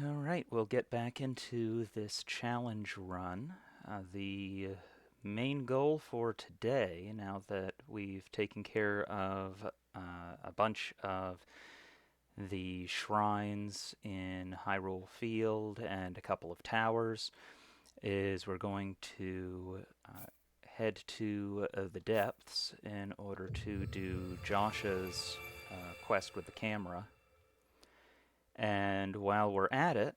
Alright, we'll get back into this challenge run. The main goal for today, now that we've taken care of a bunch of the shrines in Hyrule Field and a couple of towers, is we're going to head to the depths in order to do Josh's quest with the camera. And while we're at it,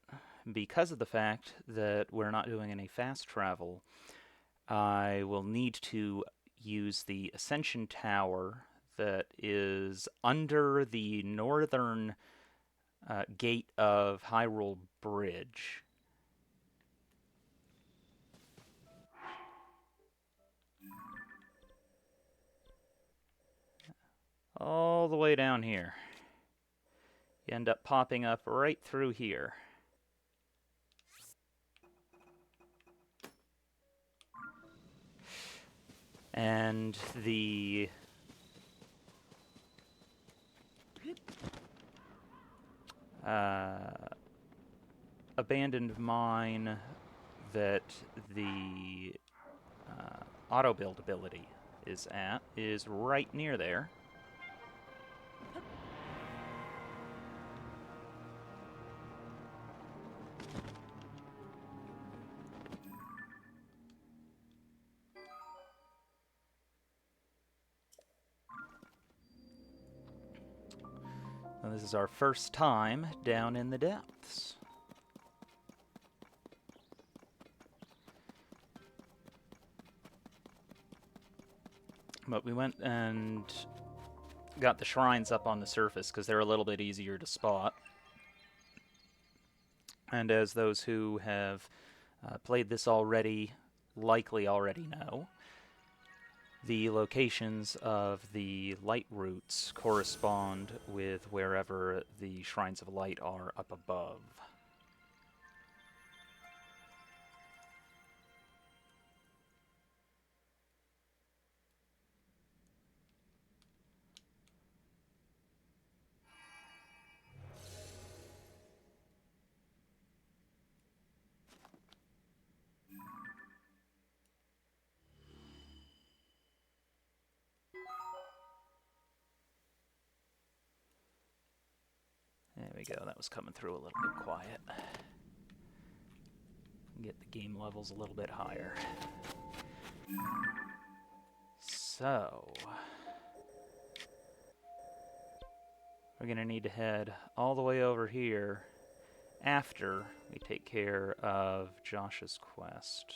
because of the fact that we're not doing any fast travel, I will need to use the Ascension Tower that is under the northern gate of Hyrule Bridge. All the way down here. You end up popping up right through here. And the abandoned mine that the auto build ability is at is right near there. Now, this is our first time down in the depths. But we went and got the shrines up on the surface because they're a little bit easier to spot. And as those who have played this already likely already know, the locations of the light roots correspond with wherever the shrines of light are up above. There we go, that was coming through a little bit quiet. Get the game levels a little bit higher. So, we're going to need to head all the way over here after we take care of Josh's quest.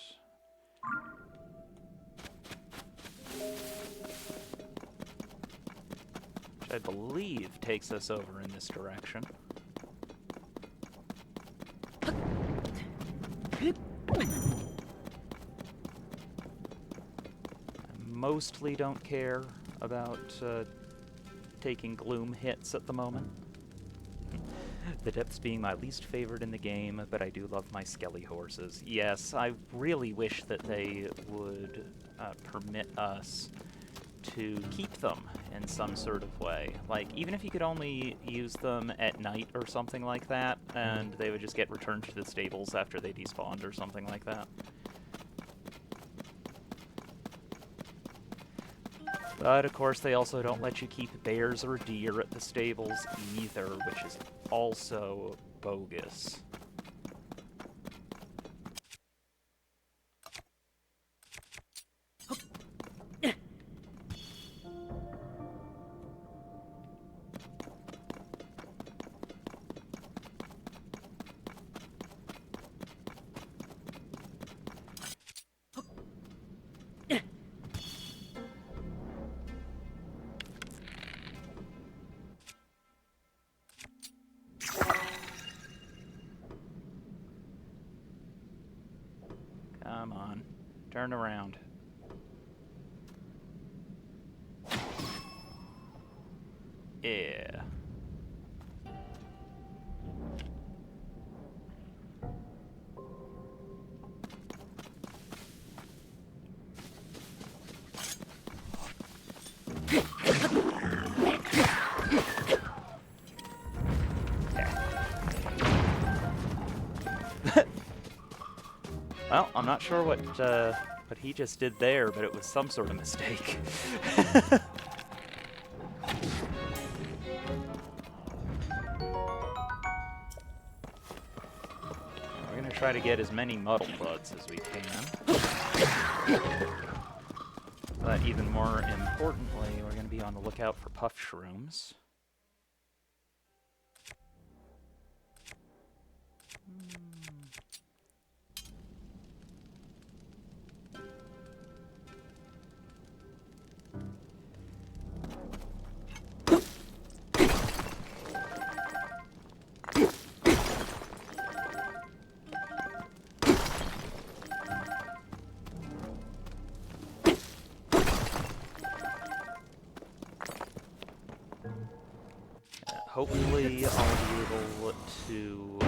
Which I believe takes us over in this direction. I mostly don't care about taking gloom hits at the moment. The depths being my least favorite in the game, but I do love my skelly horses. Yes, I really wish that they would permit us to keep them in some sort of way. Like, even if you could only use them at night or something like that, and they would just get returned to the stables after they despawned or something like that. But, of course, they also don't let you keep bears or deer at the stables either, which is also bogus. Come on, turn around. Yeah. Well, I'm not sure what he just did there, but it was some sort of mistake. We're gonna try to get as many muddle buds as we can. But even more importantly, we're gonna be on the lookout for puff shrooms. Hopefully I'll be able to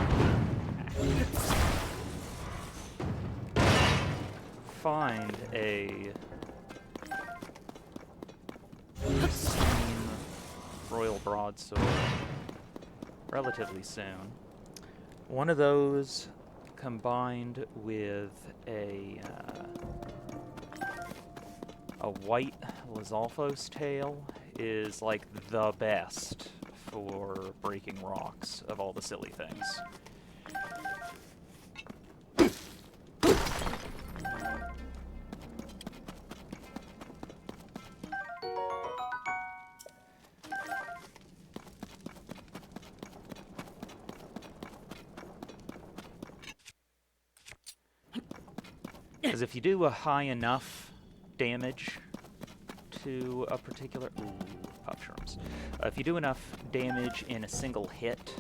find a steam royal broadsword relatively soon. One of those combined with a white Lizalfos tail is like the best for breaking rocks of all the silly things. Because if you do a high enough damage to a particular... Ooh, puff shrooms. If you do enough damage in a single hit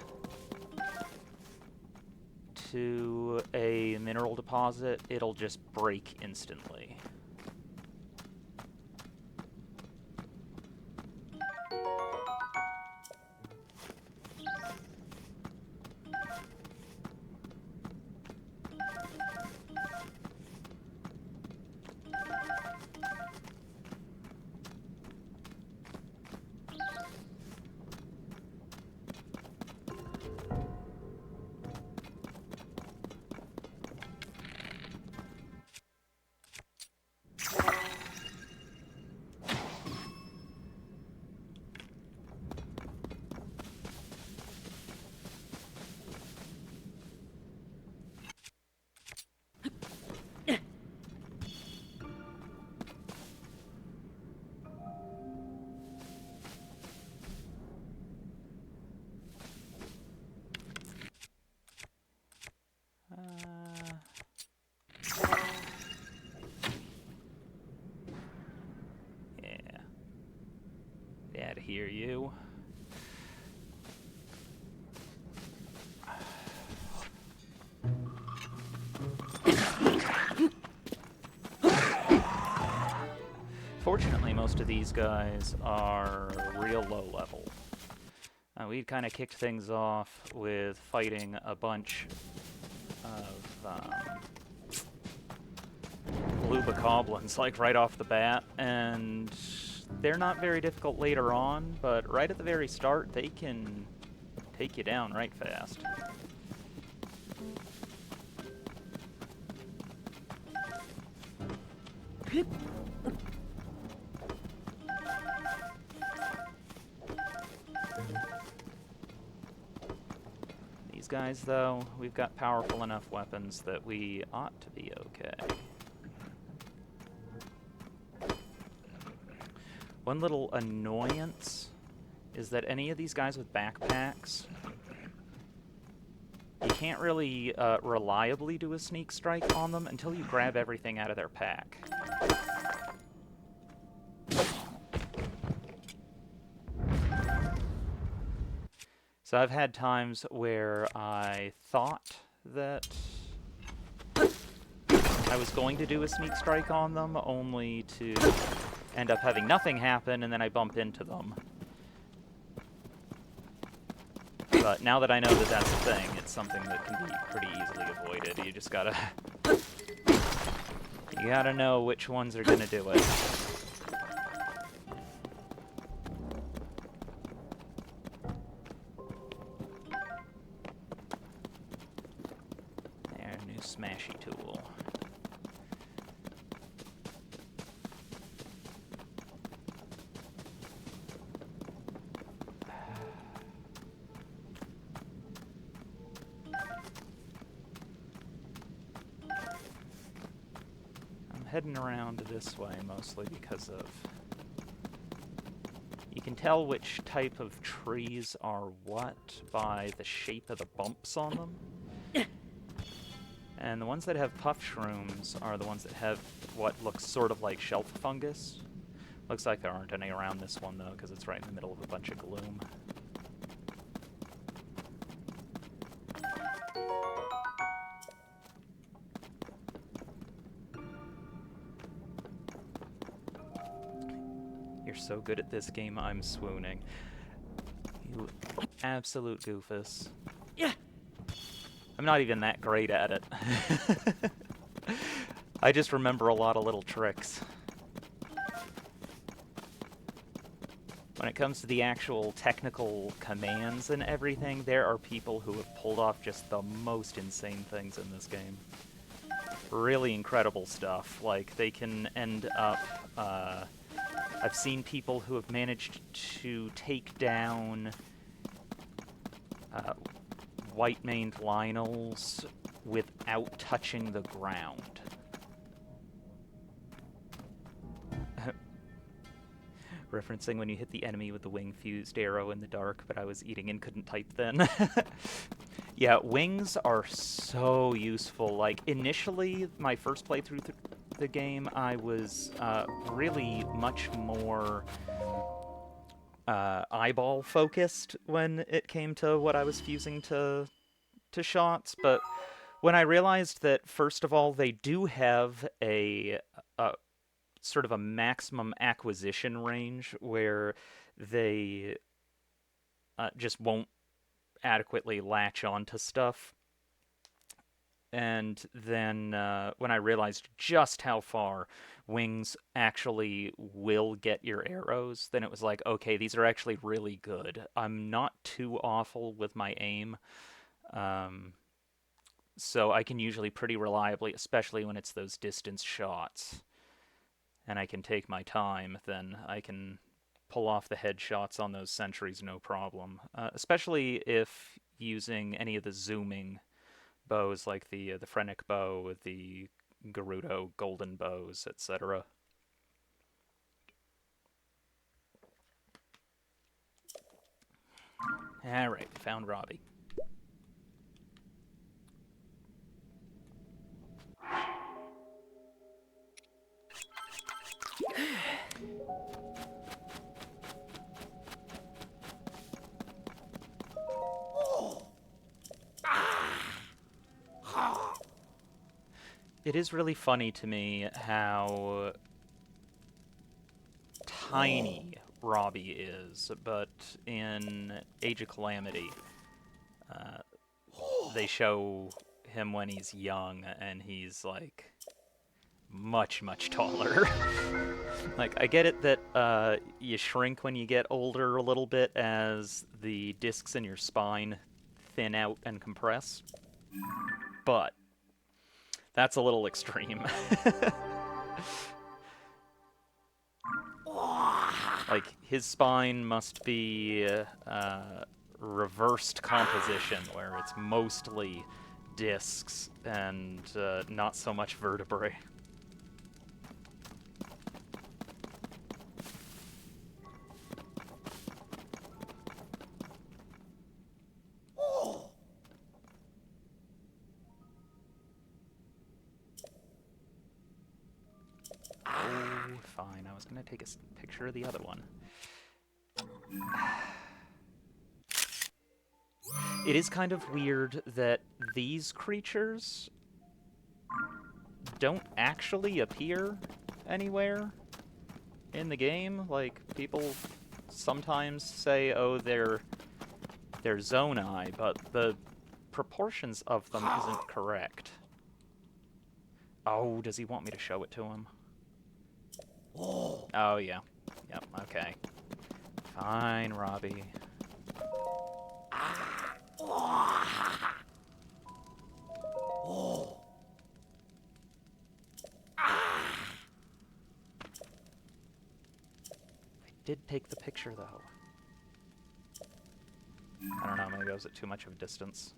to a mineral deposit, it'll just break instantly. Yeah, to hear you. Fortunately, most of these guys are real low level. We kind of kicked things off with fighting a bunch of blue bokoblins, like right off the bat, and they're not very difficult later on, but right at the very start, they can take you down right fast. These guys, though, we've got powerful enough weapons that we ought to be okay. One little annoyance is that any of these guys with backpacks, you can't really reliably do a sneak strike on them until you grab everything out of their pack. So I've had times where I thought that I was going to do a sneak strike on them, only to end up having nothing happen, and then I bump into them. But now that I know that that's a thing, it's something that can be pretty easily avoided. You just gotta... you gotta know which ones are gonna do it. There, new smashy tool. heading around this way mostly because of... You can tell which type of trees are what by the shape of the bumps on them. And the ones that have puff shrooms are the ones that have what looks sort of like shelf fungus. Looks like there aren't any around this one, though, because it's right in the middle of a bunch of gloom. You're so good at this game, I'm swooning. You absolute goofus. Yeah. I'm not even that great at it. I just remember a lot of little tricks. When it comes to the actual technical commands and everything, there are people who have pulled off just the most insane things in this game. Really incredible stuff. Like, they can end up... I've seen people who have managed to take down white-maned Lionels without touching the ground. Referencing when you hit the enemy with the wing-fused arrow in the dark, but I was eating and couldn't type then. Yeah, wings are so useful. Like, initially, my first playthrough the game, I was really much more eyeball-focused when it came to what I was fusing to shots, but when I realized that, first of all, they do have a sort of a maximum acquisition range where they just won't adequately latch onto stuff. And then when I realized just how far wings actually will get your arrows, then it was like, okay, these are actually really good. I'm not too awful with my aim. So I can usually pretty reliably, especially when it's those distance shots, and I can take my time, then I can pull off the headshots on those sentries no problem. Especially if using any of the zooming bows, like the Phrenic bow, the Gerudo golden bows, etc. Alright, found Robbie. It is really funny to me how tiny Robbie is, but in Age of Calamity, they show him when he's young, and he's, like, much, much taller. Like, I get it that you shrink when you get older a little bit as the discs in your spine thin out and compress, but that's a little extreme. Like, his spine must be reversed composition, where it's mostly discs and not so much vertebrae. Fine, I was gonna take a picture of the other one. It is kind of weird that these creatures don't actually appear anywhere in the game. Like, people sometimes say, oh, they're Zonai, but the proportions of them isn't correct. Oh, does he want me to show it to him? Oh, yeah. Yep, okay. Fine, Robbie. I did take the picture, though. I don't know, maybe I was at too much of a distance.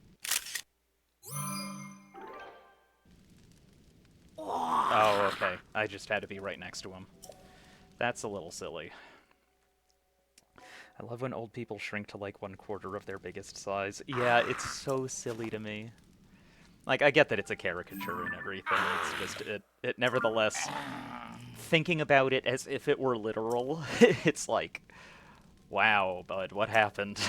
Oh, okay. I just had to be right next to him. That's a little silly. I love when old people shrink to like 1/4 of their biggest size. Yeah, it's so silly to me. Like, I get that it's a caricature and everything. It's just, it nevertheless, thinking about it as if it were literal, it's like, wow, bud, what happened?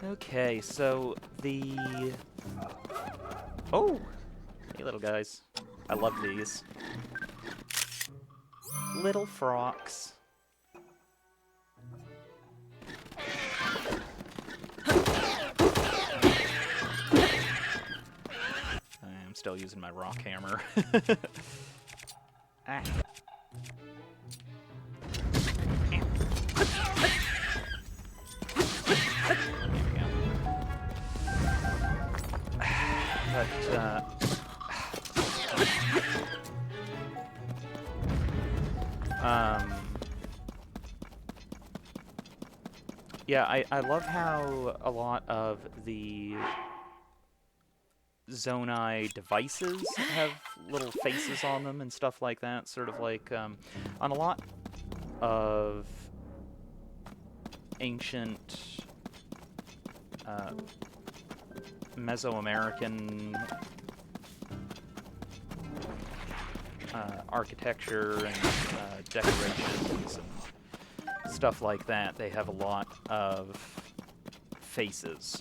Okay, so the... Oh! Hey, little guys. I love these. Little frocks. I'm still using my rock hammer. Ah. Yeah, I love how a lot of the Zonai devices have little faces on them and stuff like that, sort of like, on a lot of ancient Mesoamerican architecture and decorations and stuff like that. They have a lot of faces.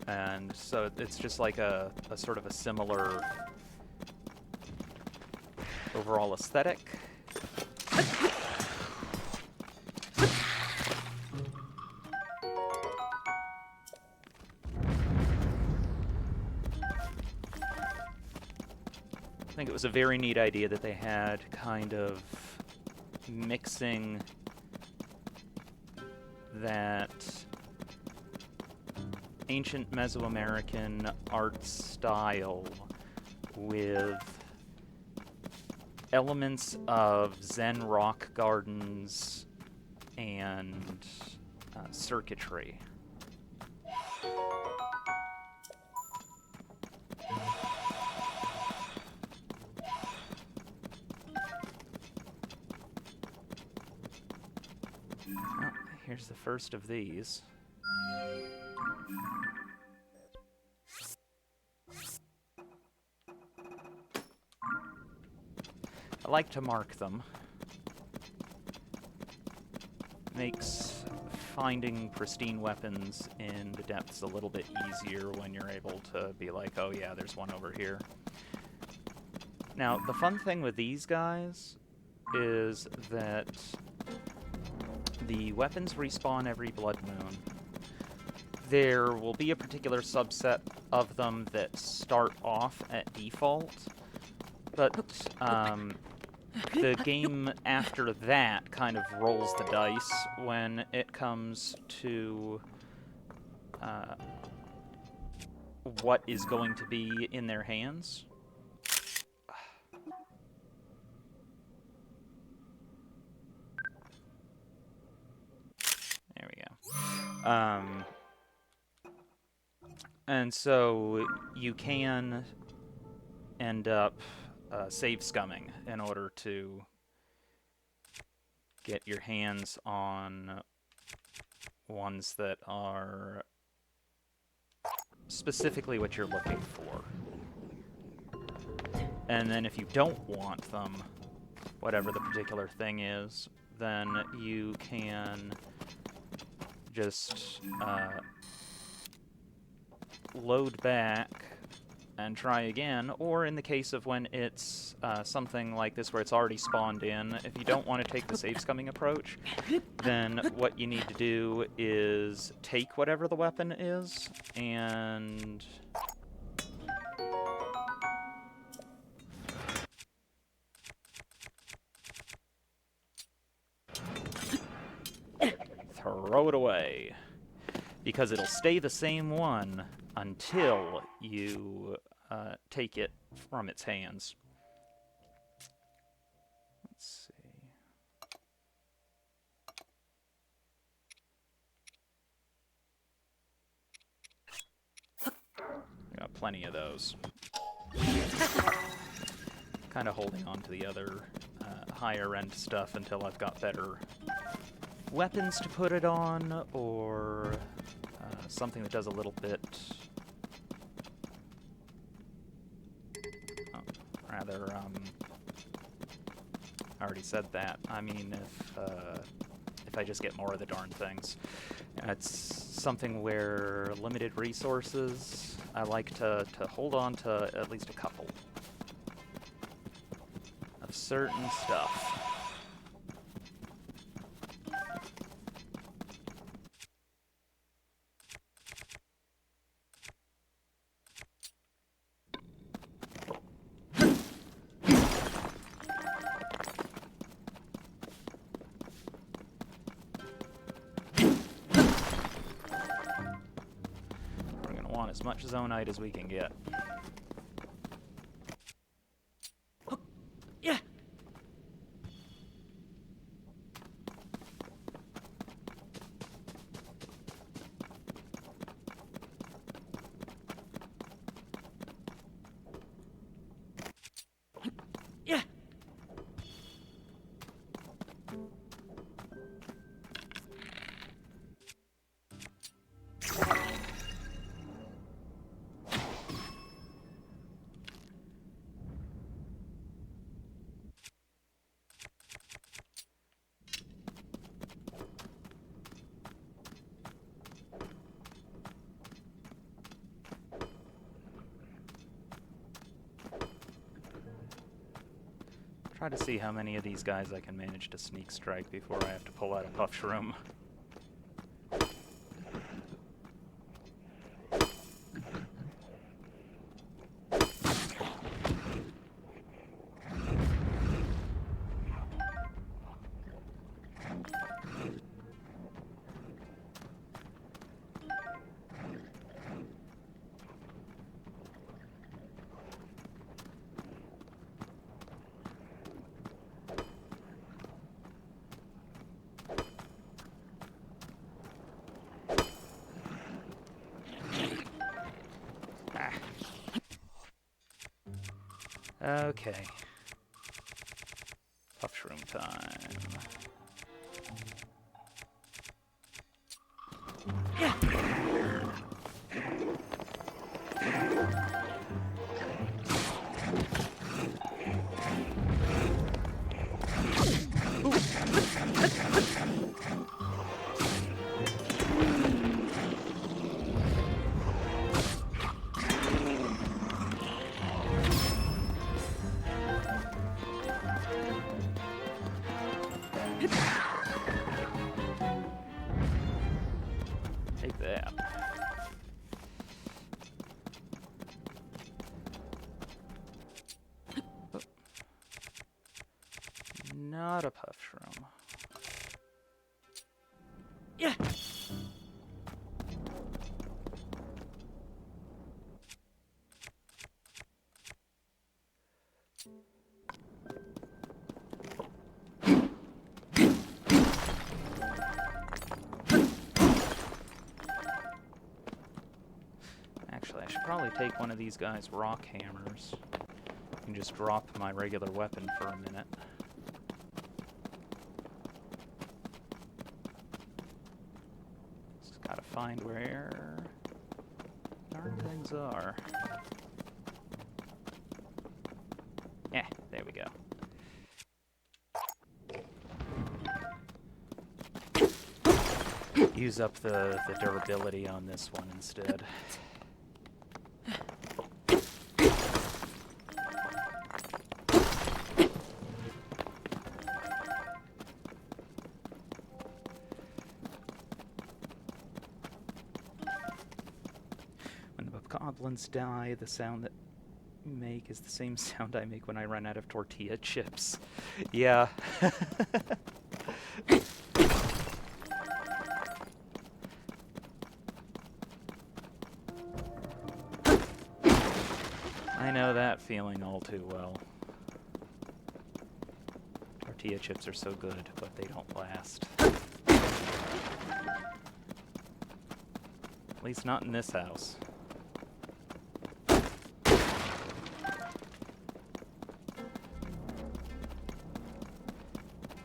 And so it's just like a sort of a similar overall aesthetic. I think it was a very neat idea that they had, kind of mixing that ancient Mesoamerican art style with elements of Zen rock gardens and circuitry. Oh, here's the first of these. I like to mark them. Makes finding pristine weapons in the depths a little bit easier when you're able to be like, oh yeah, there's one over here. Now, the fun thing with these guys is that the weapons respawn every blood moon. There will be a particular subset of them that start off at default, but the game after that kind of rolls the dice when it comes to what is going to be in their hands. There we go. And so you can end up save scumming in order to get your hands on ones that are specifically what you're looking for. And then if you don't want them, whatever the particular thing is, then you can just load back and try again, or in the case of when it's something like this where it's already spawned in, if you don't want to take the save scumming approach, then what you need to do is take whatever the weapon is and throw it away. because it'll stay the same one until you take it from its hands. Let's see. I got plenty of those. Kind of holding on to the other higher end stuff until I've got better weapons to put it on, or something that does a little bit... rather, I already said that. I mean, if I just get more of the darn things. It's something where limited resources, I like to hold on to at least a couple of certain stuff. As much zonite as we can get. Yeah. Yeah. Try to see how many of these guys I can manage to sneak strike before I have to pull out a puff shroom. Okay. Puff shroom time. Yeah. Take that. Oh. Not a puff shroom. Yeah. Actually, I should probably take one of these guys' rock hammers and just drop my regular weapon for a minute. Just gotta find where darn things are. Yeah, there we go. Use up the durability on this one instead. When the goblins die, the sound that you make is the same sound I make when I run out of tortilla chips. Yeah. I know that feeling all too well. Tortilla chips are so good, but they don't last. At least not in this house.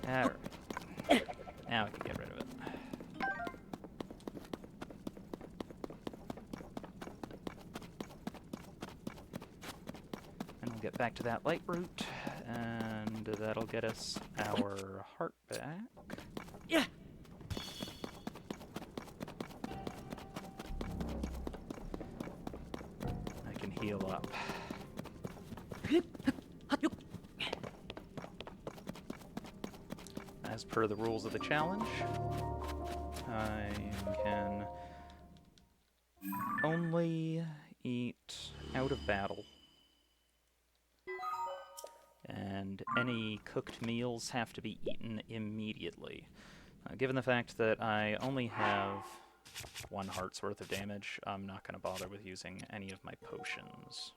Alright. Now we can get rid of it. And we'll get back to that light root, and that'll get us our heart back. Yeah. I can heal up. As per the rules of the challenge, I can only eat out of battle. And any cooked meals have to be eaten immediately. Given the fact that I only have 1 heart's worth of damage, I'm not going to bother with using any of my potions.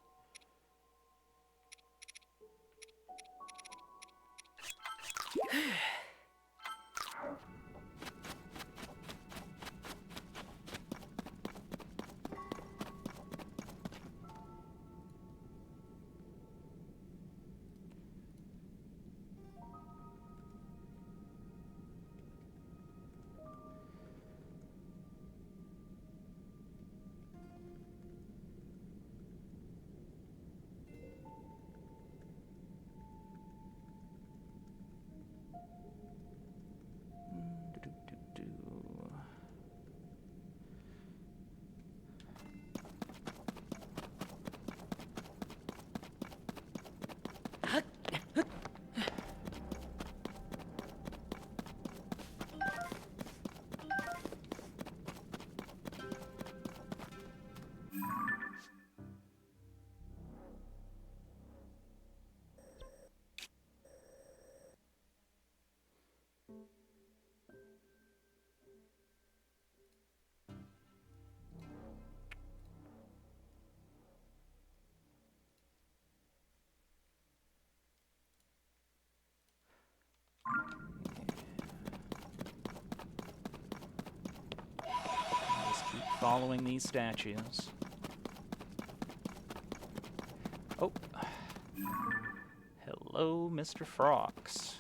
Following these statues. Oh. Hello, Mr. Frox.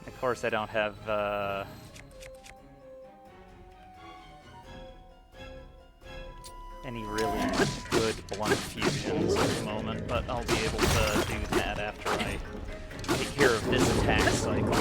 Of course, I don't have any really good blunt fusions at the moment, but I'll be able to do that after I take care of this attack cycle.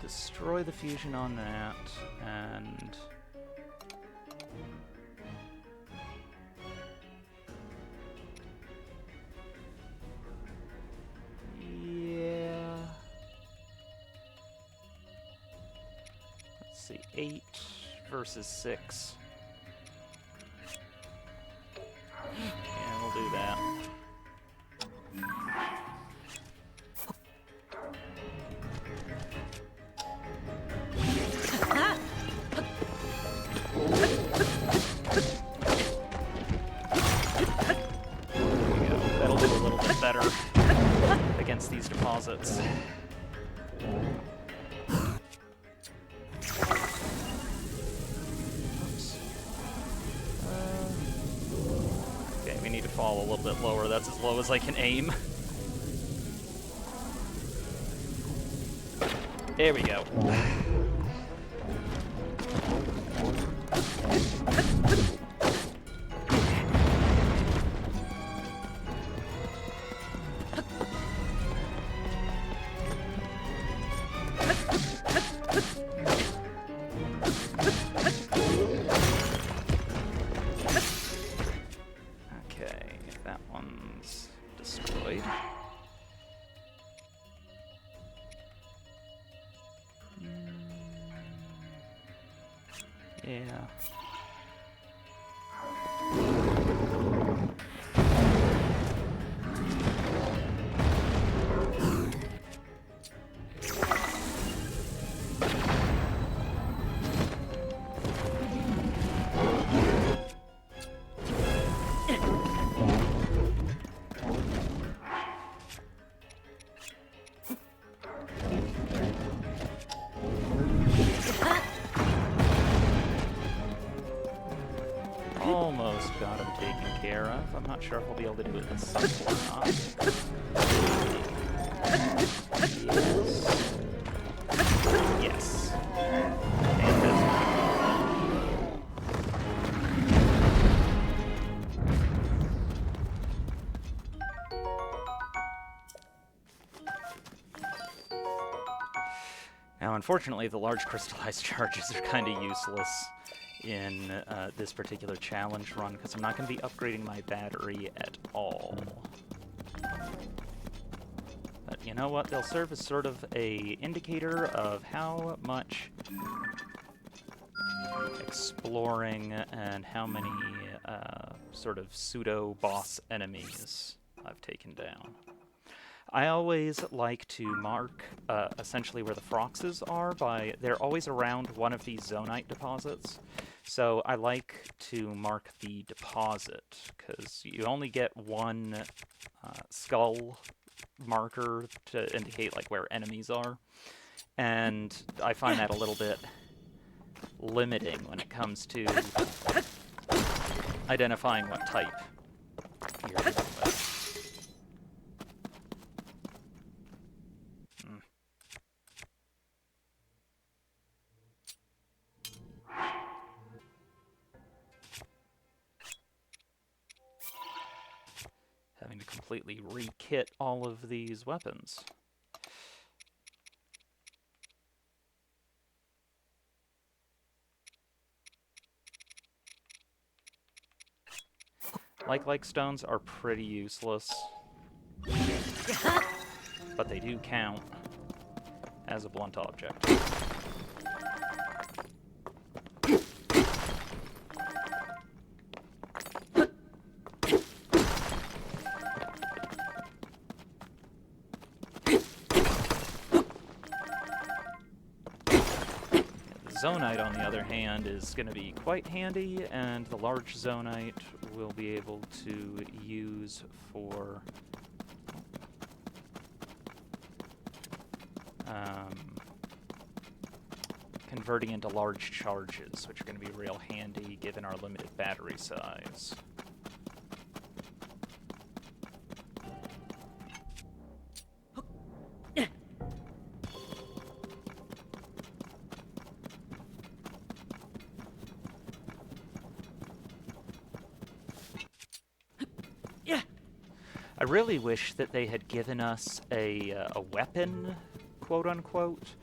Destroy the fusion on that, and yeah, let's see, 8 versus 6. Yeah, we'll do that. That'll do a little bit better. fall a little bit lower. That's as low as I can aim. There we go. Okay, that one's destroyed. Yeah. Almost got him taken care of. I'm not sure if we'll be able to do it this cycle or not. Yes. Yes. Now, unfortunately, the large crystallized charges are kind of useless in this particular challenge run, because I'm not going to be upgrading my battery at all. But you know what? They'll serve as sort of a indicator of how much exploring and how many sort of pseudo-boss enemies I've taken down. I always like to mark essentially where the Froxes are by... They're always around one of these Zonite deposits. So I like to mark the deposit, because you only get one skull marker to indicate like where enemies are. And I find that a little bit limiting when it comes to identifying what type you're dealing with. Having to completely re-kit all of these weapons. Like stones are pretty useless, but they do count as a blunt object. Zonite, on the other hand, is going to be quite handy, and the large Zonite will be able to use for converting into large charges, which are going to be real handy given our limited battery size. I really wish that they had given us a weapon, quote-unquote,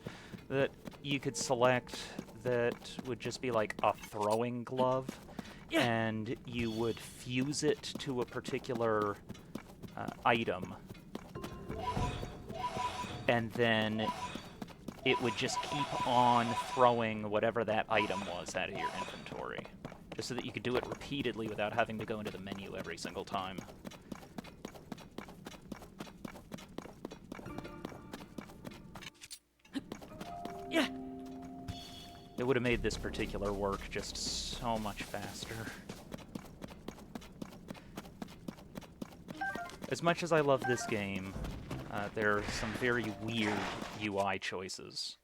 that you could select that would just be like a throwing glove, and you would fuse it to a particular item, and then it would just keep on throwing whatever that item was out of your inventory, just so that you could do it repeatedly without having to go into the menu every single time. It would have made this particular work just so much faster. As much as I love this game, there are some very weird UI choices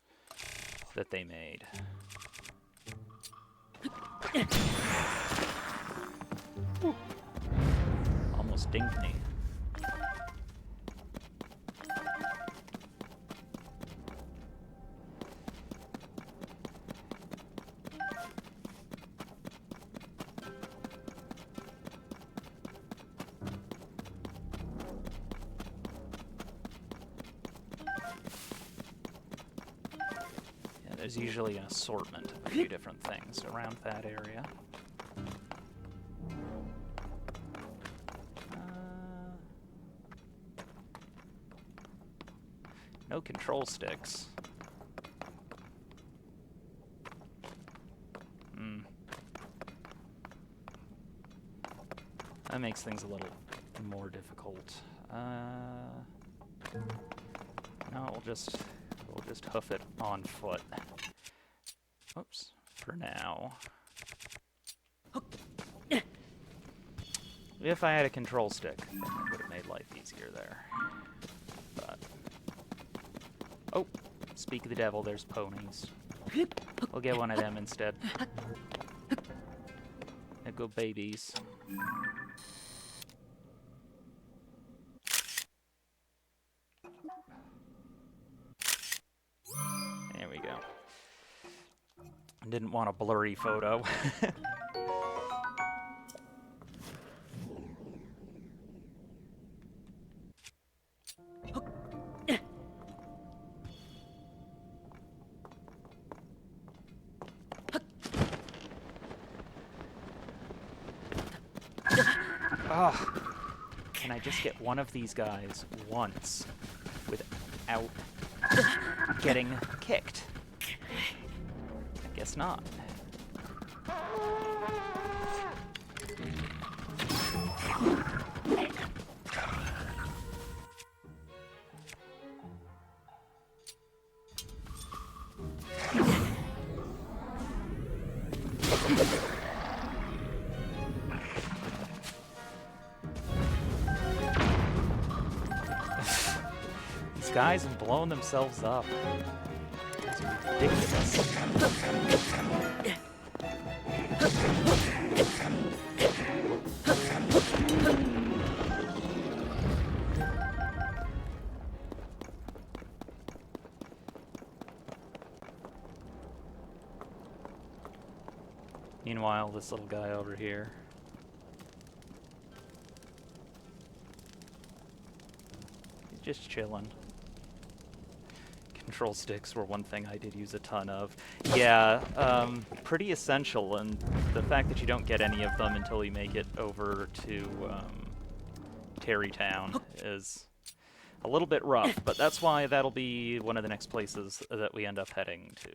that they made. dinged me. There's usually an assortment of a few different things around that area. No control sticks. That makes things a little more difficult. No, we'll just hoof it on foot. Oops, for now. If I had a control stick, it would have made life easier there. But... oh, speak of the devil, there's ponies. We'll get one of them instead. There go babies. There we go. Didn't want a blurry photo. Oh, can I just get one of these guys once without getting kicked? I guess not. These guys have blown themselves up. It's ridiculous. Meanwhile, this little guy over here. He's just chilling. Control sticks were one thing I did use a ton of. Yeah, pretty essential, and the fact that you don't get any of them until you make it over to Terrytown is a little bit rough, but that's why that'll be one of the next places that we end up heading to.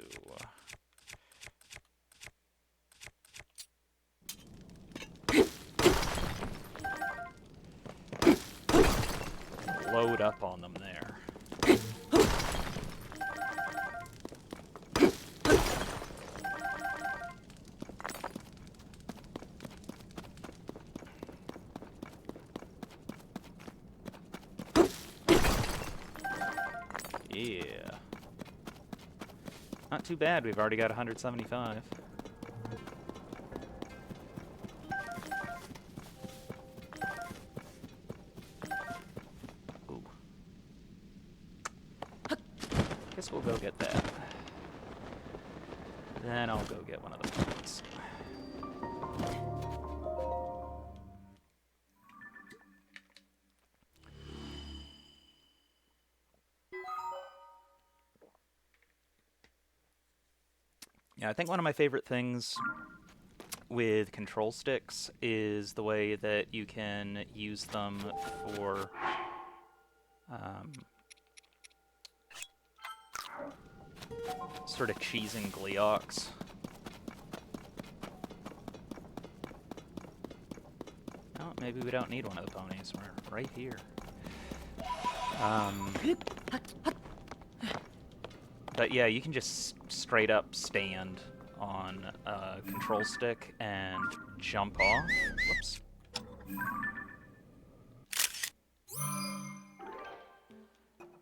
Load up on them there. Yeah. Not too bad, we've already got 175. Ooh. Guess we'll go get that. Then I'll go get one of the points. Yeah, I think one of my favorite things with control sticks is the way that you can use them for sort of cheesing Gleeoks. Oh, maybe we don't need one of the ponies. We're right here. But yeah, you can just straight up stand on a control stick and jump off. Whoops.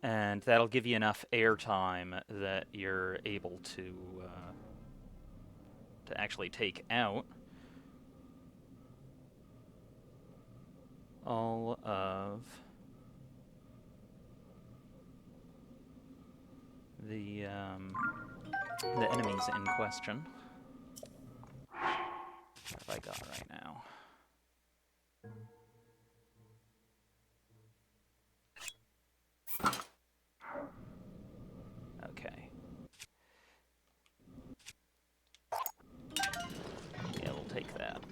And that'll give you enough airtime that you're able to actually take out all of the enemies in question. What have I got right now? Okay. Yeah, we'll take that.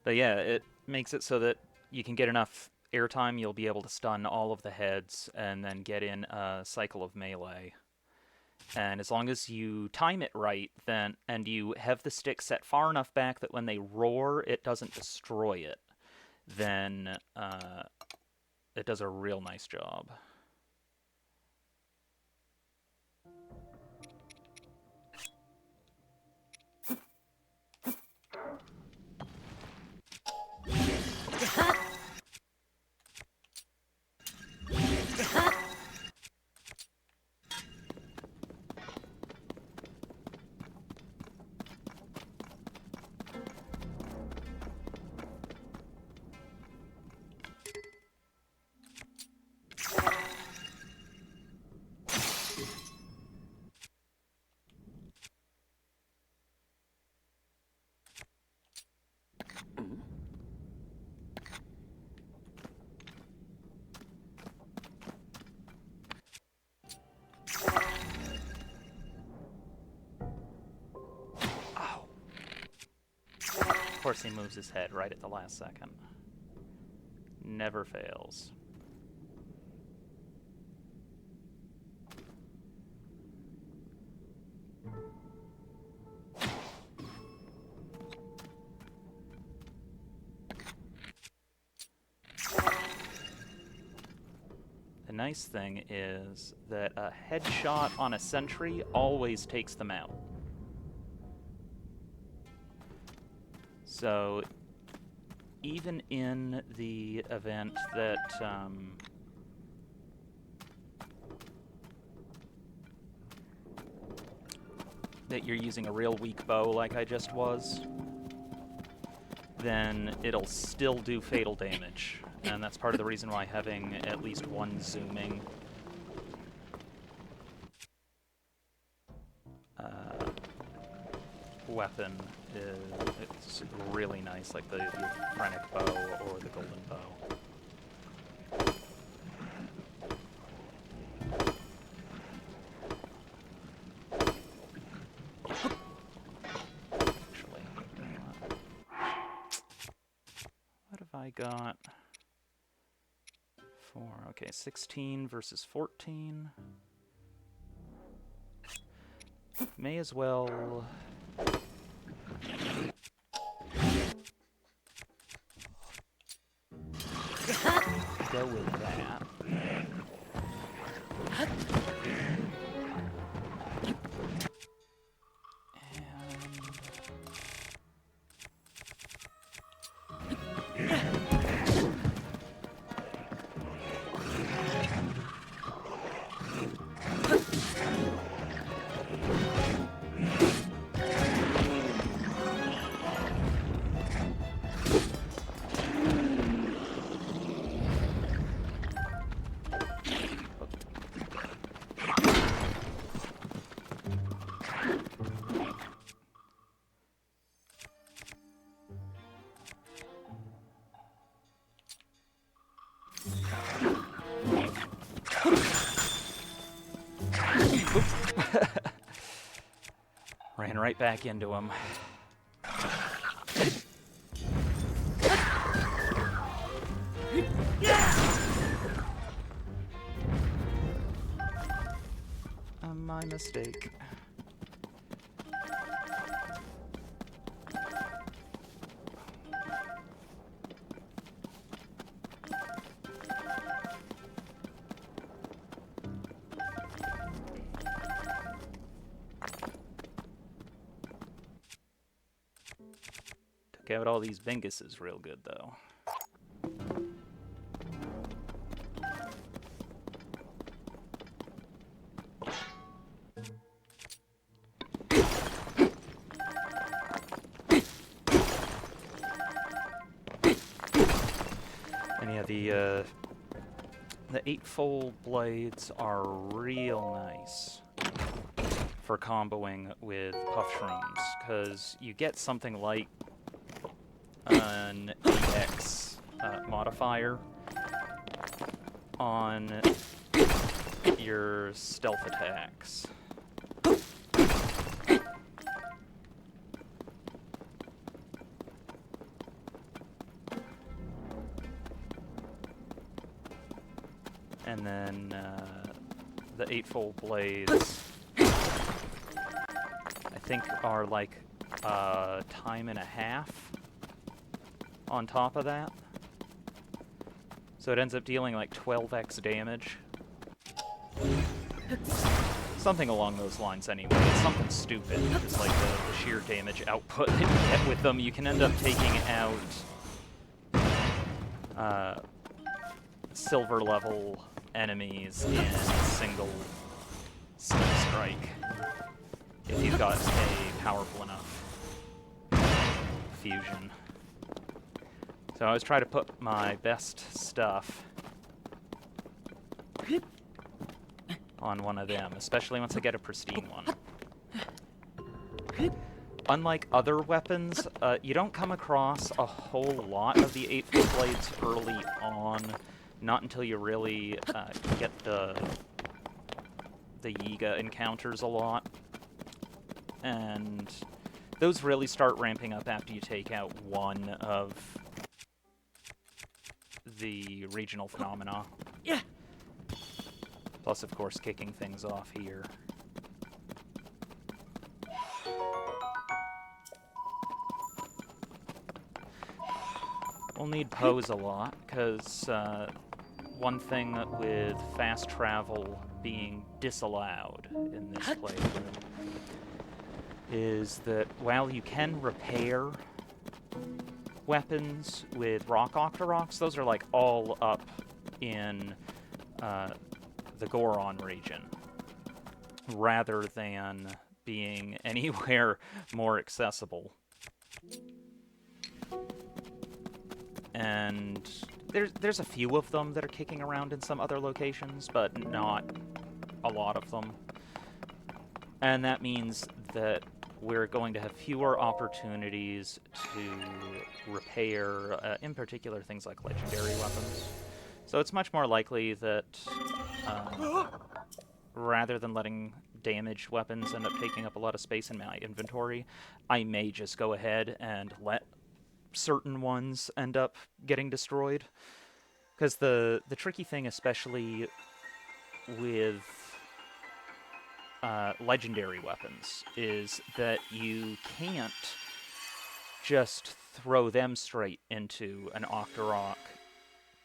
But yeah, it makes it so that you can get enough airtime, you'll be able to stun all of the heads and then get in a cycle of melee. And as long as you time it right, then and you have the stick set far enough back that when they roar, it doesn't destroy it, then it does a real nice job. Of course, he moves his head right at the last second. Never fails. The nice thing is that a headshot on a sentry always takes them out. So, even in the event that that you're using a real weak bow like I just was, then it'll still do fatal damage. And that's part of the reason why having at least one zooming weapon it's really nice, like the Phrenic bow or the golden bow. Actually, what have I got? 4, okay, 16 versus 14. May as well go with that. Ran right back into him. My mistake. Took out all these Binguses real good, though. The eightfold blades are real nice for comboing with puff shrooms, because you get something like an EX modifier on your stealth attacks. And then the eightfold blades, I think, are like a time and a half on top of that. So it ends up dealing like 12x damage. Something along those lines anyway. It's something stupid. It's like the sheer damage output that you get with them. You can end up taking out silver level enemies in a single strike, if you've got a powerful enough fusion. So I always try to put my best stuff on one of them, especially once I get a pristine one. Unlike other weapons, you don't come across a whole lot of the eightfold blades early on. Not until you really get the Yiga encounters a lot. And those really start ramping up after you take out one of the regional phenomena. Yeah. Plus, of course, kicking things off here. We'll need pose a lot, because one thing with fast travel being disallowed in this playthrough is that while you can repair weapons with rock octoroks, those are like all up in the Goron region, rather than being anywhere more accessible. And there's a few of them that are kicking around in some other locations, but not a lot of them. And that means that we're going to have fewer opportunities to repair, in particular, things like legendary weapons. So it's much more likely that rather than letting damaged weapons end up taking up a lot of space in my inventory, I may just go ahead and let certain ones end up getting destroyed. Because the tricky thing, especially with legendary weapons, is that you can't just throw them straight into an Octorok,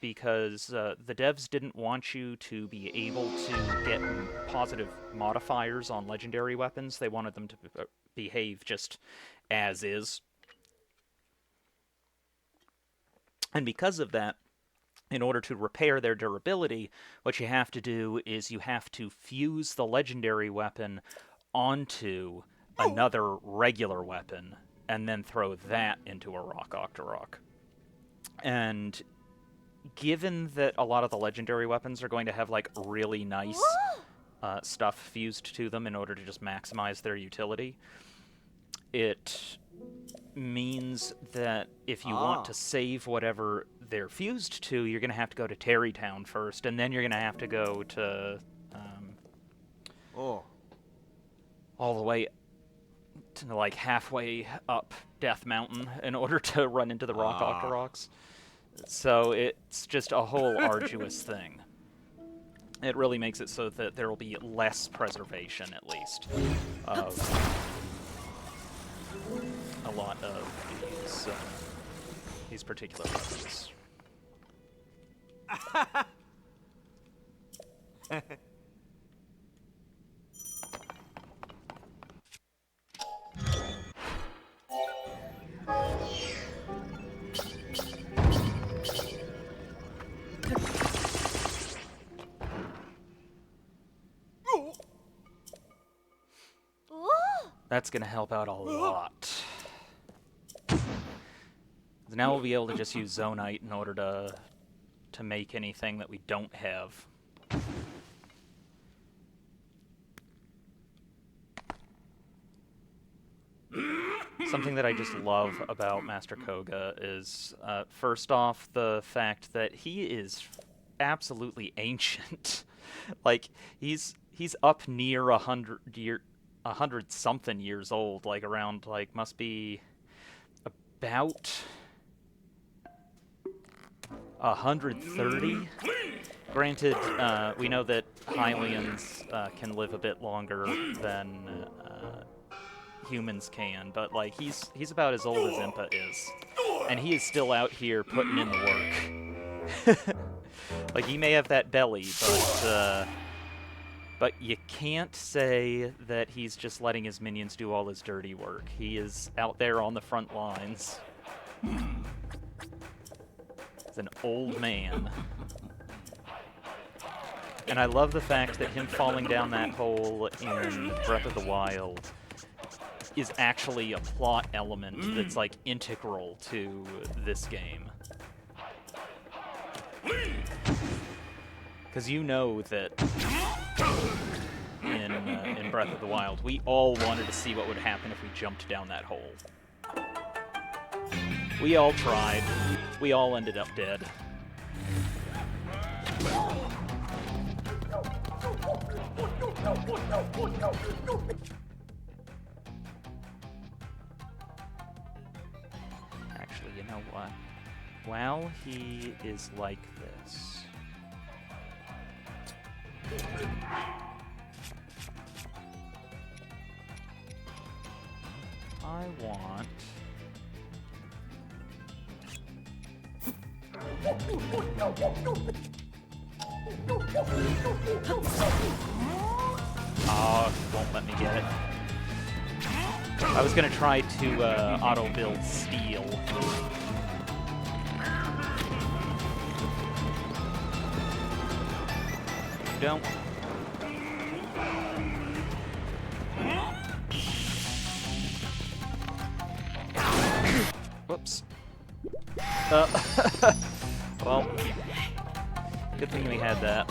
because the devs didn't want you to be able to get positive modifiers on legendary weapons. They wanted them to behave just as is. And because of that, in order to repair their durability, what you have to do is you have to fuse the legendary weapon onto another regular weapon, and then throw that into a rock octorok. And given that a lot of the legendary weapons are going to have like really nice stuff fused to them in order to just maximize their utility, it means that if you want to save whatever they're fused to, you're going to have to go to Terrytown first, and then you're going to have to go to all the way to like halfway up Death Mountain in order to run into the rock octoroks. So it's just a whole arduous thing. It really makes it so that there will be less preservation, at least, of a lot of these particular weapons. That's going to help out a lot. Now we'll be able to just use Zonite in order to to make anything that we don't have. Something that I just love about Master Koga is, first off, the fact that he is absolutely ancient. Like, he's up near 100 something years old, like around, like, must be about 130. Granted, we know that Hylians can live a bit longer than humans can, but like he's about as old as Impa is, and he is still out here putting in the work. Like, he may have that belly, but you can't say that he's just letting his minions do all his dirty work. He is out there on the front lines. He's an old man. And I love the fact that him falling down that hole in Breath of the Wild is actually a plot element that's, like, integral to this game. Because you know that in Breath of the Wild, we all wanted to see what would happen if we jumped down that hole. We all tried. We all ended up dead. Actually, you know what? While he is like this, I want... Oh, won't let me get it. I was gonna try to auto-build steel. Don't. Whoops. Well, good thing we had that.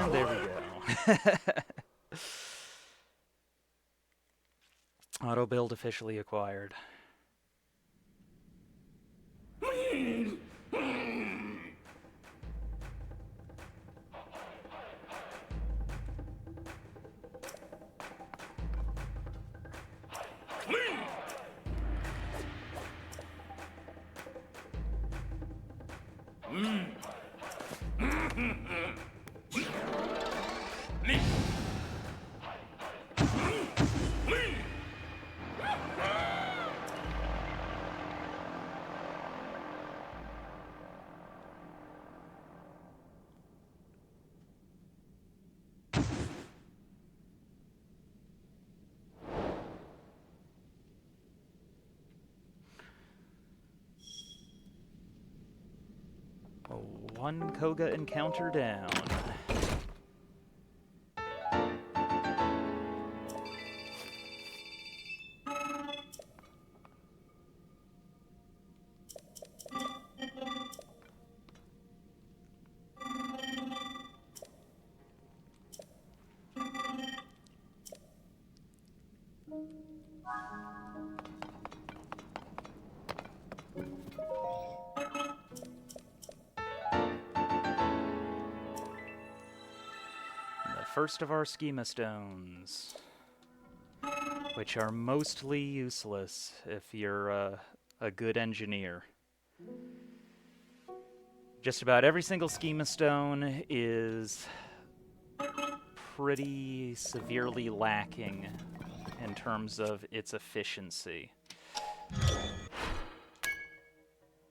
And there we go. Auto build officially acquired. One Koga encounter down. First of our schema stones, which are mostly useless if you're a good engineer. Just about every single schema stone is pretty severely lacking in terms of its efficiency.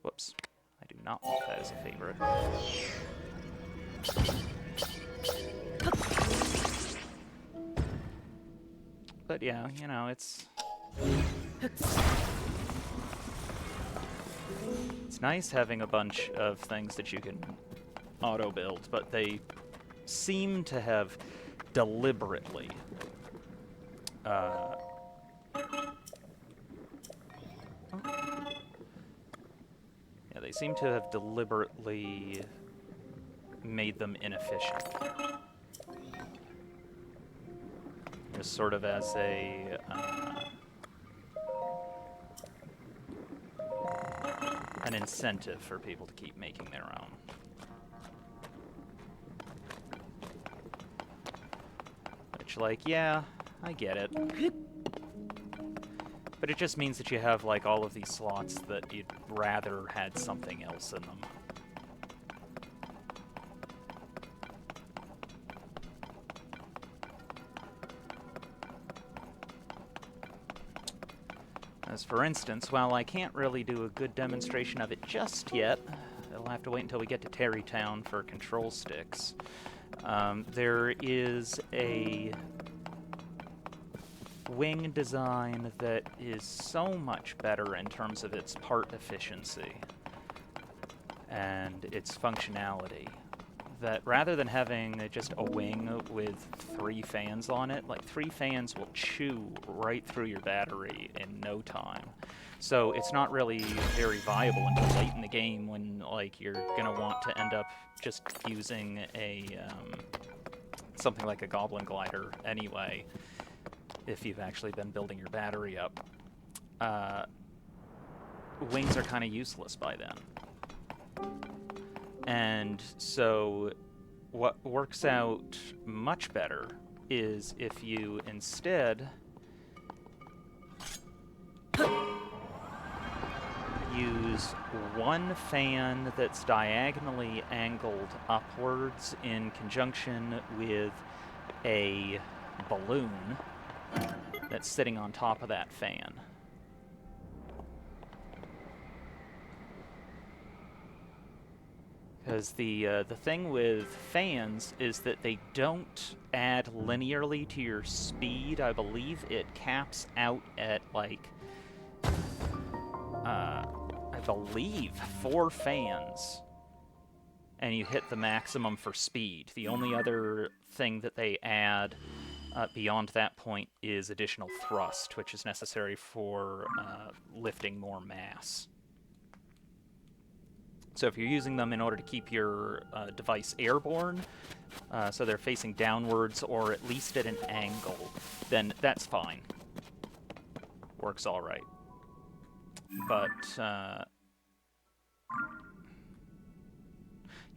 Whoops, I do not want that as a favorite. But yeah, you know, it's nice having a bunch of things that you can auto-build, but they seem to have deliberately they seem to have deliberately made them inefficient. Just sort of as a an incentive for people to keep making their own. Which, like, yeah, I get it. But it just means that you have, like, all of these slots that you'd rather had something else in them. As for instance, while I can't really do a good demonstration of it just yet, I'll have to wait until we get to Terrytown for control sticks. There is a wing design that is so much better in terms of its part efficiency and its functionality that rather than having just a wing with 3 fans on it, like 3 fans will chew right through your battery in no time. So it's not really very viable until late in the game when, like, you're gonna want to end up just using a something like a Goblin Glider anyway, if you've actually been building your battery up. Wings are kind of useless by then. And so what works out much better is if you instead use one fan that's diagonally angled upwards in conjunction with a balloon that's sitting on top of that fan. Because the thing with fans is that they don't add linearly to your speed. I believe it caps out at, like, I believe 4 fans, and you hit the maximum for speed. The only other thing that they add beyond that point is additional thrust, which is necessary for lifting more mass. So if you're using them in order to keep your device airborne, so they're facing downwards or at least at an angle, then that's fine. Works all right. But,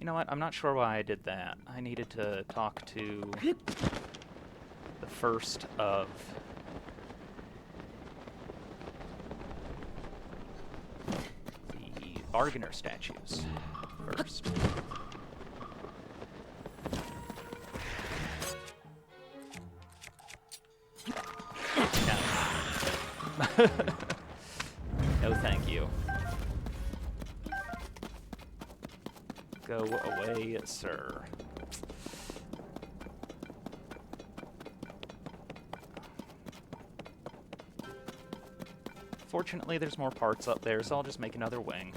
you know what? I'm not sure why I did that. I needed to talk to the first of the bargainer statues first. No. No, thank you. Go away, sir. Fortunately, there's more parts up there, so I'll just make another wing.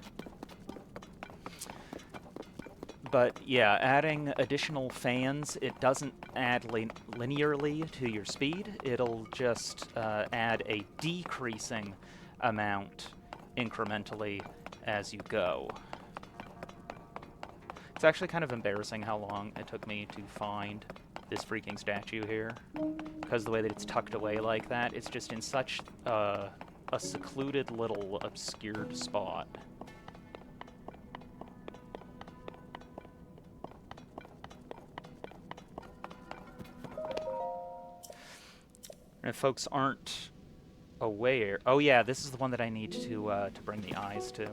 But yeah, adding additional fans, it doesn't add linearly to your speed. It'll just add a decreasing amount incrementally as you go. It's actually kind of embarrassing how long it took me to find this freaking statue here. Because the way that it's tucked away like that, it's just in such a secluded little obscured spot. And if folks aren't aware... Oh yeah, this is the one that I need to bring the eyes to.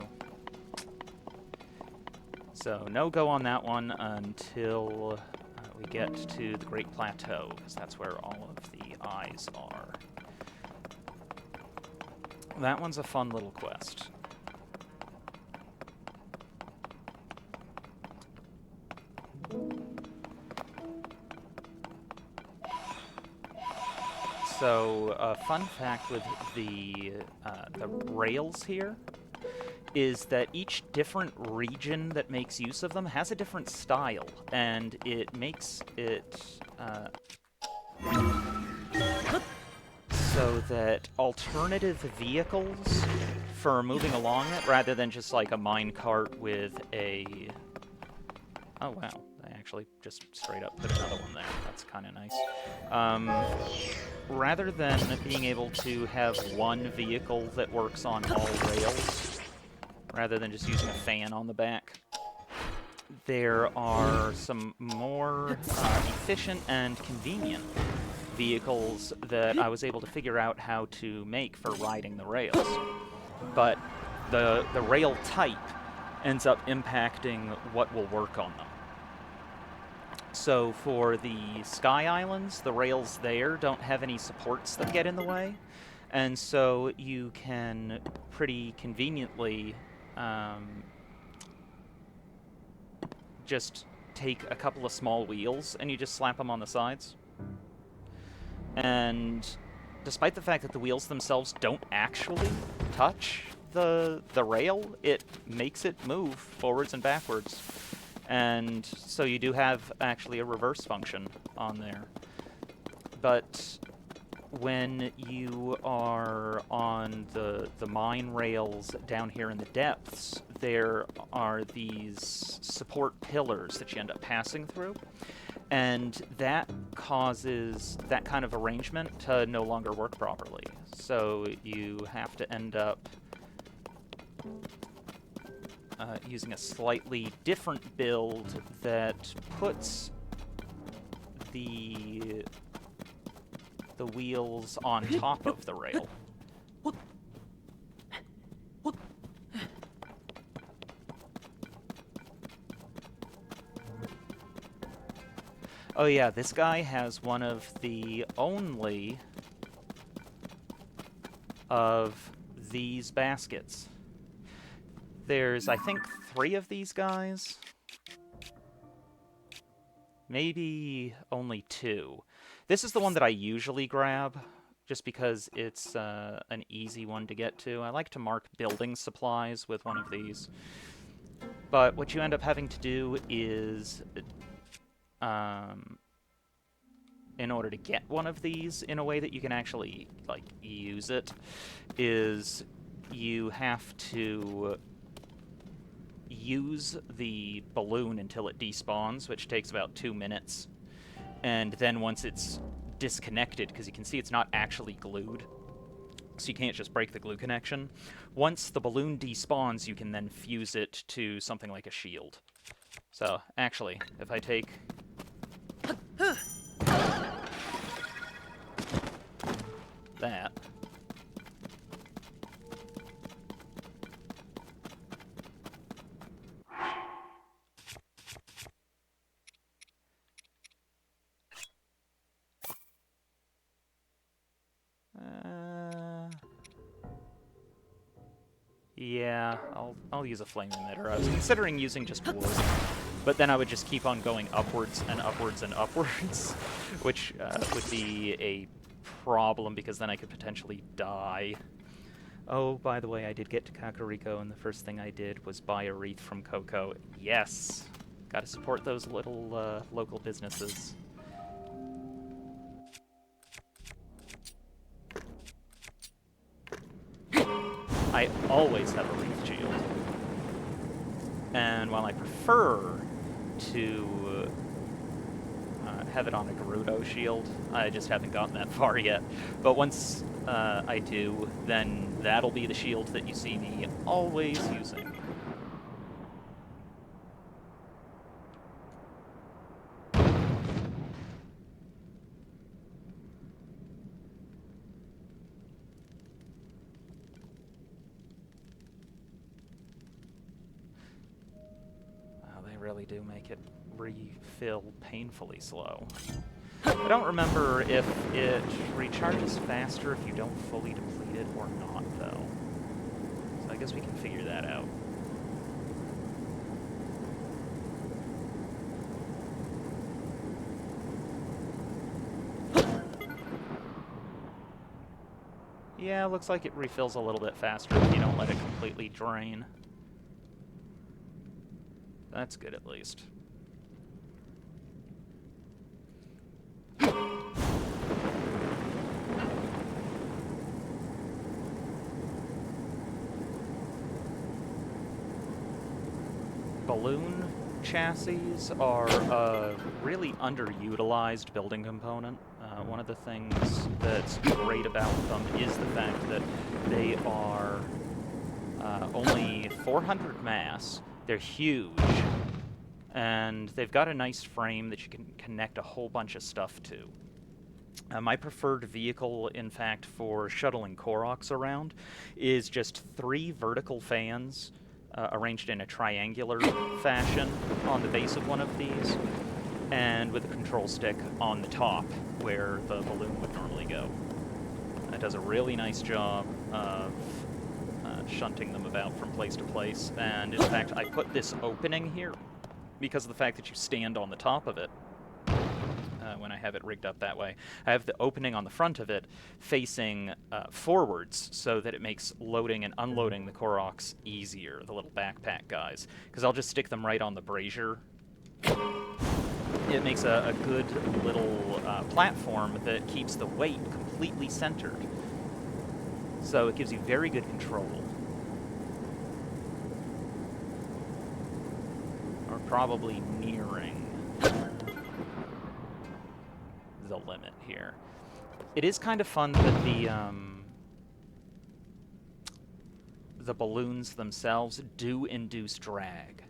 So no go on that one until we get to the Great Plateau, because that's where all of the eyes are. That one's a fun little quest. So, fun fact with the rails here is that each different region that makes use of them has a different style, and it makes it so that alternative vehicles for moving along it, rather than just like a minecart with a... Oh wow, I actually just straight up put another one there. That's kind of nice. Rather than being able to have one vehicle that works on all rails, rather than just using a fan on the back, there are some more efficient and convenient vehicles that I was able to figure out how to make for riding the rails. But the rail type ends up impacting what will work on them. So for the Sky Islands, the rails there don't have any supports that get in the way, and so you can pretty conveniently just take a couple of small wheels and you just slap them on the sides. And despite the fact that the wheels themselves don't actually touch the rail, it makes it move forwards and backwards. And so you do have actually a reverse function on there. But when you are on the mine rails down here in the depths, there are these support pillars that you end up passing through. And that causes that kind of arrangement to no longer work properly. So you have to end up using a slightly different build that puts the wheels on top of the rail. Oh yeah, this guy has one of the only of these baskets. There's, I think, 3 of these guys. Maybe only 2. This is the one that I usually grab, just because it's an easy one to get to. I like to mark building supplies with one of these. But what you end up having to do is, in order to get one of these in a way that you can actually, like, use it, is you have to use the balloon until it despawns, which takes about 2 minutes. And then once it's disconnected, because you can see it's not actually glued, so you can't just break the glue connection. Once the balloon despawns, you can then fuse it to something like a shield. So, actually, if I take... that... yeah, I'll use a flame emitter. I was considering using just wood, but then I would just keep on going upwards and upwards and upwards, which would be a problem because then I could potentially die. Oh, by the way, I did get to Kakariko, and the first thing I did was buy a wreath from Coco. Yes! Got to support those little local businesses. I always have a wreath shield. And while I prefer to have it on a Gerudo shield, I just haven't gotten that far yet. But once I do, then that'll be the shield that you see me always using. Really do make it refill painfully slow. I don't remember if it recharges faster if you don't fully deplete it or not, though. So I guess we can figure that out. Yeah, looks like it refills a little bit faster if you don't let it completely drain. That's good, at least. Balloon chassis are a really underutilized building component. One of the things that's great about them is the fact that they are only 400 mass. They're huge, and they've got a nice frame that you can connect a whole bunch of stuff to. My preferred vehicle, in fact, for shuttling Koroks around is just 3 vertical fans arranged in a triangular fashion on the base of one of these, and with a control stick on the top where the balloon would normally go. It does a really nice job of shunting them about from place to place, and in fact I put this opening here because of the fact that you stand on the top of it when I have it rigged up that way. I have the opening on the front of it facing forwards so that it makes loading and unloading the Koroks easier, the little backpack guys, because I'll just stick them right on the brazier. It makes a good little platform that keeps the weight completely centered, so it gives you very good control. We're probably nearing the limit here. It is kind of fun that the balloons themselves do induce drag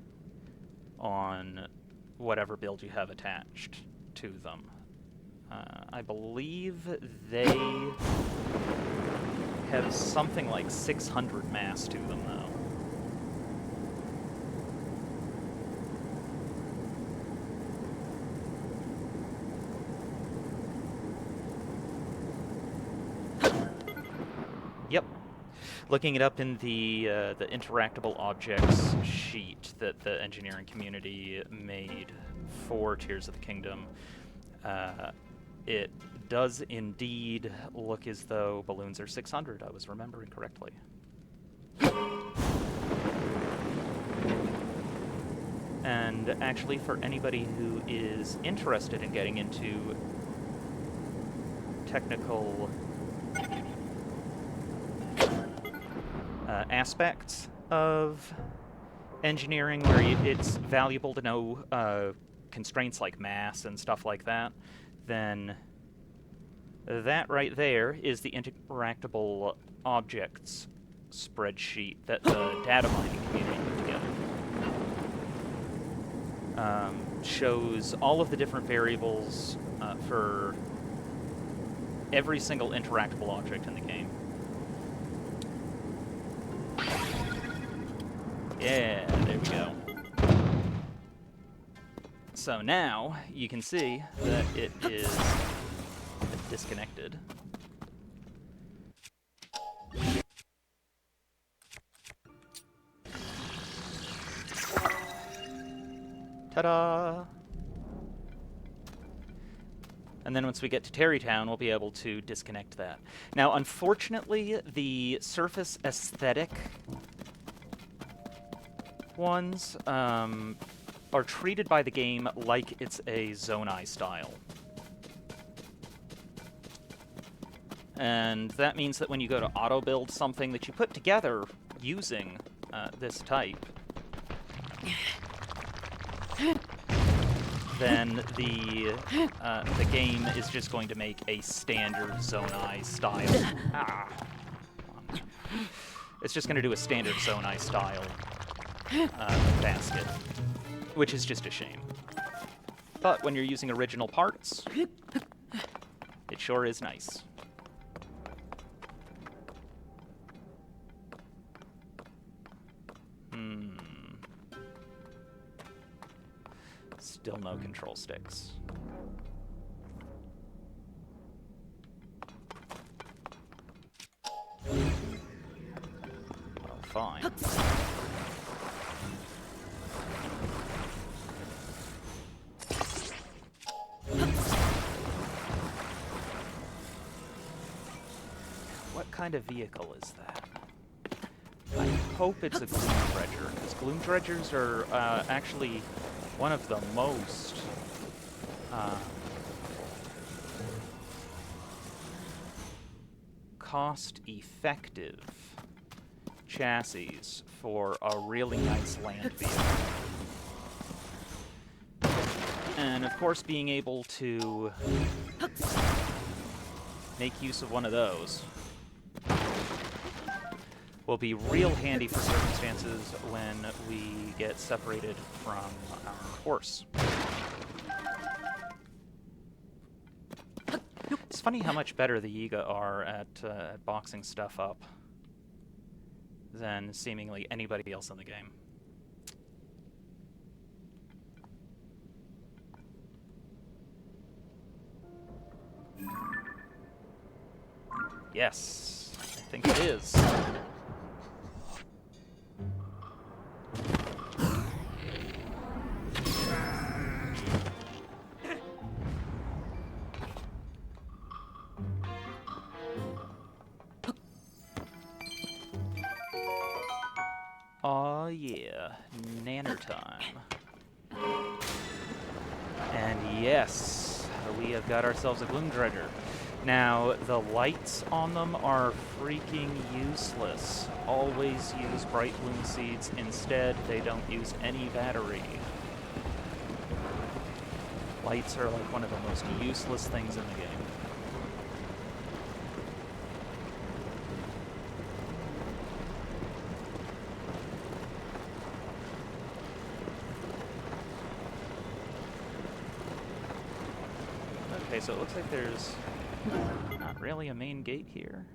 on whatever build you have attached to them. I believe they have something like 600 mass to them, though. Yep. Looking it up in the interactable objects sheet that the engineering community made for Tears of the Kingdom, it does indeed look as though balloons are 600. I was remembering correctly. And actually, for anybody who is interested in getting into technical aspects of engineering, where it's valuable to know constraints like mass and stuff like that, then that right there is the interactable objects spreadsheet that the data mining community put together. Shows all of the different variables for every single interactable object in the game. Yeah, there we go. So now you can see that it is disconnected. Ta-da! And then once we get to Terrytown, we'll be able to disconnect that. Now, unfortunately, the surface aesthetic ones are treated by the game like it's a Zonai style. And that means that when you go to auto-build something that you put together using this type, then the game is just going to make a standard Zonai style. It's just going to do a standard Zonai style basket, which is just a shame. But when you're using original parts, it sure is nice. Still no control sticks. Well, fine. What kind of vehicle is that? I hope it's a Gloom Dredger, because Gloom Dredgers are actually one of the most cost-effective chassis for a really nice land vehicle. And of course, being able to make use of one of those will be real handy for circumstances when we get separated from our horse. It's funny how much better the Yiga are at boxing stuff up than seemingly anybody else in the game. Yes, I think it is. Oh yeah, nanner time. And yes, we have got ourselves a Gloom Dredger. Now, the lights on them are freaking useless. Always use bright bloom seeds. Instead, they don't use any battery. Lights are like one of the most useless things in the game. Okay, so it looks like there's not really a main gate here.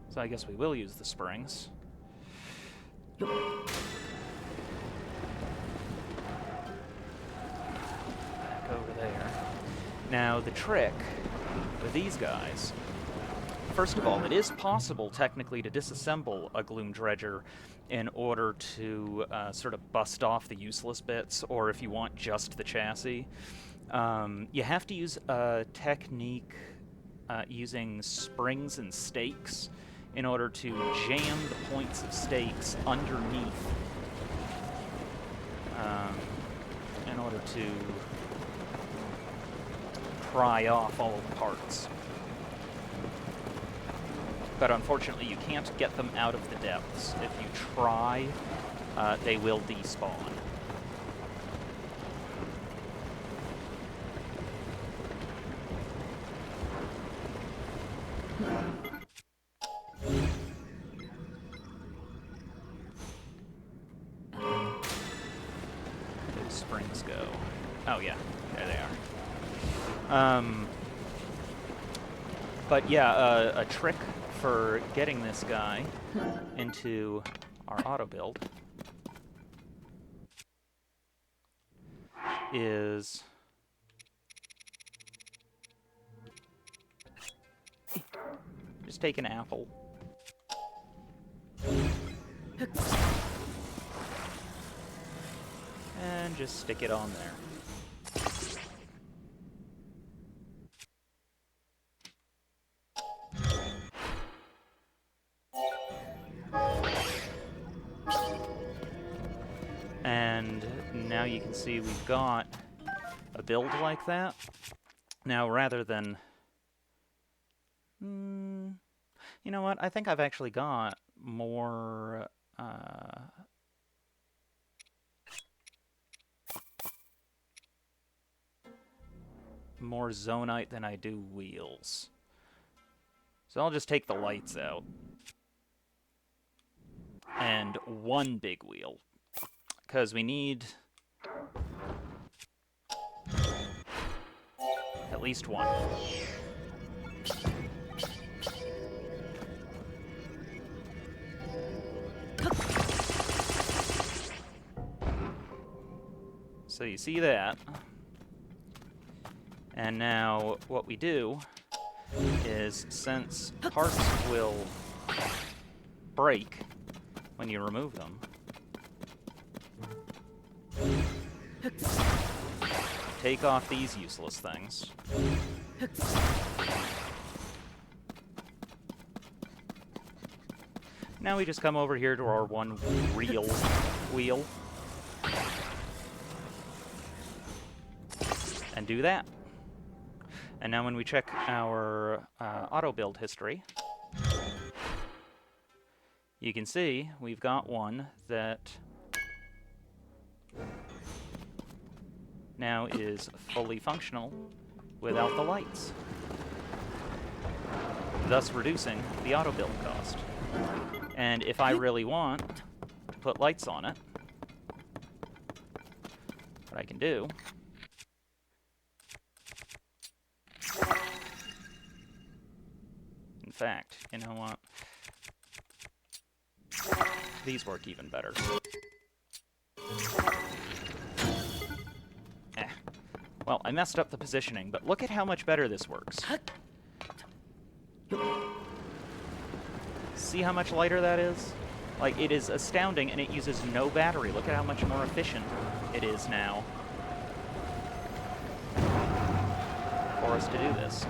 So I guess we will use the springs. Back over there. Now, the trick with these guys, first of all, it is possible technically to disassemble a Gloom Dredger in order to sort of bust off the useless bits, or if you want just the chassis. You have to use a technique using springs and stakes in order to jam the points of stakes underneath in order to pry off all of the parts. But unfortunately, you can't get them out of the depths. If you try, they will despawn. Those springs go. Oh yeah, there they are. But yeah, a trick for getting this guy into our auto build is just take an apple and just stick it on there. now you can see we've got a build like that. Now, rather than... you know what? I think I've actually got more... more zonite than I do wheels. So I'll just take the lights out. And one big wheel. Because we need... at least one. So you see that. And now what we do is, since parts will break when you remove them, take off these useless things. Now we just come over here to our one real wheel and do that. And now when we check our auto build history, you can see we've got one that now is fully functional without the lights, thus reducing the auto build cost. And if I really want to put lights on it, what I can do in fact, you know what? These work even better. Well, I messed up the positioning, but look at how much better this works. See how much lighter that is? Like, it is astounding, and it uses no battery. Look at how much more efficient it is now for us to do this.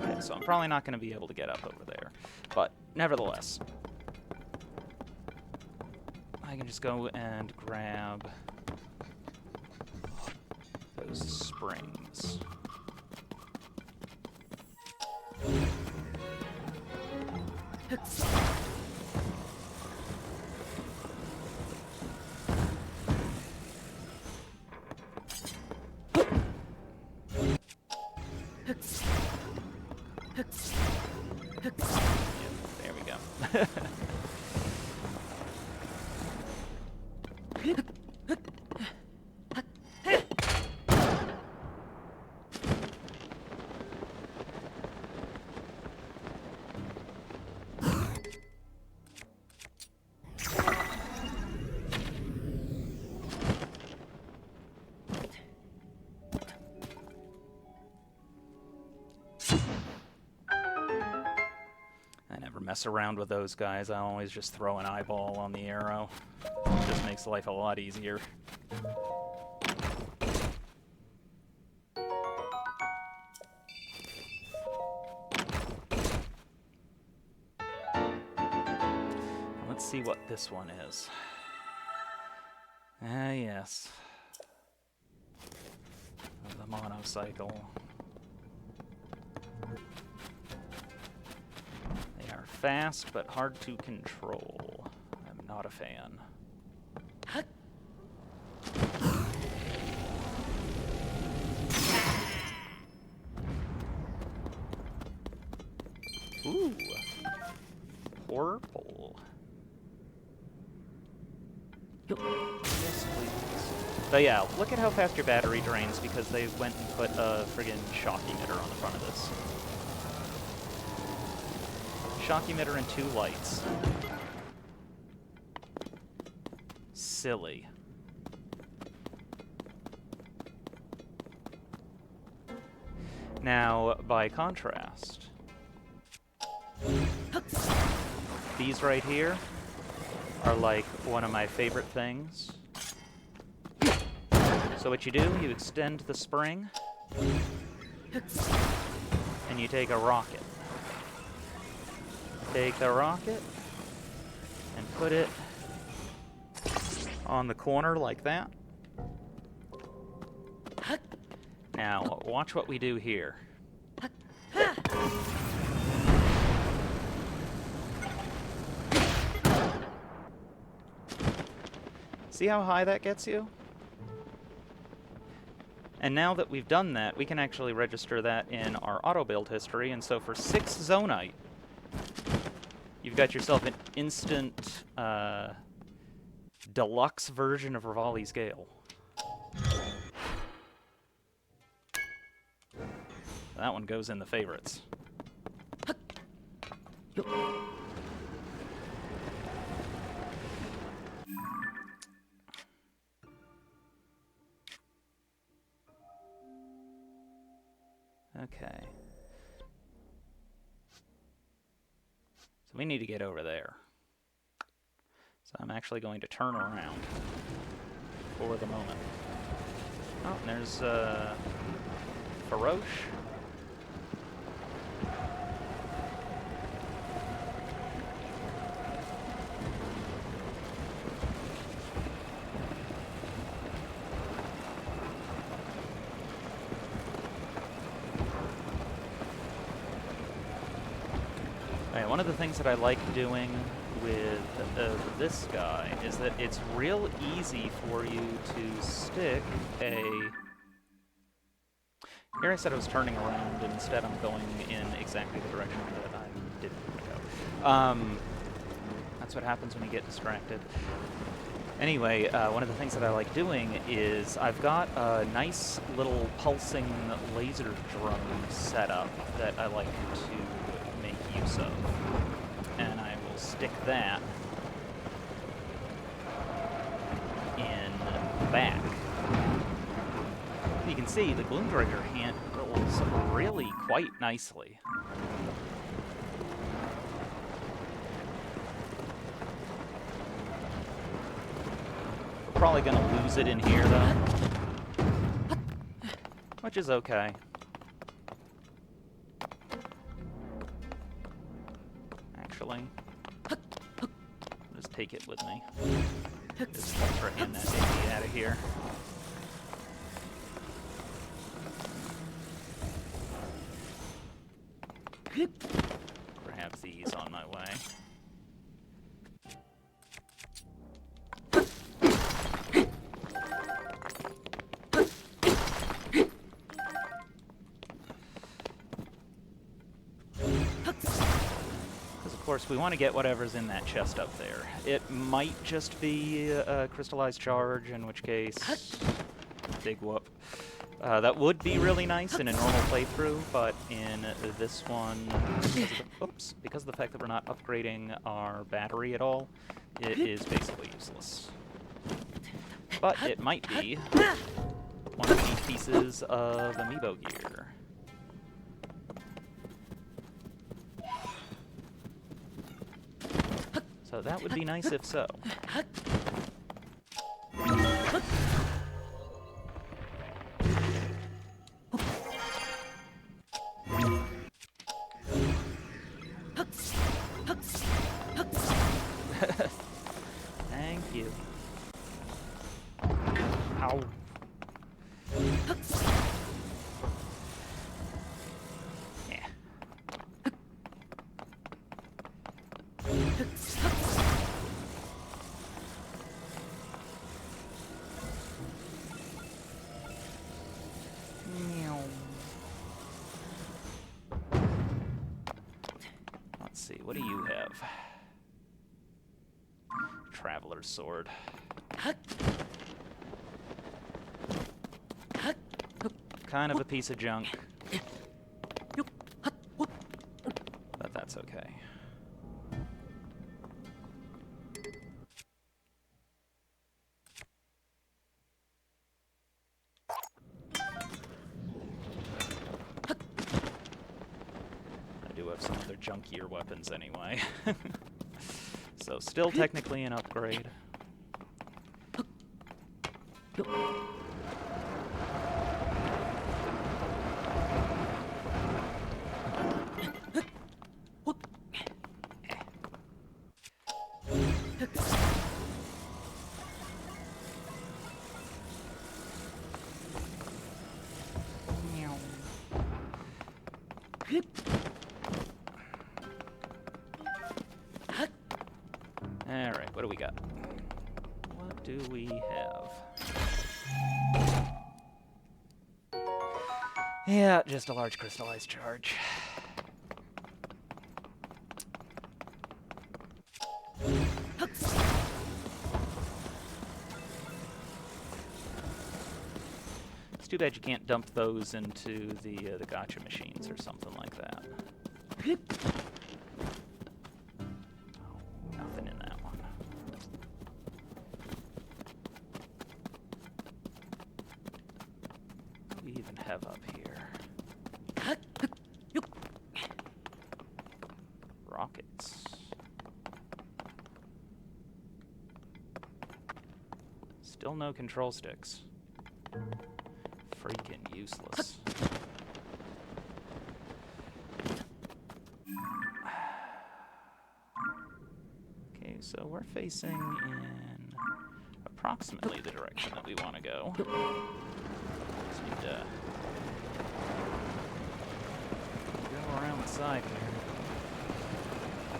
Okay, so I'm probably not going to be able to get up over there, but nevertheless, I can just go and grab those springs. There we go. Mess around with those guys. I always just throw an eyeball on the arrow. It just makes life a lot easier. Let's see what this one is. Ah, yes. The monocycle. Fast, but hard to control. I'm not a fan. Ooh. Purple. Yes, please. So yeah, look at how fast your battery drains because they went and put a friggin' shock emitter on the front of this. Shock emitter and 2 lights. Silly. Now, by contrast, these right here are like one of my favorite things. So what you do, you extend the spring, and you take a rocket. Take the rocket, put it on the corner like that. Now, watch what we do here. See how high that gets you? And now that we've done that, we can actually register that in our auto-build history, and so for 6 Zonite, you've got yourself an instant, deluxe version of Rivali's Gale. That one goes in the favorites. Okay. So we need to get over there. So I'm actually going to turn around for the moment. Oh, and there's Faroche. One of the things that I like doing with this guy is that it's real easy for you to stick a... Here I said I was turning around, and instead I'm going in exactly the direction that I didn't go. That's what happens when you get distracted. Anyway, one of the things that I like doing is I've got a nice little pulsing laser drone setup that I like to make use of. And I will stick that in the back. You can see the Gloom Trigger handles really quite nicely. We're probably going to lose it in here, though, which is okay. Actually, just take it with me. Just ultra hand that baby out of here. Grab these on my way. Of course, we want to get whatever's in that chest up there. It might just be a crystallized charge, in which case, big whoop. That would be really nice in a normal playthrough, but in this one, because of the fact that we're not upgrading our battery at all, it is basically useless. But it might be one of the pieces of amiibo gear. So that would be nice if so. Thank you. Ow. Yeah. Let's see, what do you have? Traveler's sword. Kind of a piece of junk. But that's okay. I do have some other junkier weapons anyway. So still technically an upgrade. we got? What do we have? Yeah, just a large crystallized charge. It's too bad you can't dump those into the gacha machines or something like that. Oh, nothing in that one. What do we even have up here? Rockets. Still no control sticks. Freaking useless. Okay, so we're facing in approximately the direction that we want to go. Just need to go around the side here.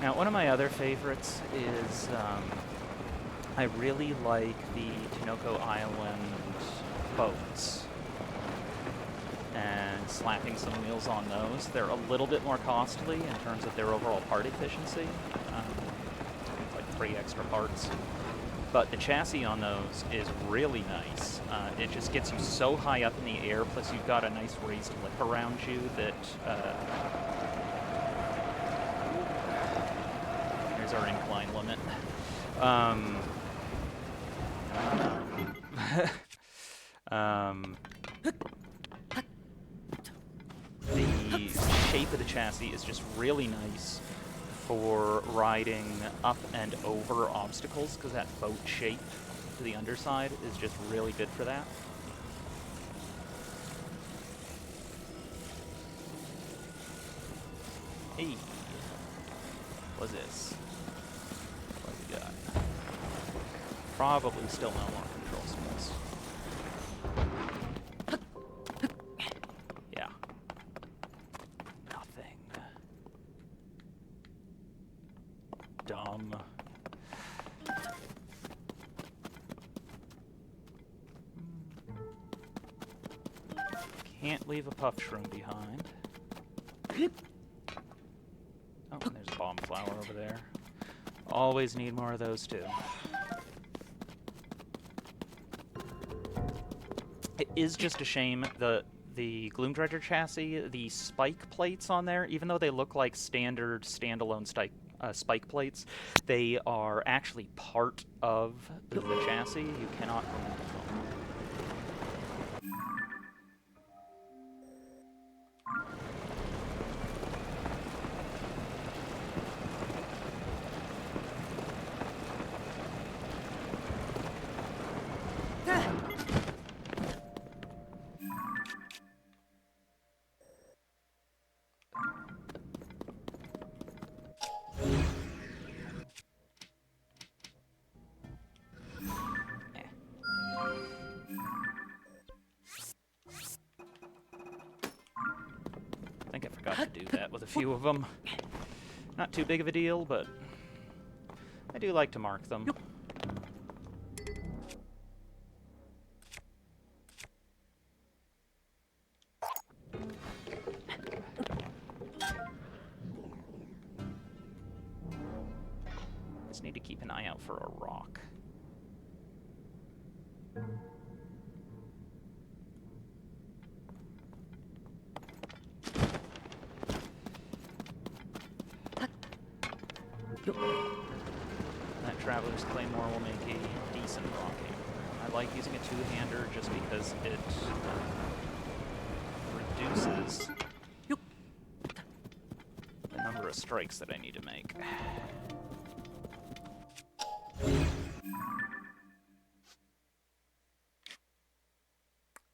Now, one of my other favorites is I really like the Tinoco Island boats. And slapping some wheels on those. They're a little bit more costly in terms of their overall part efficiency. Like 3 extra parts. But the chassis on those is really nice. It just gets you so high up in the air, plus you've got a nice raised lip around you that... here's our incline limit. The shape of the chassis is just really nice for riding up and over obstacles, because that boat shape to the underside is just really good for that. Hey, what's this? What do we got? Probably still no more control sticks. Yeah. Nothing. Dumb. Can't leave a puff shroom behind. Oh, and there's a bomb flower over there. Always need more of those, too. It is just a shame the Gloom Dredger chassis, the spike plates on there, even though they look like standard standalone spike plates, they are actually part of the chassis. You cannot remove them. I think I forgot to do that with a few of them. Not too big of a deal, but I do like to mark them. Just need to keep an eye out for a rock. That Traveler's Claymore will make a decent rocking. I like using a two-hander just because it reduces the number of strikes that I need to make.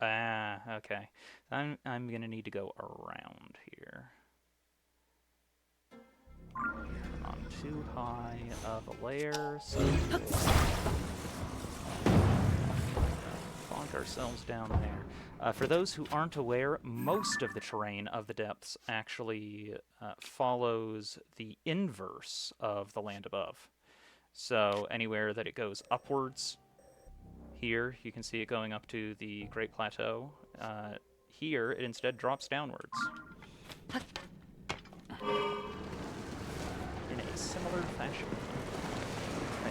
Ah, okay. I'm gonna need to go around here. On too high of a layer, so we'll bonk ourselves down there. For those who aren't aware, most of the terrain of the depths actually follows the inverse of the land above. So anywhere that it goes upwards, here you can see it going up to the Great Plateau. Here it instead drops downwards in a similar fashion.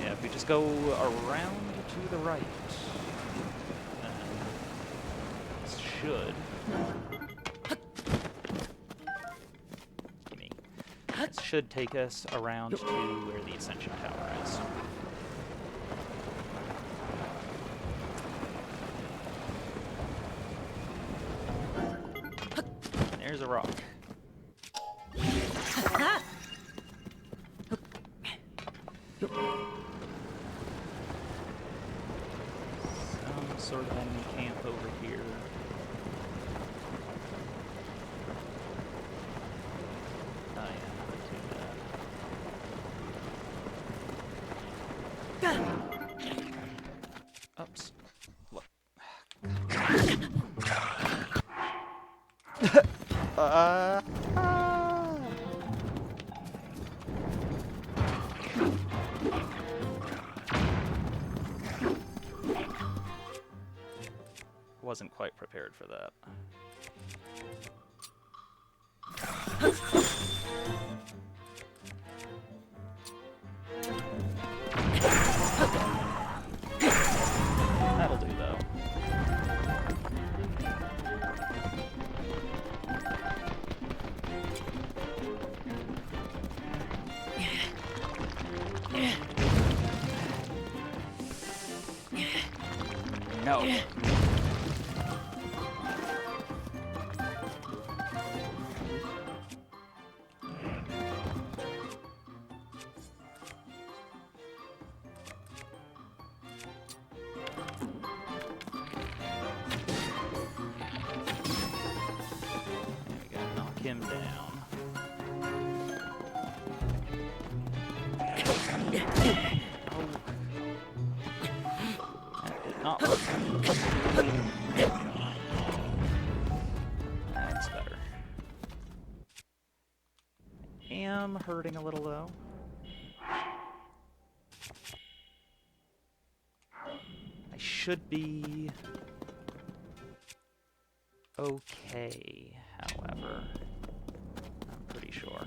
Yeah, if we just go around to the right, this should. This should take us around to where the Ascension Tower is. And there's a rock. Some sort of enemy camp over here. Oh yeah, not too bad. Oops. Look. Wasn't quite prepared for that. That'll do, though. No. Him down. Oh. That did not work. That's better. Am hurting a little though. I should be okay, however. Pretty sure.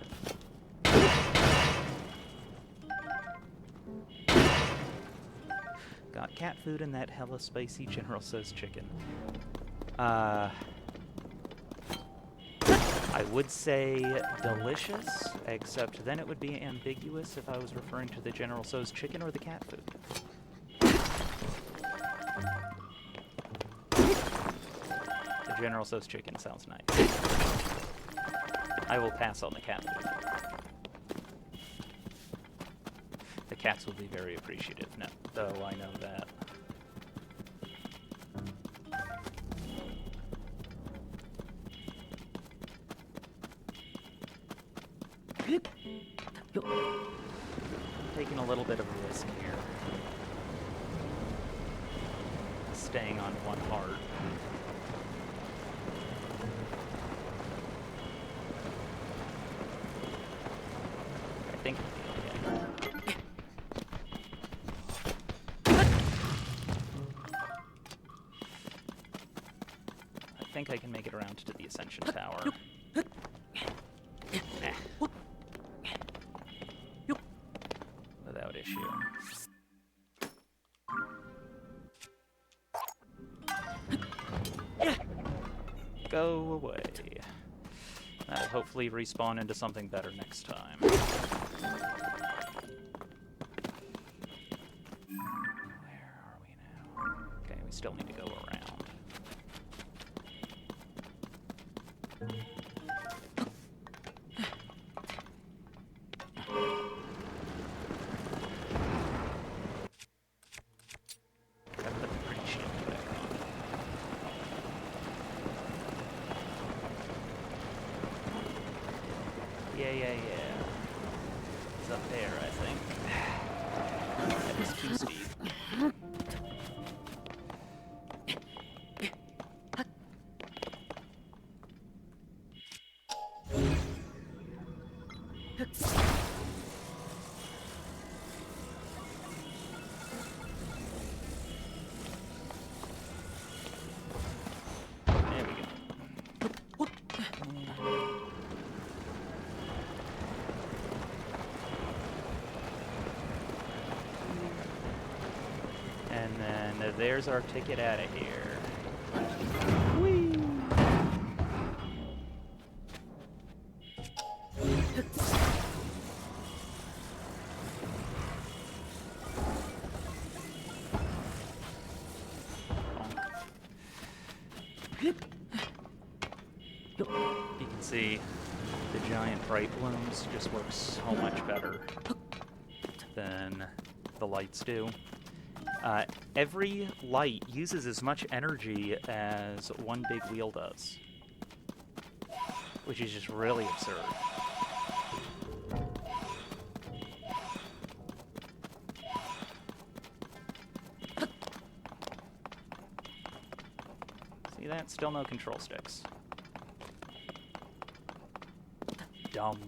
Got cat food in that hella spicy General Tso's chicken. I would say delicious, except then it would be ambiguous if I was referring to the General Tso's chicken or the cat food. The General Tso's chicken sounds nice. I will pass on the cat food. The cats will be very appreciative, no, though I know that. Taking a little bit of a risk here. Staying on one heart. I think it'll be okay. I think I can make it around to the Ascension Tower. Without issue. Go away. That'll hopefully respawn into something better next time. Where are we now? Okay, we still need to go around. Gotta put the pretty shield back on. Yeah. It's up there, I think. That was too steep. And then there's our ticket out of here. Whee! You can see the giant bright blooms just work so much better than the lights do. Every light uses as much energy as one big wheel does, which is just really absurd. See that? Still no control sticks. Dumb.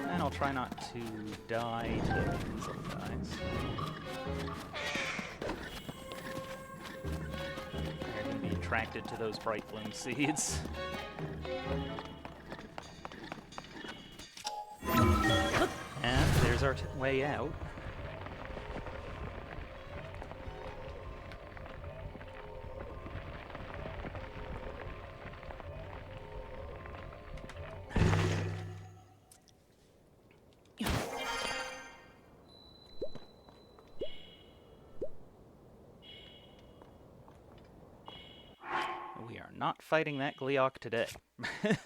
And I'll try not to die to these little guys. They're going to be attracted to those bright bloom seeds. And there's our way out. We are not fighting that Gleeok today. There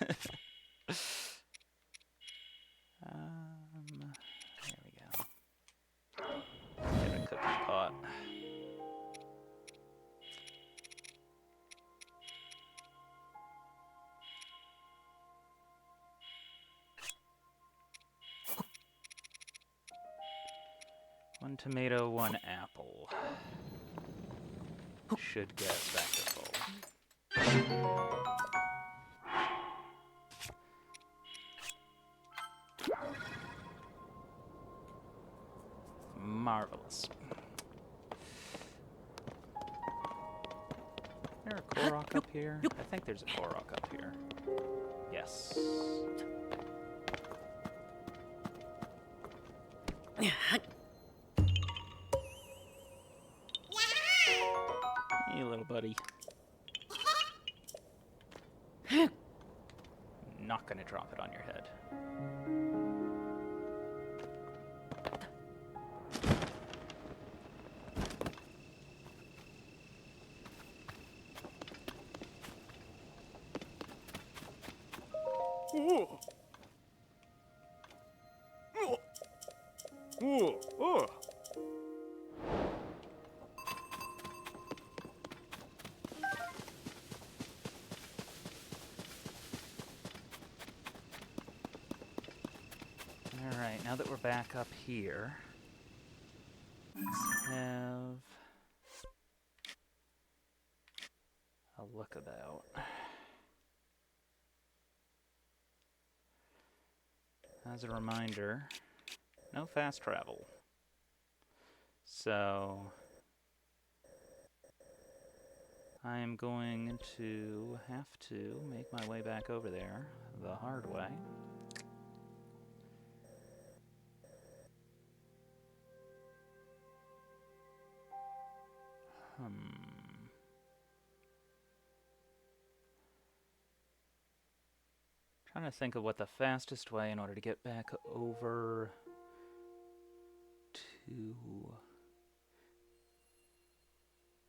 we go. Get a cookie pot. One tomato, one apple. Should get us back to full. Marvelous. Is there a Korok up here? I think there's a Korok up here. Yes. Hey, little buddy. Not gonna drop it on your head. Alright, now that we're back up here, let's have a look about. As a reminder, no fast travel. So I am going to have to make my way back over there the hard way. Trying to think of what the fastest way in order to get back over to...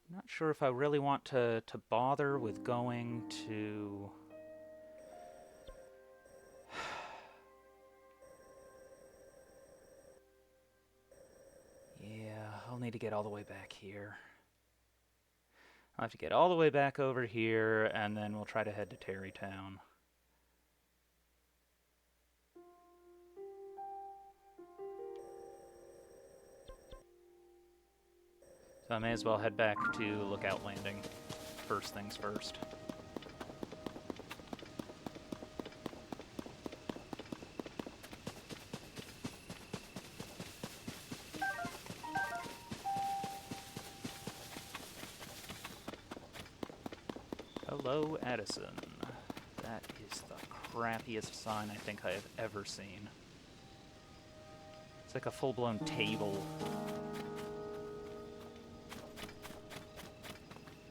I'm not sure if I really want to bother with going to... Yeah, I'll need to get all the way back here. I'll have to get all the way back over here, and then we'll try to head to Terrytown. So I may as well head back to Lookout Landing, first things first. Hello, Edison. That is the crappiest sign I think I have ever seen. It's like a full-blown table.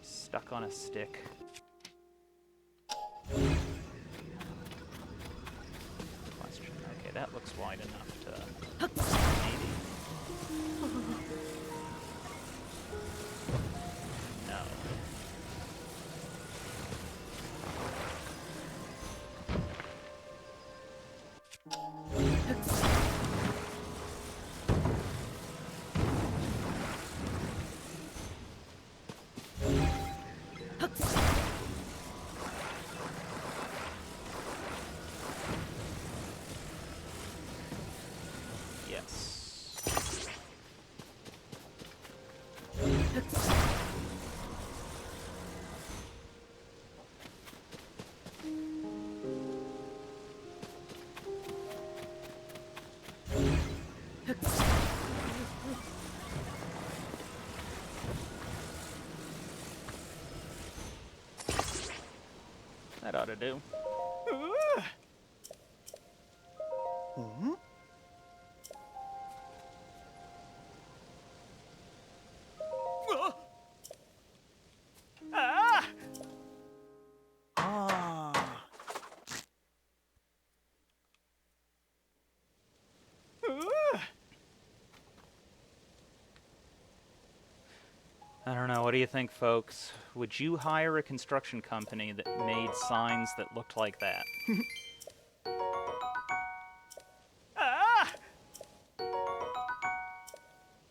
Stuck on a stick. Question. Okay, that looks wide enough to... maybe? No. Yes. That ought to do. I don't know, what do you think, folks? Would you hire a construction company that made signs that looked like that?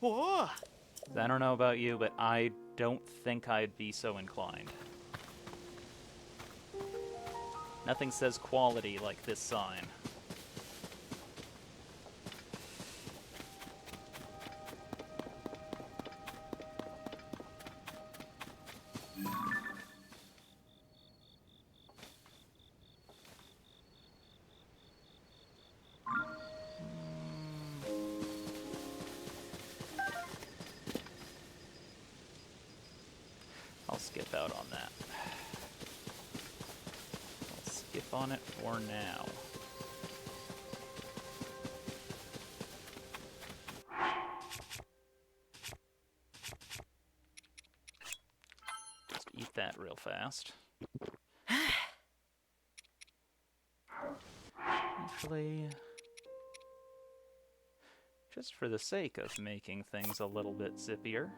I don't know about you, but I don't think I'd be so inclined. Nothing says quality like this sign. I'll skip out on that. I'll skip on it for now. Just eat that real fast. Actually, just for the sake of making things a little bit zippier,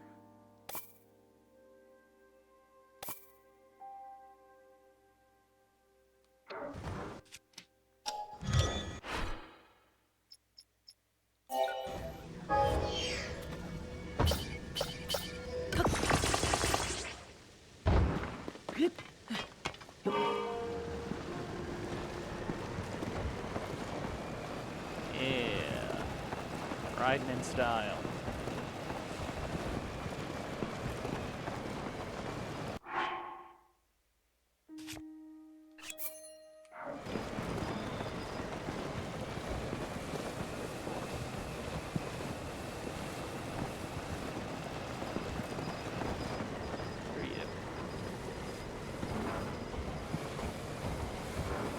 yeah, riding in style.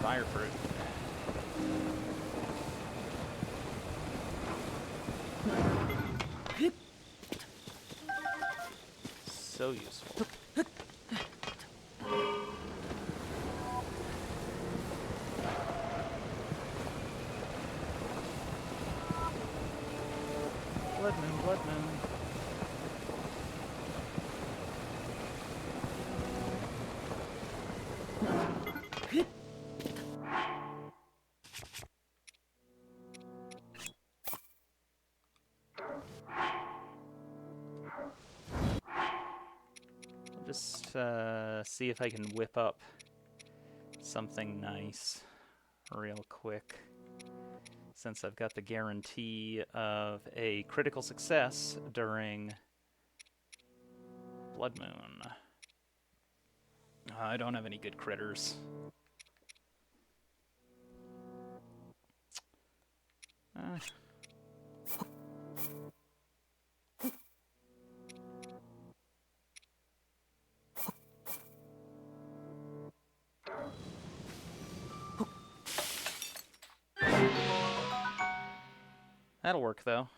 Fire fruit. So useful. Blood moon, blood moon. Just see if I can whip up something nice real quick, since I've got the guarantee of a critical success during Blood Moon. I don't have any good critters. That'll work, though.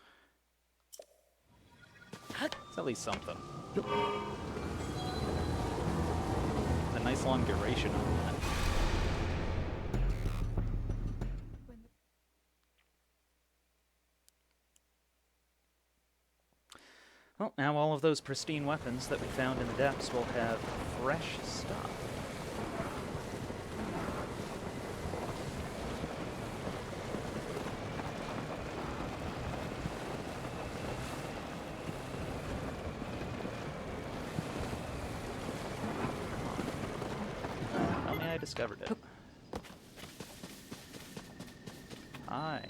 It's at least something. A nice long duration on that. Well, now all of those pristine weapons that we found in the depths will have fresh stuff. Tell me I discovered it. Hi.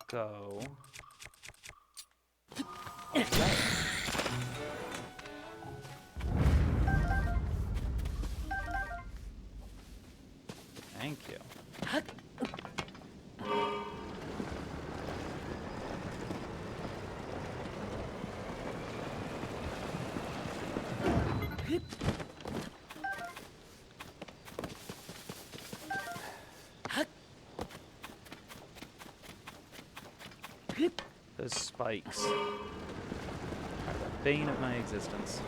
Go. Okay. Thank you. Those spikes are the bane of my existence.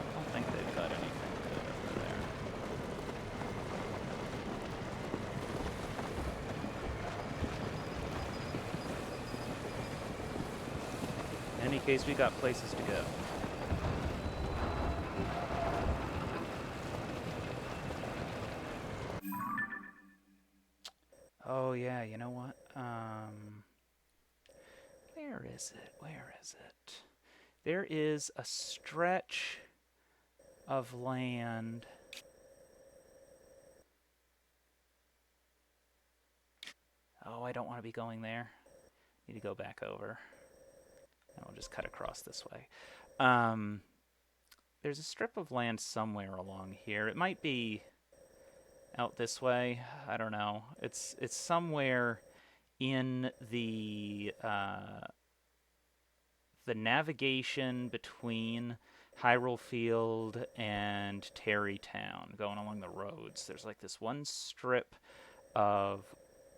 I don't think they've got anything good over there. In any case, we got places to go. Oh yeah, you know what? Where is it? Where is it? There is a stretch of land. Oh, I don't want to be going there. Need to go back over. And we'll just cut across this way. There's a strip of land somewhere along here. It might be out this way. I don't know. It's somewhere in the navigation between Hyrule Field and Terrytown, going along the roads. There's like this one strip of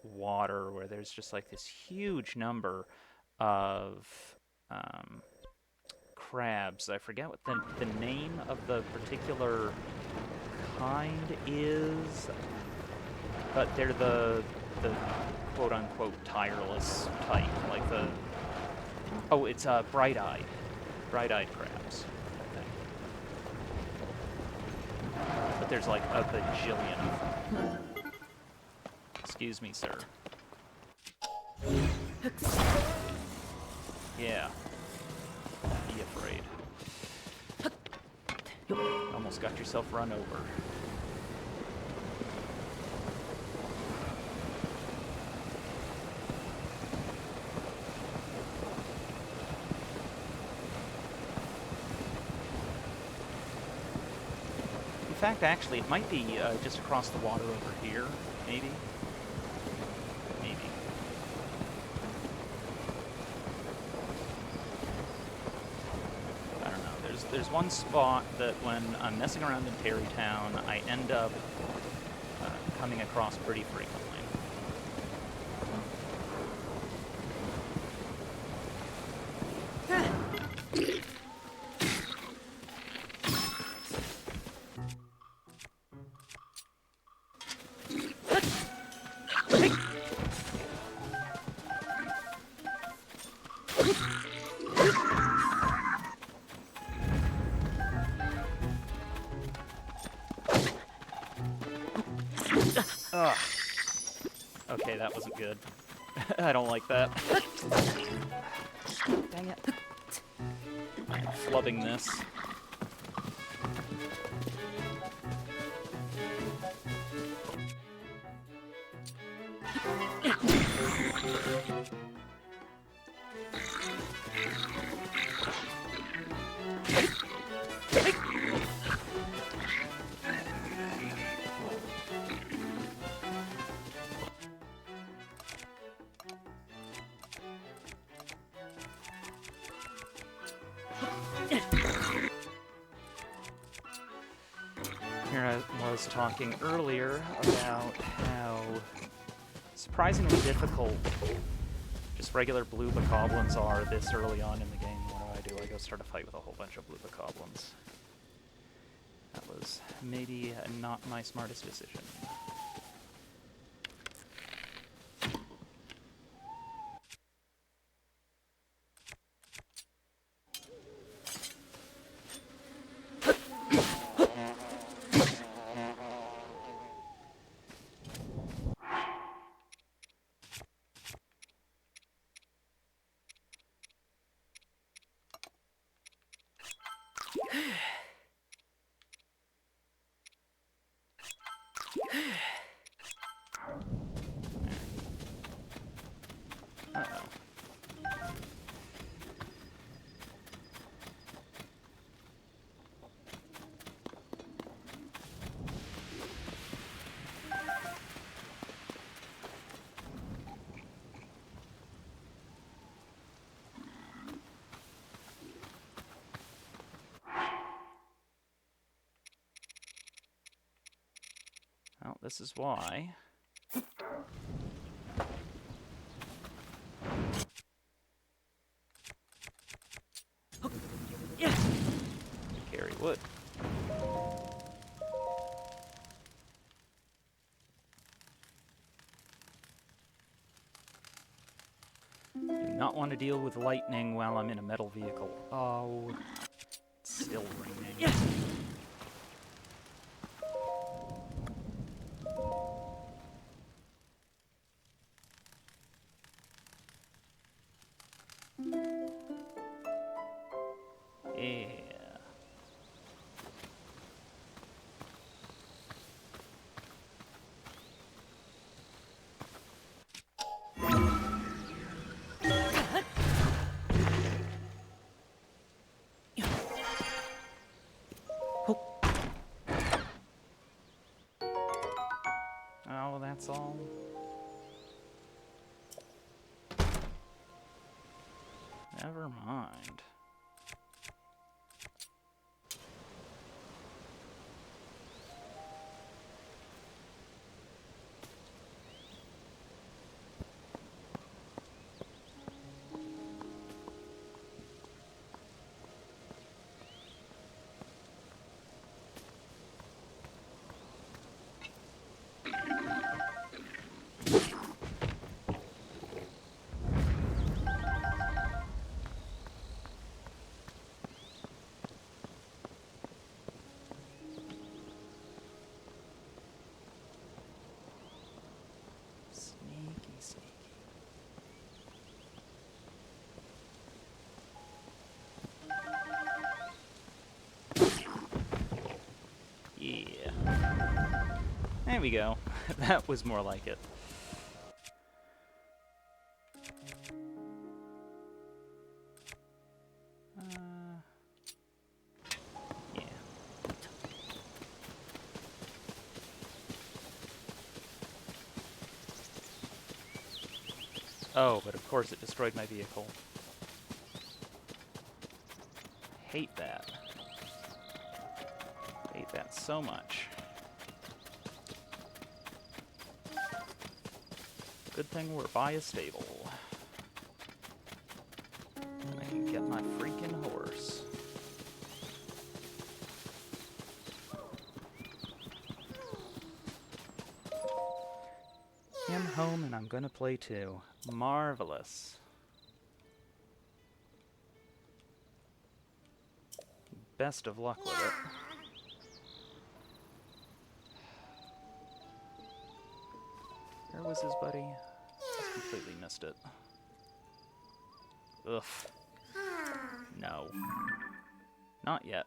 water where there's just like this huge number of crabs. I forget what the name of the particular kind is, but they're the quote-unquote tireless type, like the... Oh, it's bright-eyed crabs, I think. But there's like a bajillion of them. Excuse me, sir. Yeah. Be afraid. Almost got yourself run over. In fact, actually, it might be just across the water over here, maybe. Maybe. I don't know. There's one spot that when I'm messing around in Terrytown, I end up coming across pretty frequently. Ugh. Okay, that wasn't good. I don't like that. Dang it. I'm flubbing this. talking earlier about how surprisingly difficult just regular blue bokoblins are this early on in the game. What do? I go start a fight with a whole bunch of blue bokoblins. That was maybe not my smartest decision. Uh-oh. Well, this is why. Carry wood. Do not want to deal with lightning while I'm in a metal vehicle. Oh, it's still raining. Yeah. Oh, that's all. Never mind. Sneaky, sneaky. Yeah. There we go. That was more like it. Yeah. Oh, but of course it destroyed my vehicle. Hate that. Hate that so much. Good thing we're by a stable. And I can get my freaking horse. I'm home and I'm gonna play too. Marvelous. Best of luck with it. Where was his buddy? Just completely missed it. Ugh. No. Not yet.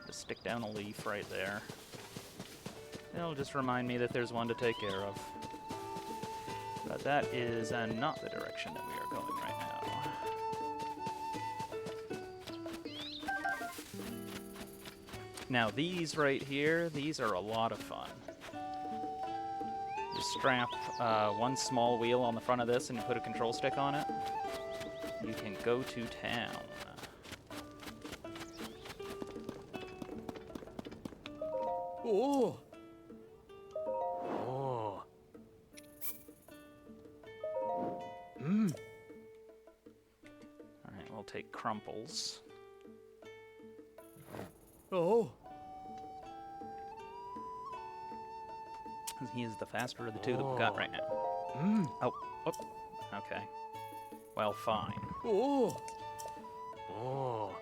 Just stick down a leaf right there. It'll just remind me that there's one to take care of. But that is not the direction that we are going right now. Now these right here, these are a lot of fun. You strap one small wheel on the front of this and you put a control stick on it. You can go to town. Oh. Oh. Alright, we'll take Crumples. Oh. He is the faster of the two that we've got right now. Oh, oh, okay. Well, fine. Oh. Oh.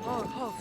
Oh. Oh.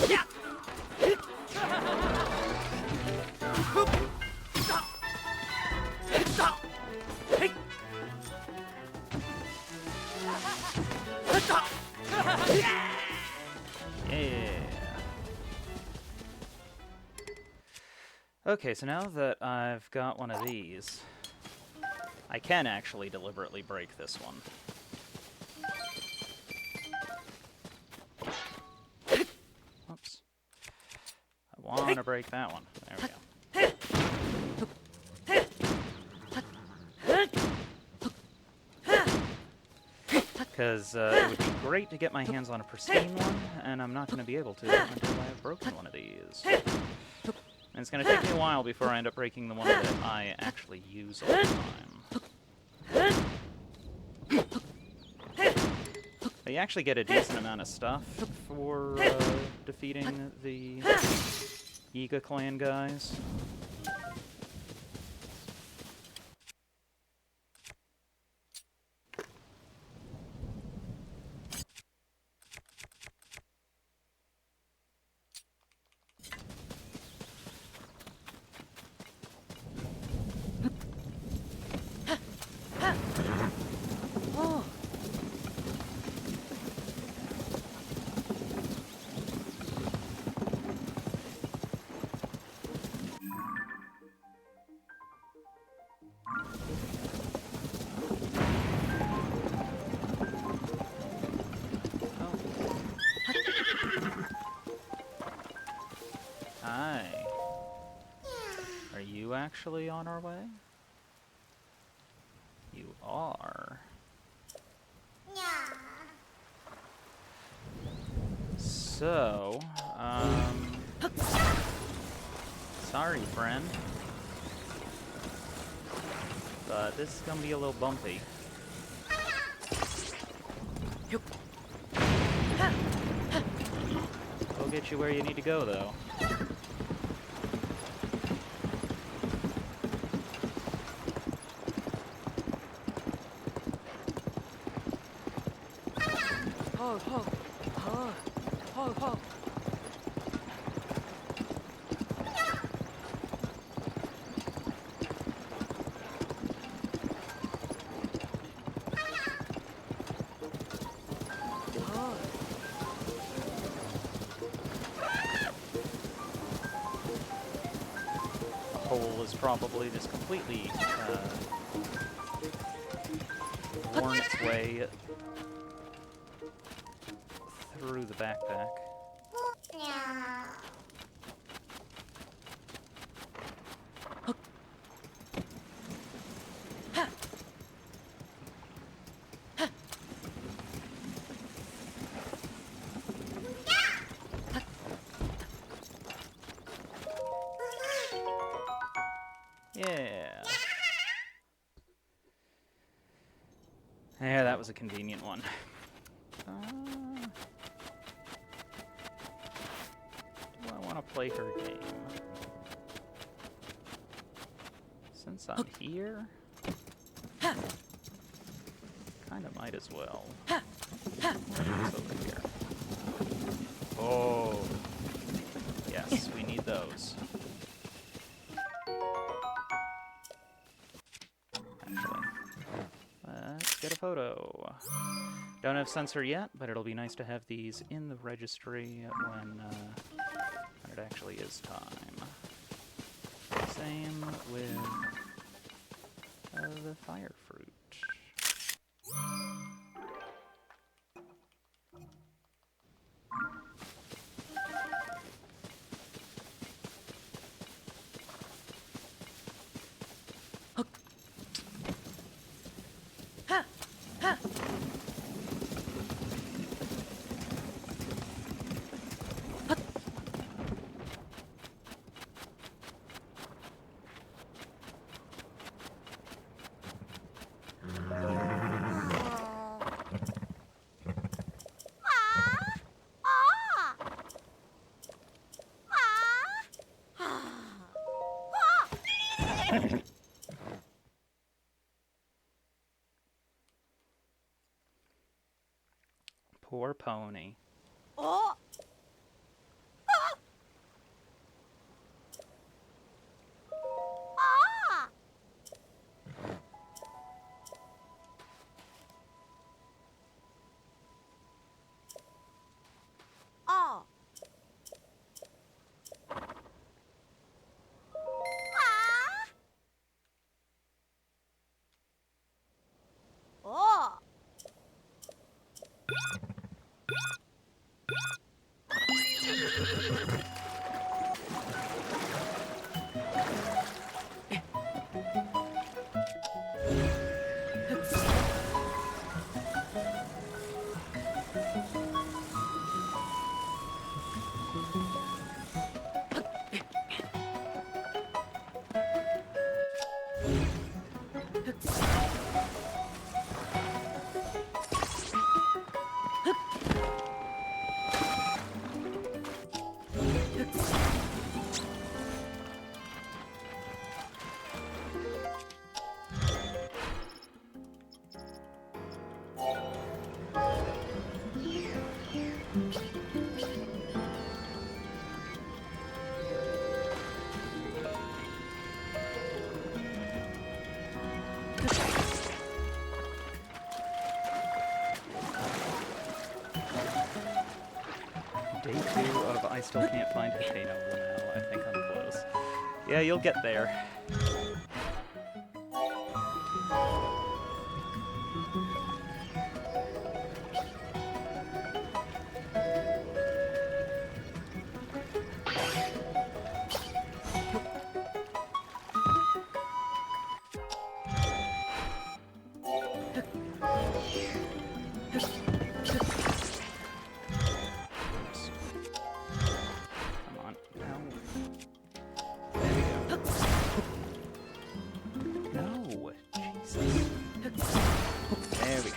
Yeah. Okay, so now that I've got one of these, I can actually deliberately break this one. Oops. I want to break that one. There we go. Because it would be great to get my hands on a pristine one, and I'm not going to be able to until I have broken one of these. And it's going to take me a while before I end up breaking the one that I actually use all the time. But you actually get a decent amount of stuff for defeating the Yiga clan guys. Hi. Are you actually on our way? You are. So, sorry, friend. But this is gonna be a little bumpy. We'll get you where you need to go, though. Hole is probably just completely worn its way through the backpack. Yeah. Yeah, that was a convenient one. play her game. Since I'm here, kinda might as well. It's over here. Oh, yes, we need those. Actually, let's get a photo. Don't have sensor yet, but it'll be nice to have these in the registry when it actually is time. Same with the fire fruit. Poor pony. Oh! Ah! Ah! Ah! Oh! Day 2 of I still can't find Potato now. I think I'm close. Yeah, you'll get there. Come on. No. Jesus. There we go.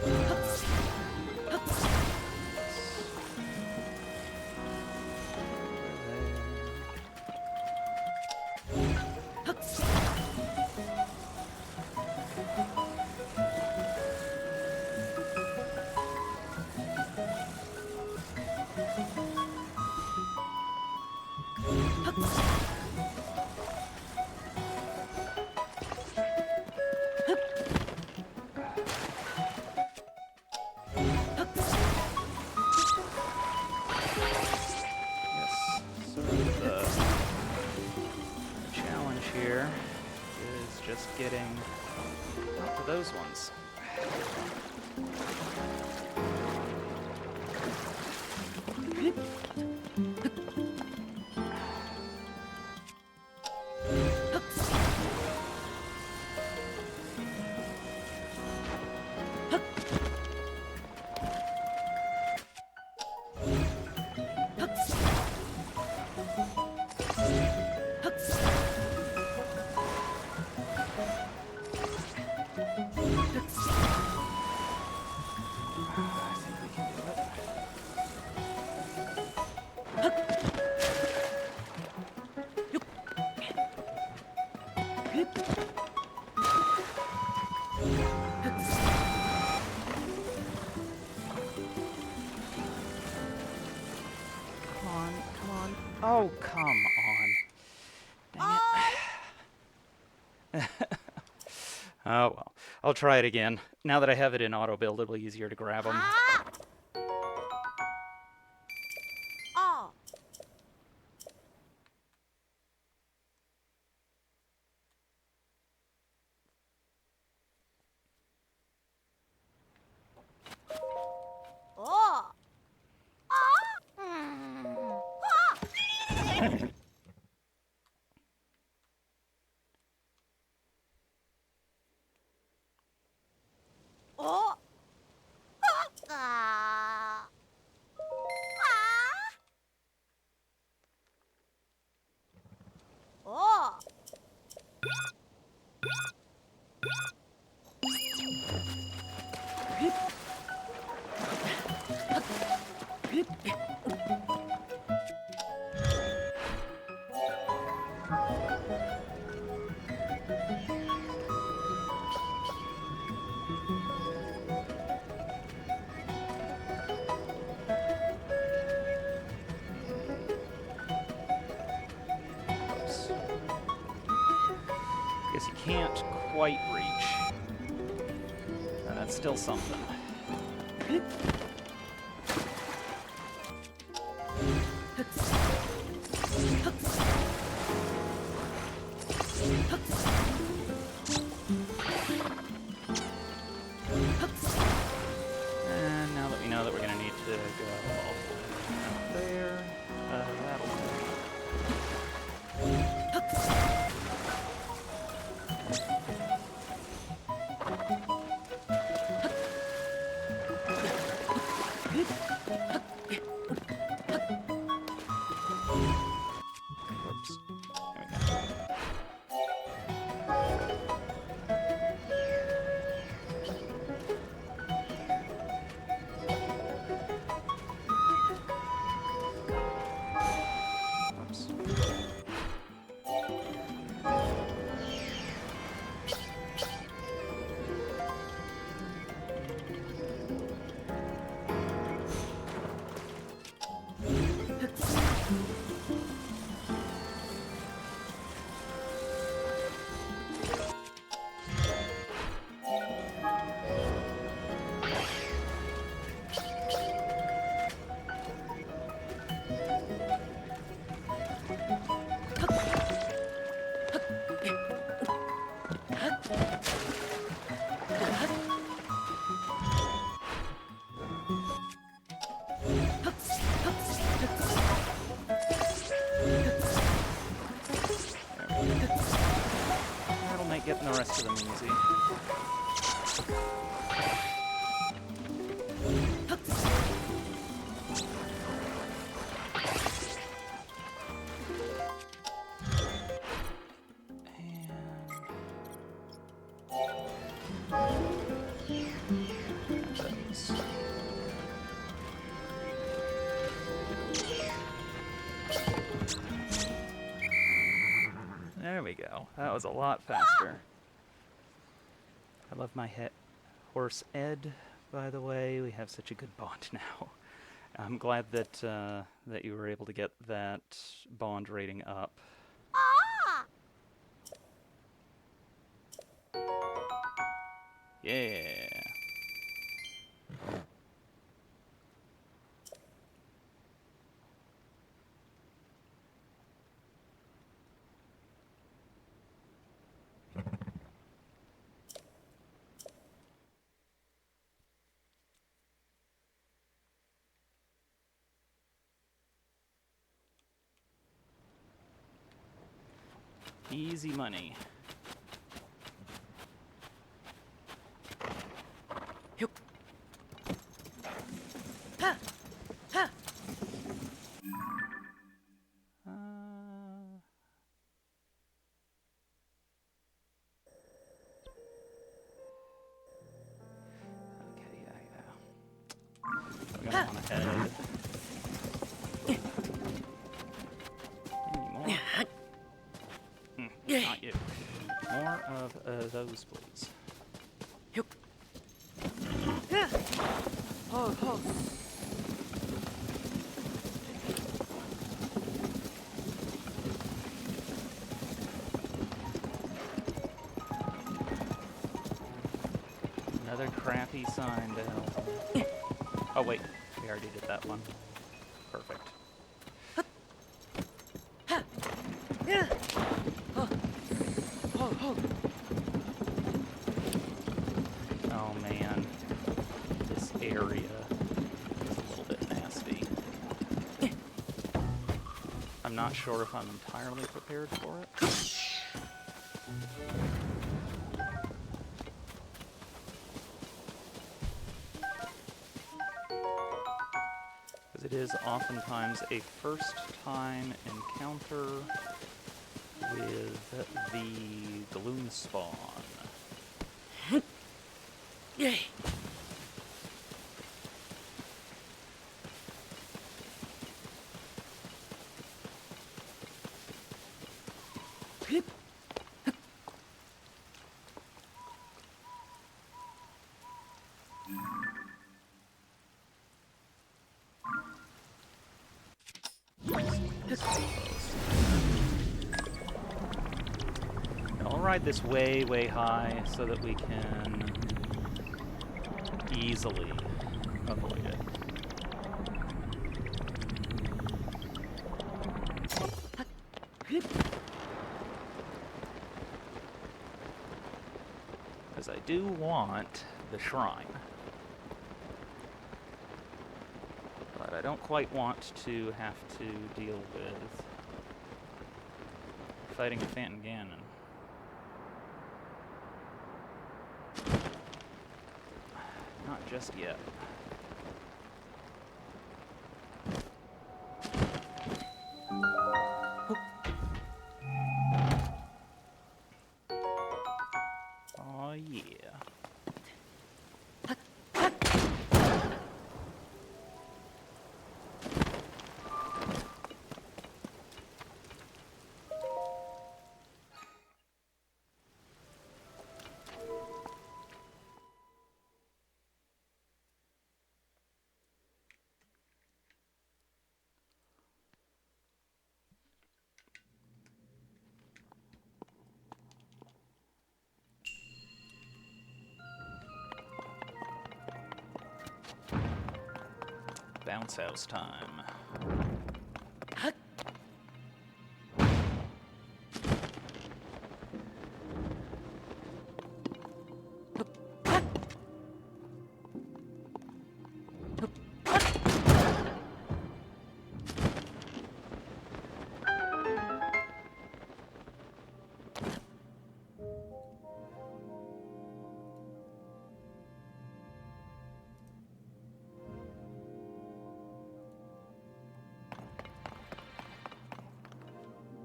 Yes, so the challenge here is just getting up to those ones. Oh, come on. Dang Oh. it. Oh, well. I'll try it again. Now that I have it in auto build, it'll be easier to grab them. Ah. Oh. Oh. Ah. Ah. Oh. Ah. Ah. Oh. Oops. Guess you can't quite reach. That's still something. And now that we know that we're going to need to go all the way out there, that'll do. Whoops. There we go. Whoops. There we go. That'll make getting the rest of them easy. And those. There we go. That was a lot faster. I love my horse Ed, by the way. We have such a good bond now. I'm glad that that you were able to get that bond rating up. Ah. Yeah. Easy money. Okay, yeah. We're gonna want to head. Any more? Not you. More of those, please. Oh, oh. peace sign to help. Oh wait, we already did that one. Perfect. Oh man, this area is a little bit nasty. I'm not sure if I'm entirely prepared for it. Because it is oftentimes a first-time encounter with the gloom spawn. Yay! I'll ride this way, way high so that we can easily avoid it. Because I do want the shrine. But I don't quite want to have to deal with fighting a Phantom Ganon. Not just yet. Oh yeah. Bounce house time.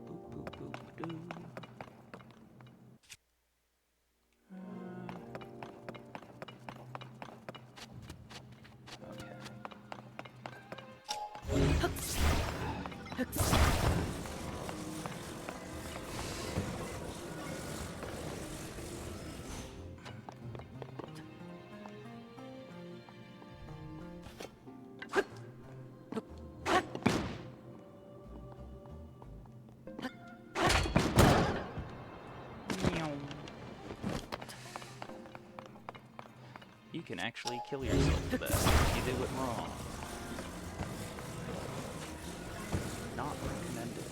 Boop, boop, boop, doo. Okay. Meow. You can actually kill yourself for that if you do it wrong. Not recommended.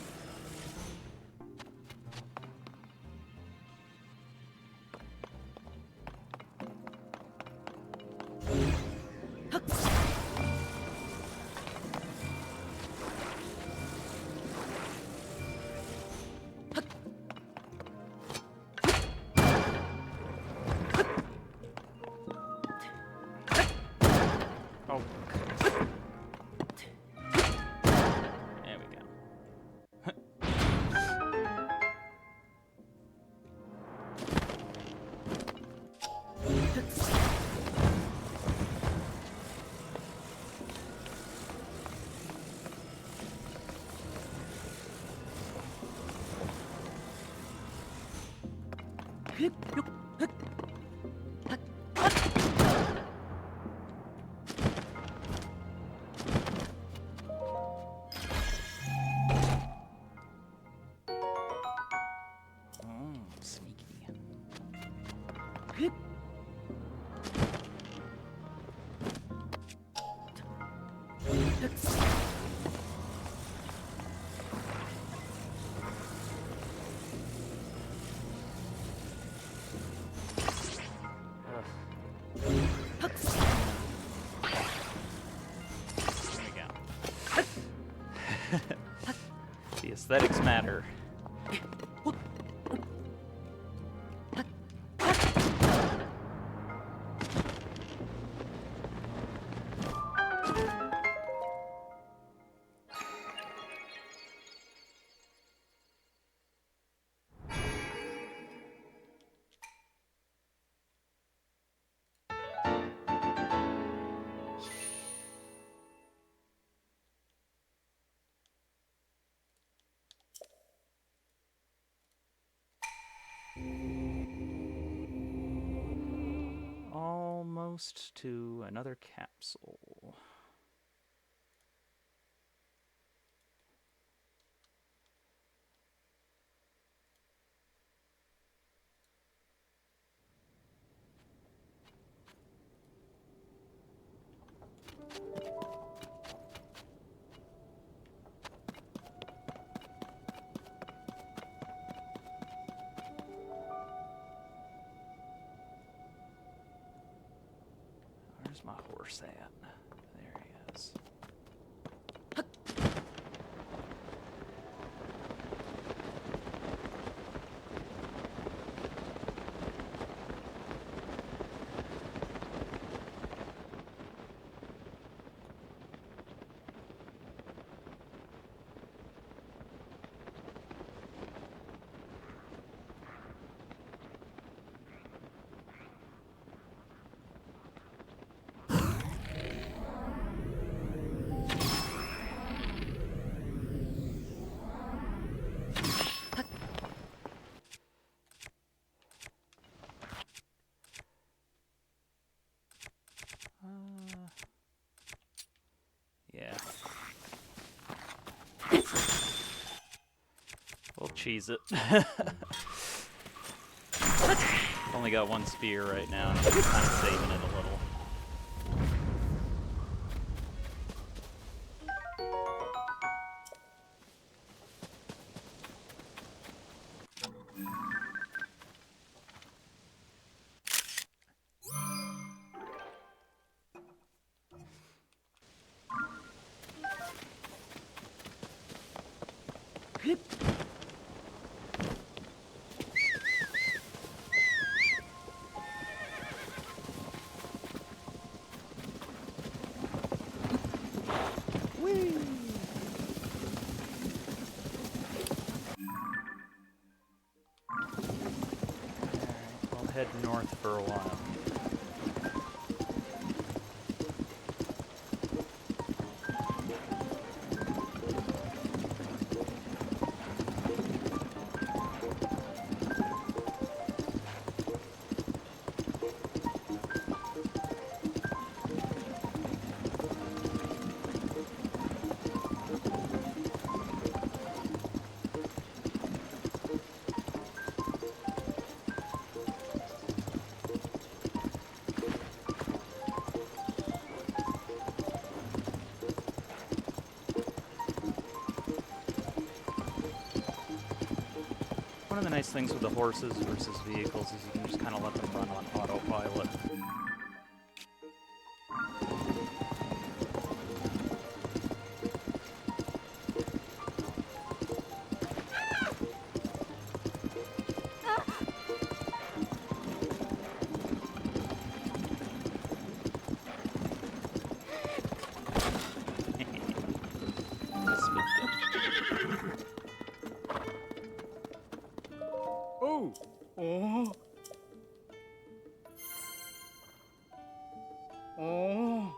Oh. There we go. Sneaky. There we go. The aesthetics matter. Almost to another capsule. Where's my horse at? There he is. Yeah. We'll cheese it. Only got one spear right now, and I'm kind of saving it a little. I'll head north for a while. One of the nice things with the horses versus vehicles is you can just kind of let them run on autopilot. Oh! Oh! Oh!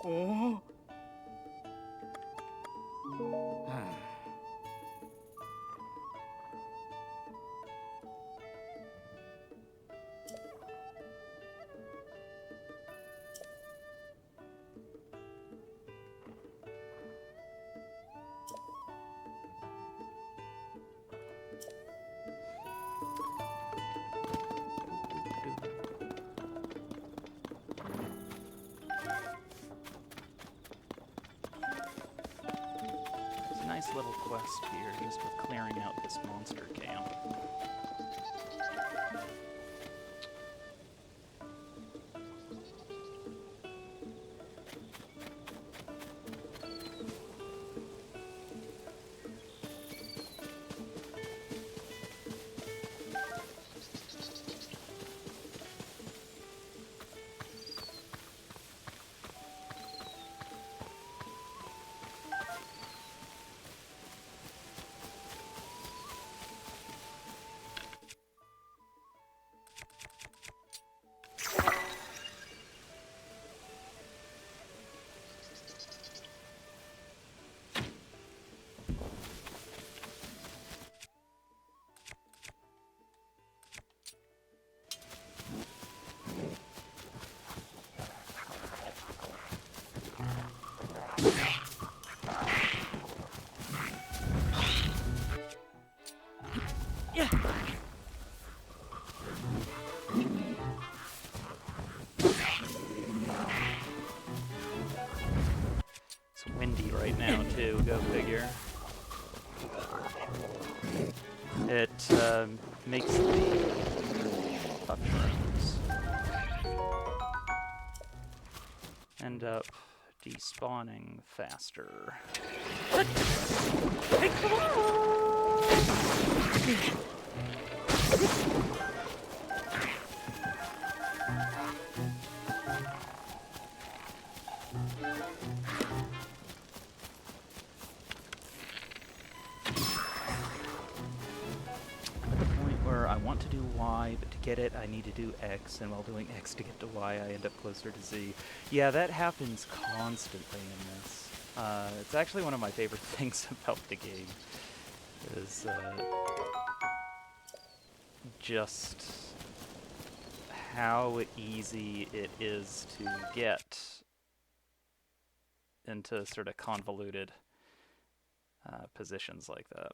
Oh! nice little quest here just with clearing out this monster camp. It's windy right now too, go figure. It makes the mushrooms end up despawning faster. I want to do Y, but to get it, I need to do X, and while doing X to get to Y, I end up closer to Z. Yeah, that happens constantly in this. It's actually one of my favorite things about the game, is just how easy it is to get into sort of convoluted positions like that.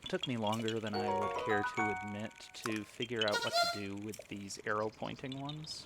Took me longer than I would care to admit to figure out what to do with these arrow pointing ones.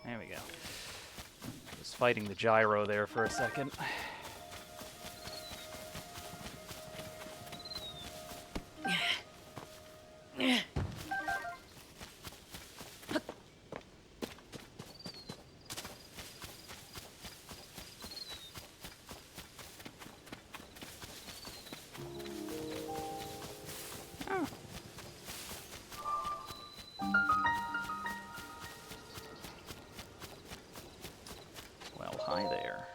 There we go. Was fighting the gyro there for a second. Well, hi there.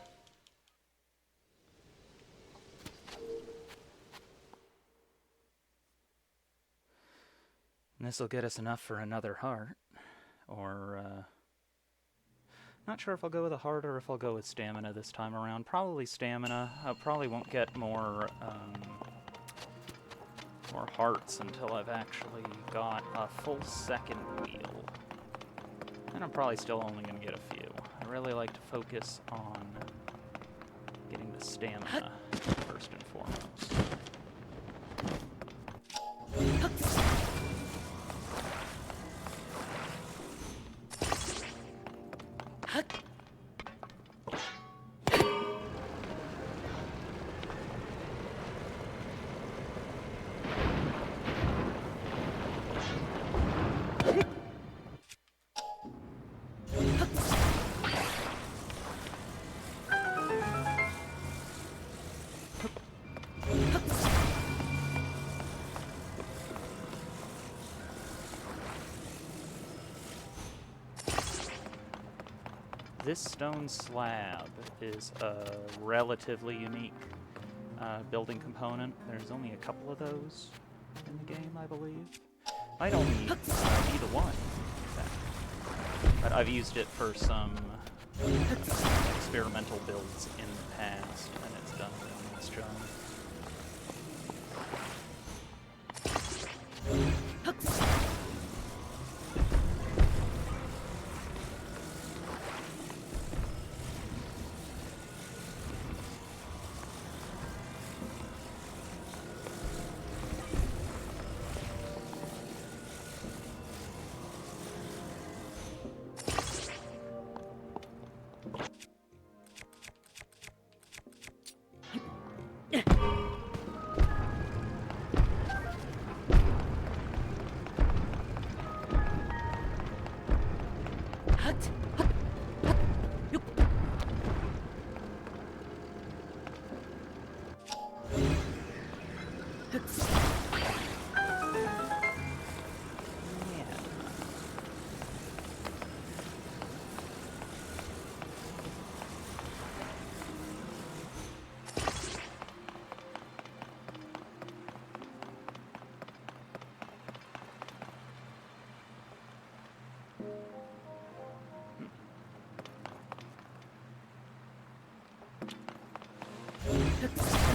And this'll get us enough for another heart. Or, not sure if I'll go with a heart or if I'll go with stamina this time around. Probably stamina. I probably won't get more hearts until I've actually got a full second wheel. And I'm probably still only going to get a few. I really like to focus on getting the stamina first and foremost. This stone slab is a relatively unique building component. There's only a couple of those in the game, I believe. Might only be the one, in fact. But I've used it for some experimental builds in the past, and it's done a really nice job.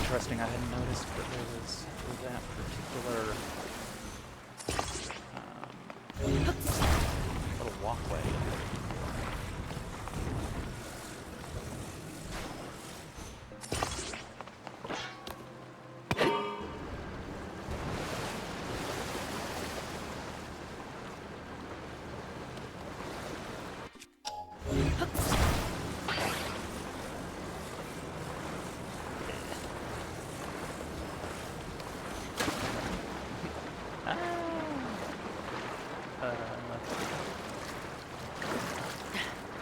Interesting, I hadn't noticed that there was that particular little walkway.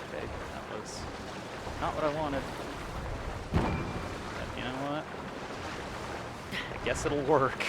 Okay, that was not what I wanted. But you know what? I guess it'll work.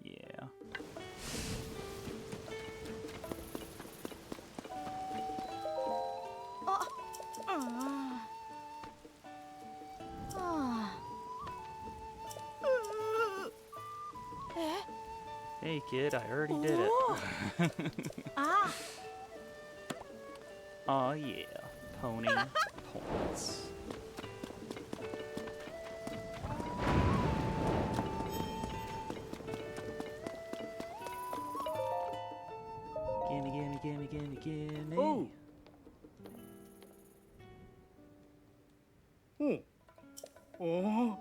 Yeah. Hey kid, I already did it. Ah. Aw yeah, pony points. Gimme, gimme, gimme, gimme, gimme. Oh. Oh.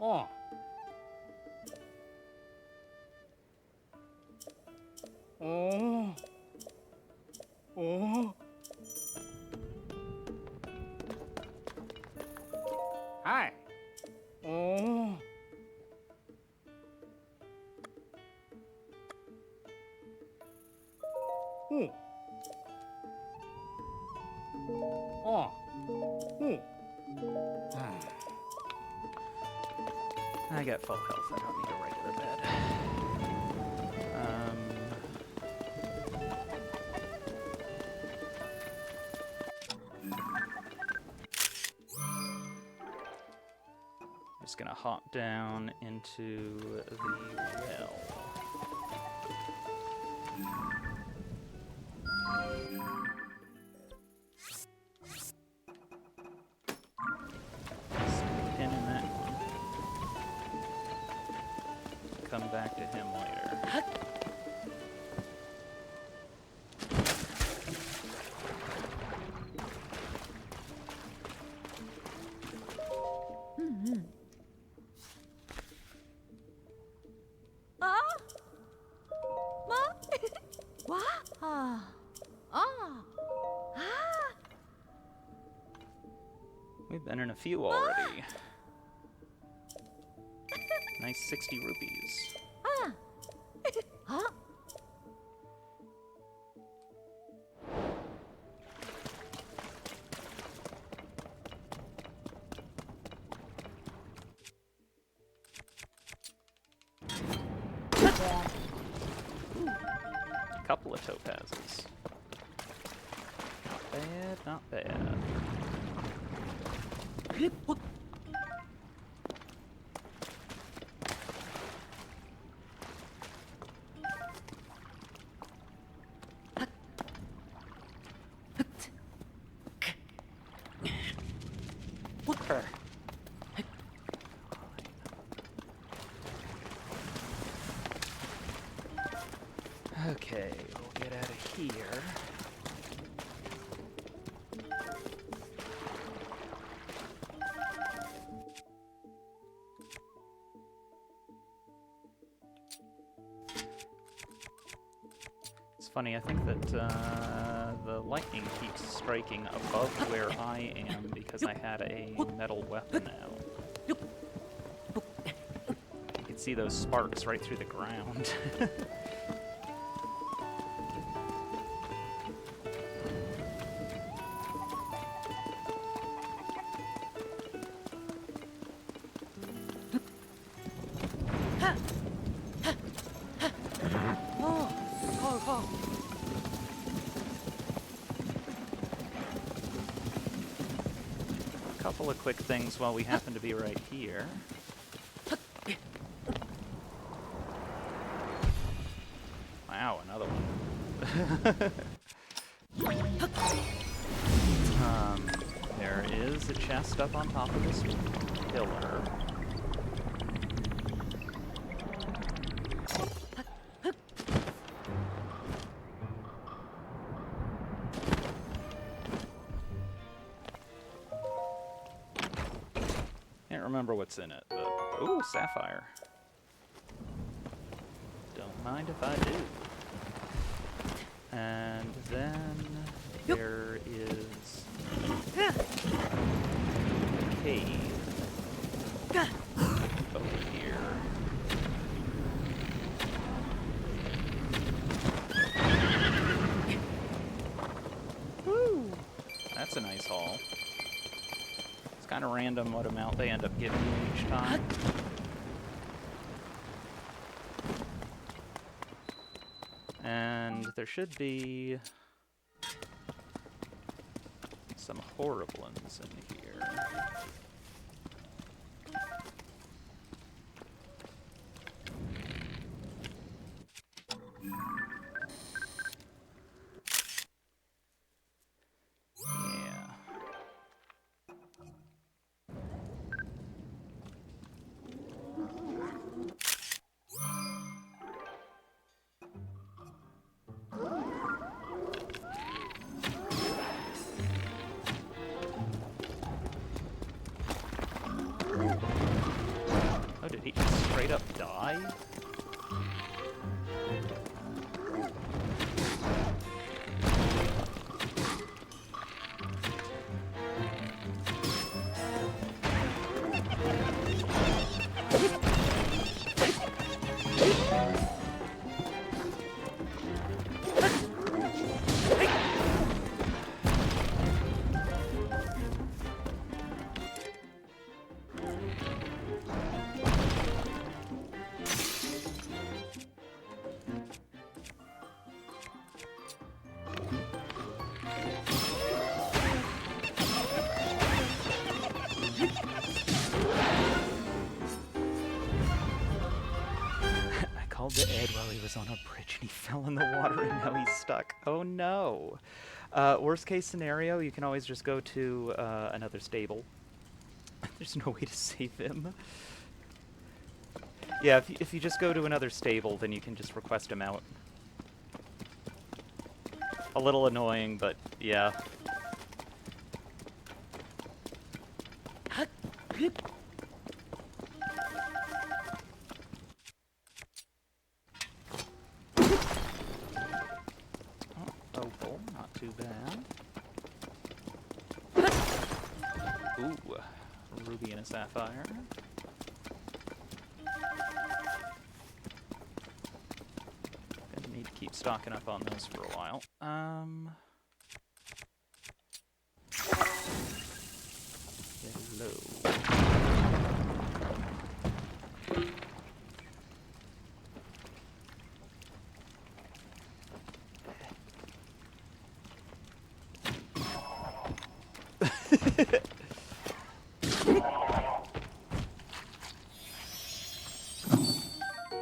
Oh. Oh. Oh. Hi. Oh. I got full health. I don't need a regular bed. Just gonna hop down into the well. Stick a pin in that one. Come back to him later. Ah! Ma? What? Ah. Ah. Ah. We've been in a few already. Nice 60 rupees. Ah. Huh? Couple of topazes. Not bad, not bad. Her. Okay, we'll get out of here. It's funny, I think that the lightning keeps striking above where I am because I had a metal weapon now. You can see those sparks right through the ground. Couple of quick things while we happen to be right here. Wow, another one. There is a chest up on top of this pillar. Can't remember what's in it, but... Ooh, sapphire. Don't mind if I do. And then there is a cave over here. Woo! That's a nice haul. It's kind of random what amount they end up giving you each time. And there should be some horriblins in here. Yeah. Oh, did he just straight up die? was on a bridge and he fell in the water and now he's stuck. Oh no. Worst case scenario, you can always just go to another stable. There's no way to save him. Yeah, if you just go to another stable, then you can just request him out. A little annoying, but yeah. Opal, not too bad. Ooh, a ruby and a sapphire. Gonna need to keep stocking up on those for a while. Hello.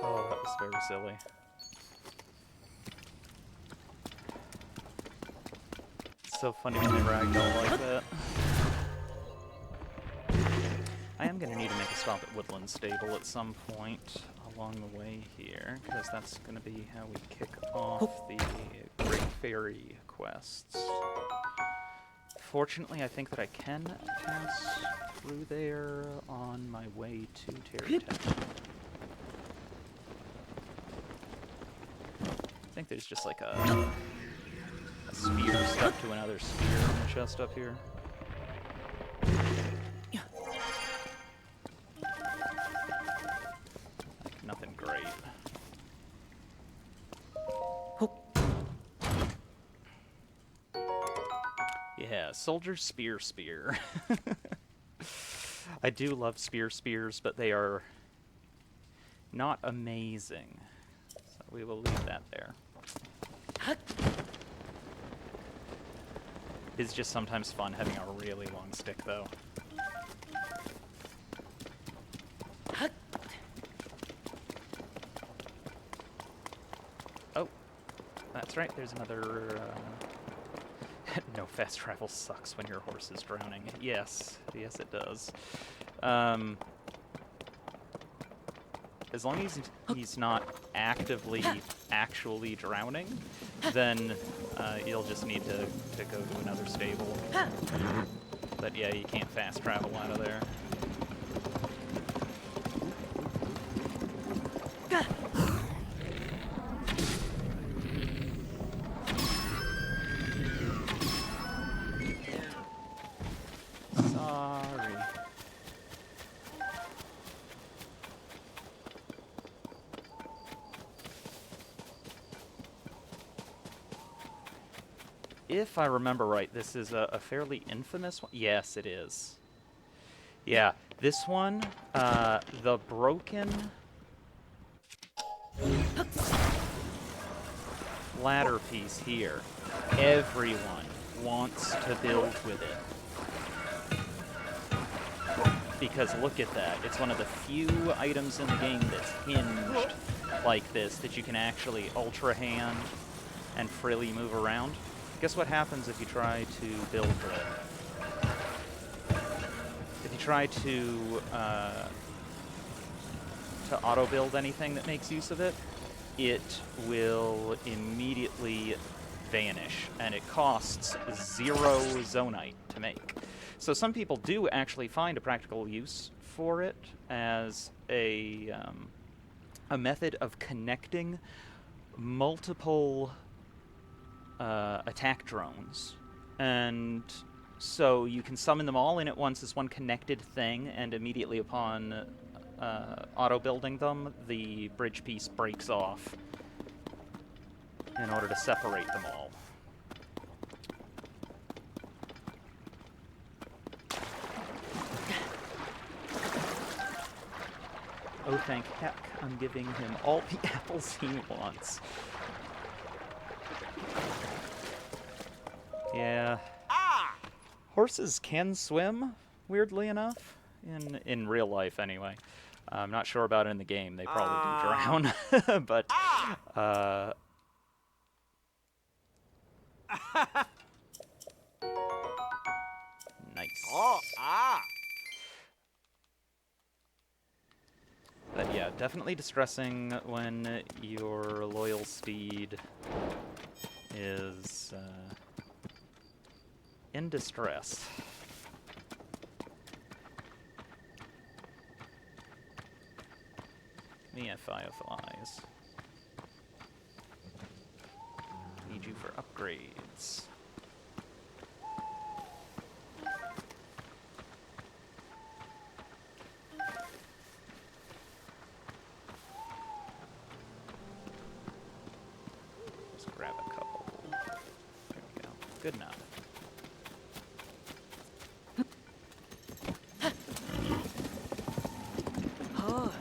Oh, that was very silly. It's so funny when they ragdoll like that. I am going to need to make a stop at Woodland Stable at some point along the way here, because that's going to be how we kick off the Great Fairy quests. Fortunately, I think that I can pass through there on my way to Terry Town. I think there's just like a spear stuck to another spear in the chest up here. Like, nothing great. Yeah, soldier spear. I do love spears, but they are not amazing. So we will leave that there. It's just sometimes fun having a really long stick, though. Oh, that's right, there's another... No, fast travel sucks when your horse is drowning. Yes, yes it does. As long as he's not actually drowning, then you'll just need to go to another stable. But yeah, you can't fast travel out of there. Sorry. If I remember right, this is a fairly infamous one. Yes, it is. Yeah, this one, the broken ladder piece here. Everyone wants to build with it. Because look at that. It's one of the few items in the game that's hinged like this, that you can actually ultra hand and freely move around. Guess what happens if you try to build with it? If you try to auto-build anything that makes use of it, it will immediately vanish, and it costs 0 zonite to make. So some people do actually find a practical use for it as a method of connecting multiple attack drones. And so you can summon them all in at once as one connected thing, and immediately upon auto-building them, the bridge piece breaks off in order to separate them all. Oh, thank heck, I'm giving him all the apples he wants. Yeah. Horses can swim, weirdly enough. In real life, anyway. I'm not sure about it in the game. They probably do drown. But Uh, Oh, nice. ah. But yeah, definitely distressing when your loyal steed is in distress. Me at Fireflies. Need you for upgrades. Just grab a couple. There we go. Good enough. Oh.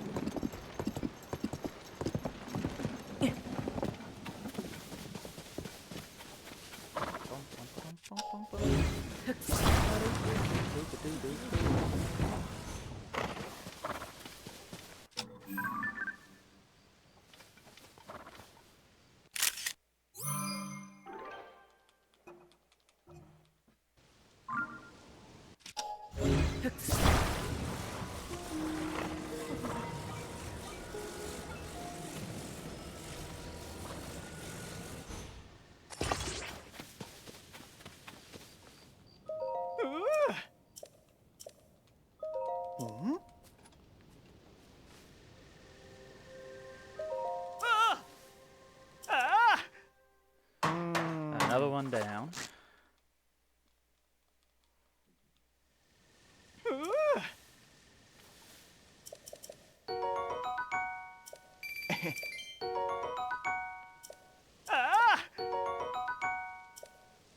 Another one down.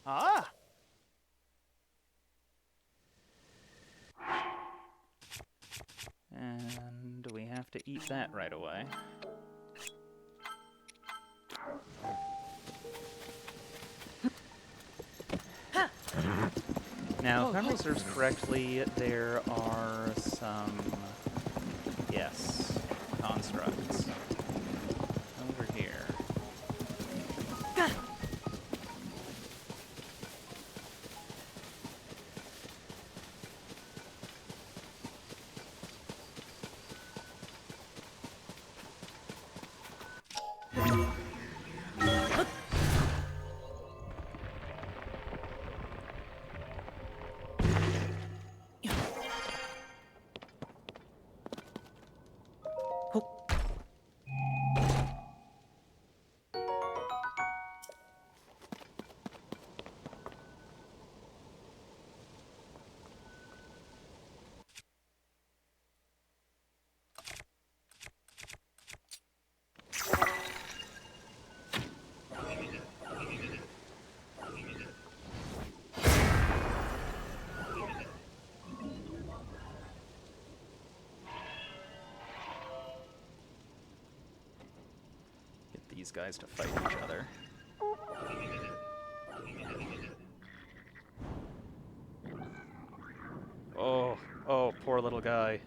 Ah. And we have to eat that right away. Now, if memory serves correctly, there are some, yes, constructs over here. Get these guys to fight each other. Oh, poor little guy.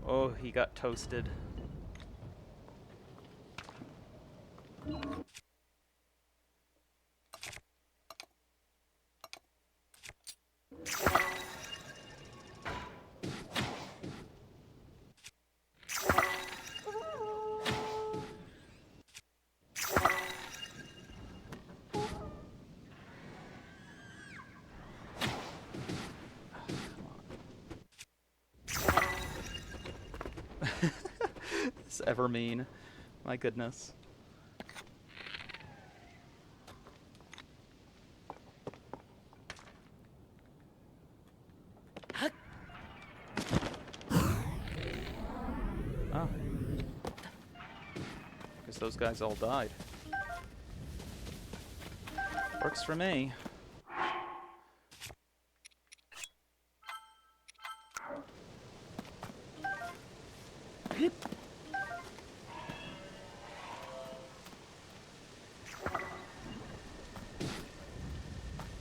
Oh, he got toasted. This ever mean. My goodness. Oh. Guess those guys all died. Works for me.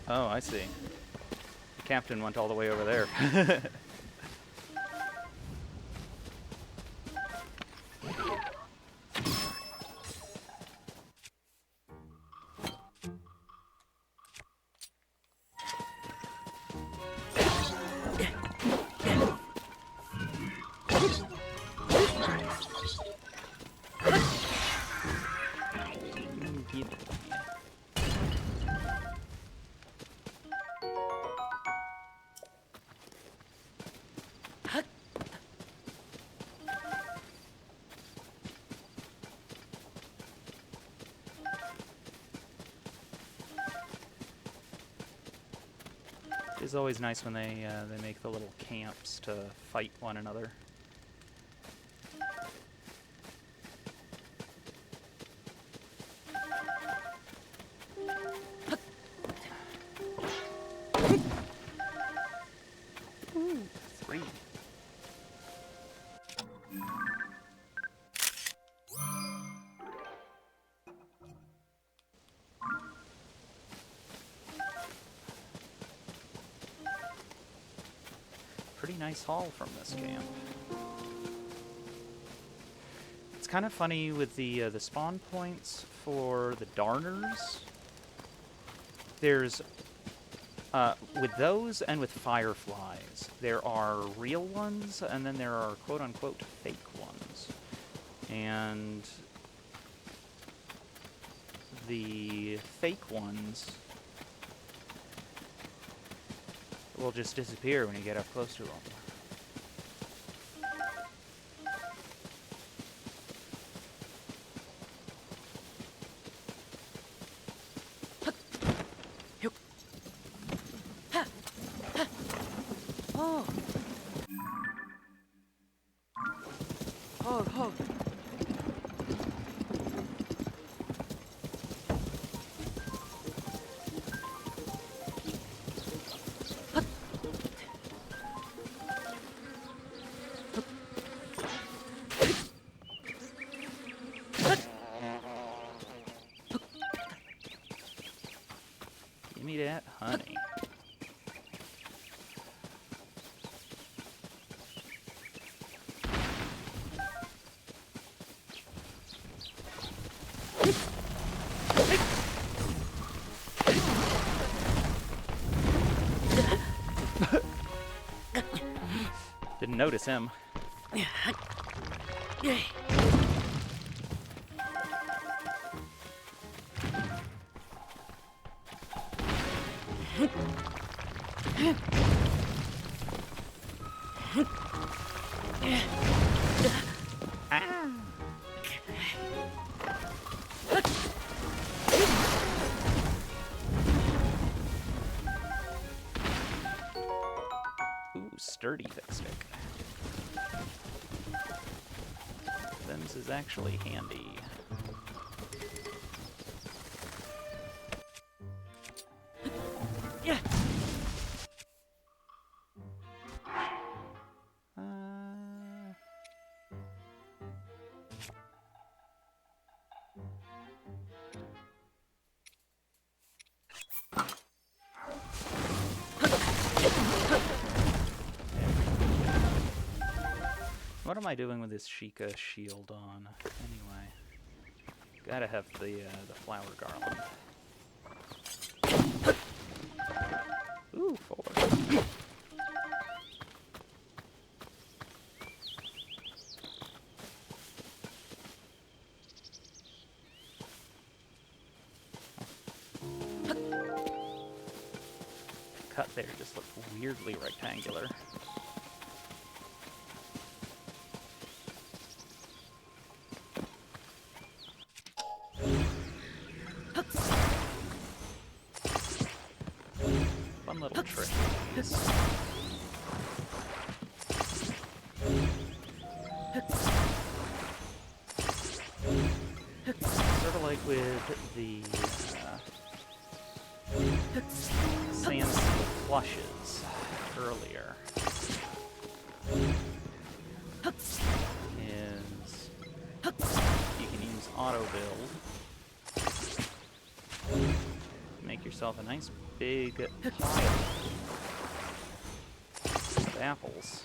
Oh, I see. The captain went all the way over there. It's always nice when they make the little camps to fight one another. Ooh, 3. Pretty nice haul from this camp. It's kind of funny with the spawn points for the Darners. There's with those and with Fireflies, there are real ones, and then there are quote-unquote fake ones. And the fake ones will just disappear when you get up close to them. Oh. Oh, oh. Give me that honey. Didn't notice him. Ah. Ooh, sturdy thick stick. Them's is actually handy. Yeah. What am I doing with this Sheikah shield on, anyway? Gotta have the flower garland. Ooh, 4. Cut there just looked weirdly rectangular. Fun little trick. Sort of like with the sand flushes earlier. Is you can use auto build. Make yourself a nice big pile of apples.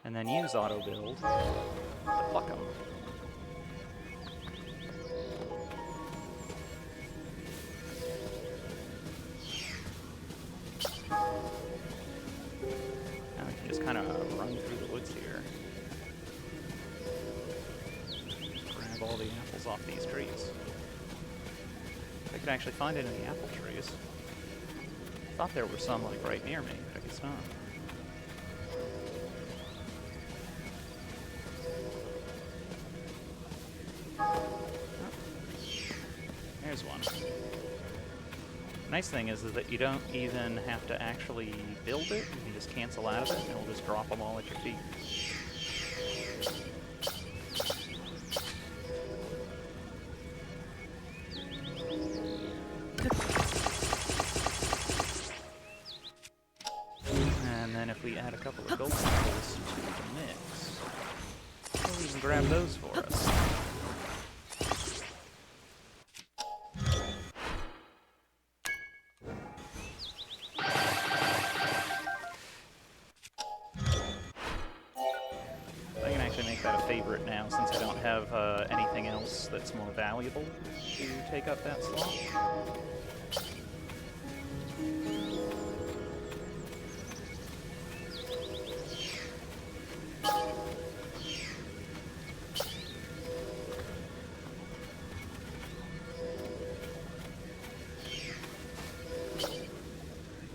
And then use auto build to pluck them. Now we can just kind of run through the woods here. Grab all the apples off these trees. I could actually find it in the apple trees. I thought there were some like right near me, but I guess not. Oh, there's one. Nice thing is that you don't even have to actually build it. You can just cancel out of it, and it'll just drop them all at your feet. And then if we add a couple of gold apples to the mix, we'll even grab those for us. I can actually make that a favorite now since I don't have anything else that's more valuable to take up that slot.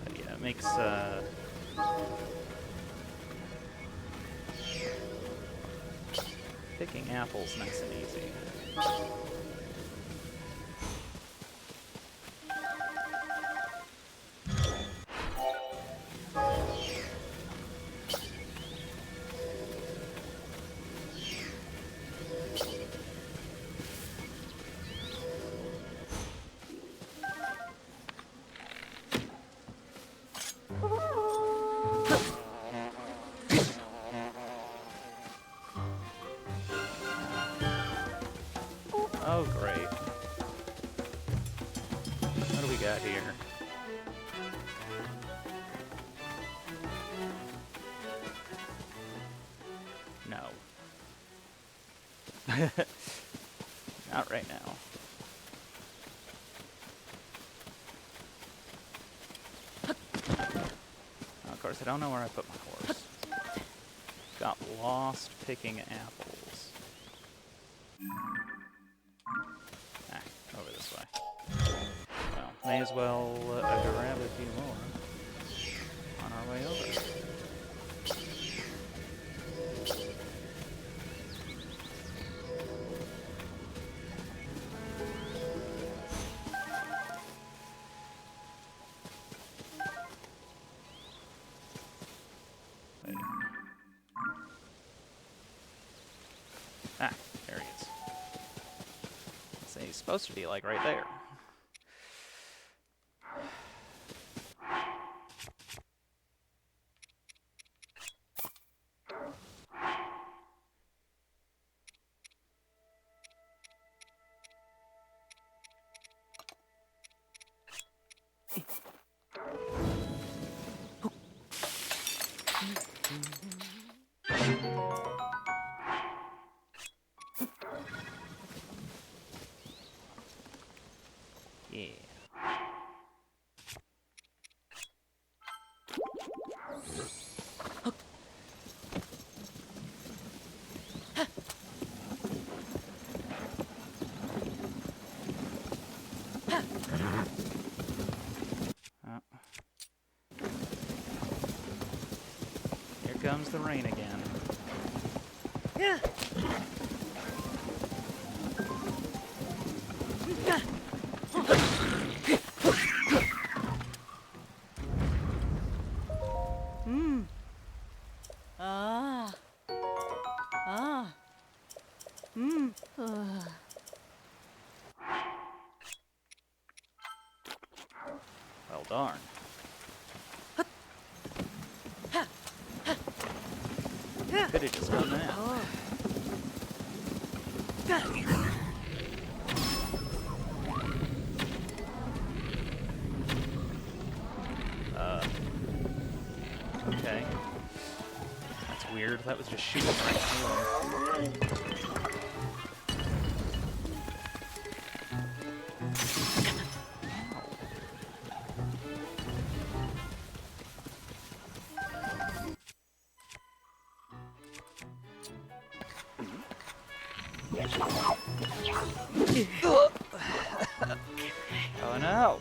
But yeah, it makes picking apples nice and easy. Oh, great. What do we got here? No. Not right now. Of course, I don't know where I put my horse. Got lost picking apples. Ah, over this way. Well, may as well grab a few more on our way over. Wait. Ah, there he is. So he's supposed to be like right there. Yeah. Oh. Here comes the rain again. Yeah. Ah. Ah. Well, darn. Could have just done that. Okay. That's weird. That was just shooting right through him. Oh no!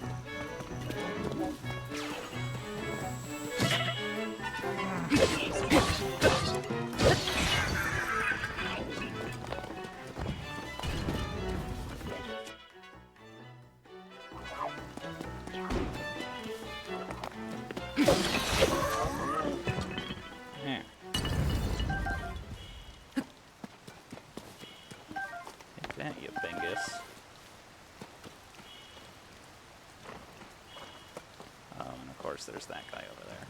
Yeah. Take that, you bingus. Oh, and of course there's that guy over there.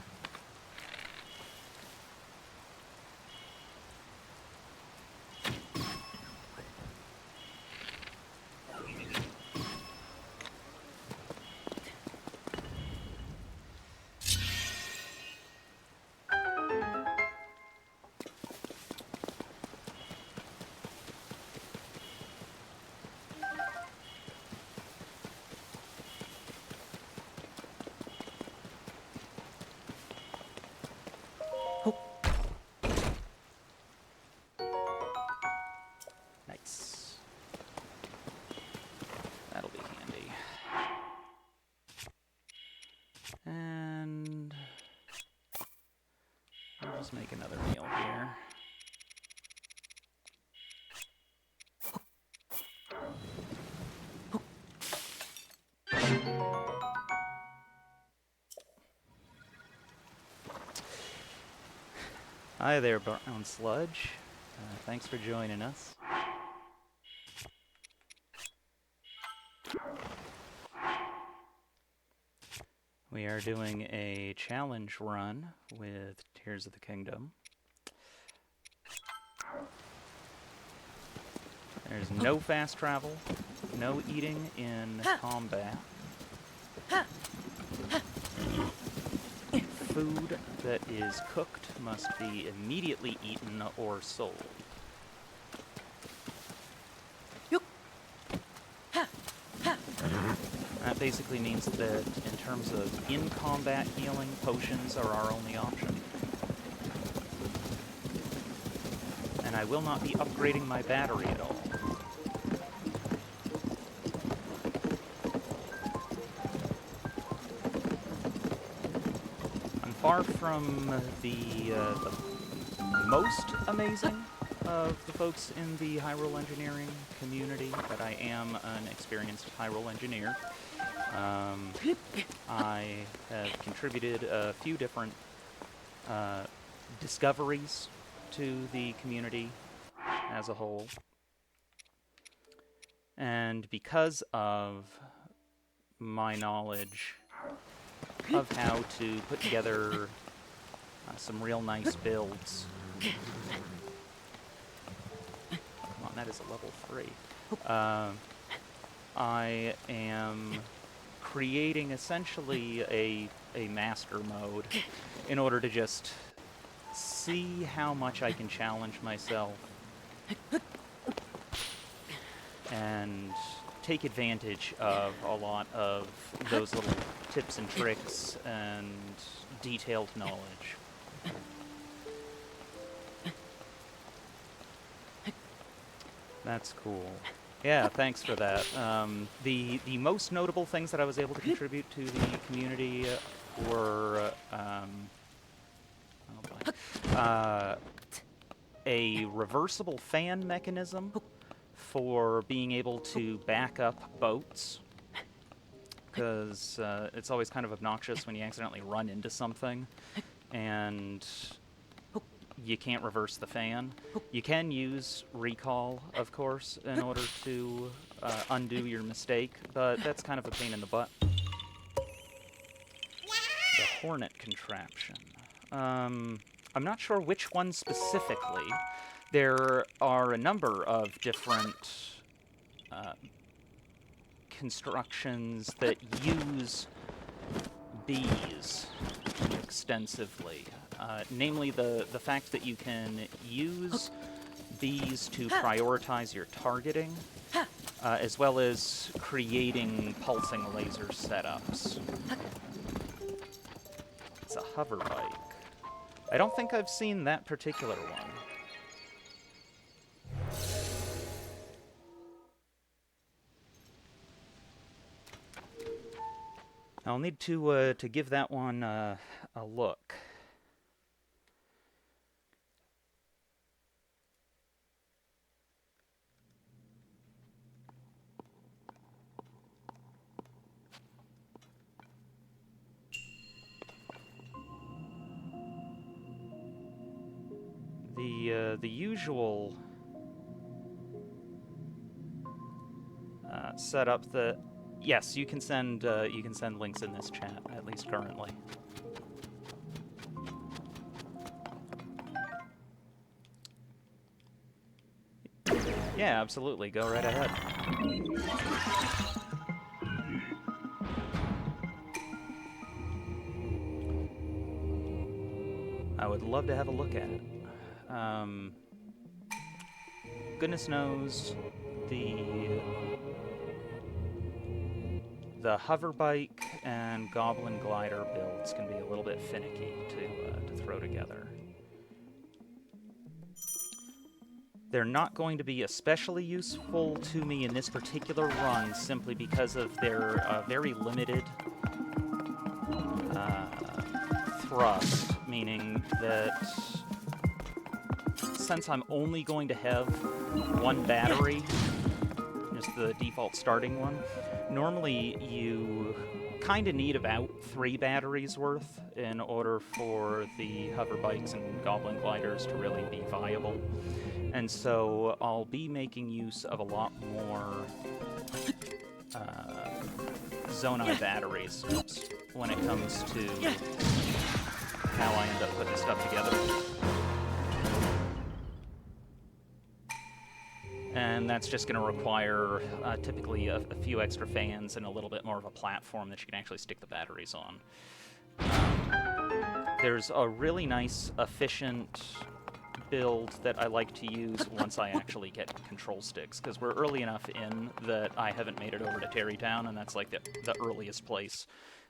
Nice. That'll be handy. And I'll just make another meal here. Hi there, Brown Sludge. Thanks for joining us. We are doing a challenge run with Tears of the Kingdom. There's no fast travel, no eating in combat. Food that is cooked must be immediately eaten or sold. That basically means that in terms of in-combat healing, potions are our only option. And I will not be upgrading my battery at all. I'm far from the most amazing of the folks in the Hyrule Engineering community, but I am an experienced Hyrule engineer. I have contributed a few different discoveries to the community as a whole. And because of my knowledge of how to put together some real nice builds. Come on, that is a level 3. I am creating essentially a master mode in order to just see how much I can challenge myself and take advantage of a lot of those little tips and tricks and detailed knowledge. That's cool. Yeah, thanks for that. The most notable things that I was able to contribute to the community were a reversible fan mechanism for being able to back up boats, because it's always kind of obnoxious when you accidentally run into something and you can't reverse the fan. You can use recall, of course, in order to undo your mistake, but that's kind of a pain in the butt. The Hornet contraption. I'm not sure which one specifically. There are a number of different constructions that use bees extensively. Namely, the fact that you can use bees to prioritize your targeting, as well as creating pulsing laser setups. It's a hover bike. I don't think I've seen that particular one. I'll need to give that one a look. the usual setup that yes, you can send links in this chat, at least currently. Yeah, absolutely. Go right ahead. I would love to have a look at it. Goodness knows the hover bike and goblin glider builds can be a little bit finicky to throw together. They're not going to be especially useful to me in this particular run simply because of their very limited thrust, meaning that since I'm only going to have one battery, just the default starting one, normally you kind of need about 3 batteries worth in order for the hover bikes and goblin gliders to really be viable. And so I'll be making use of a lot more Zonai batteries when it comes to how I end up putting stuff together. And that's just going to require typically a few extra fans and a little bit more of a platform that you can actually stick the batteries on. There's a really nice, efficient build that I like to use once I actually get control sticks, because we're early enough in that I haven't made it over to Terrytown, and that's like the earliest place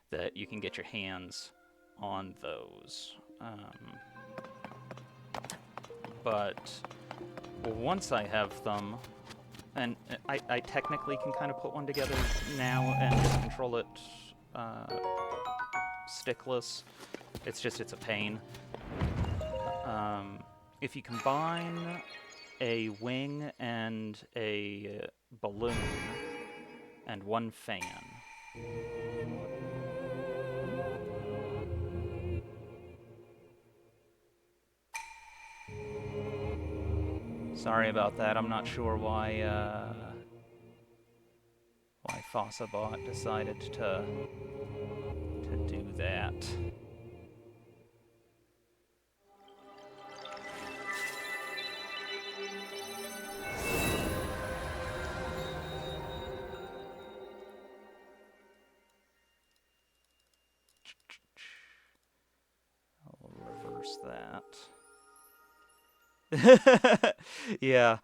that you can get your hands on those. But once I have them, and I technically can kind of put one together now and just control it stickless. It's a pain. If you combine a wing and a balloon and one fan, sorry about that. I'm not sure why Fossabot decided to do that. I'll reverse that. Yeah.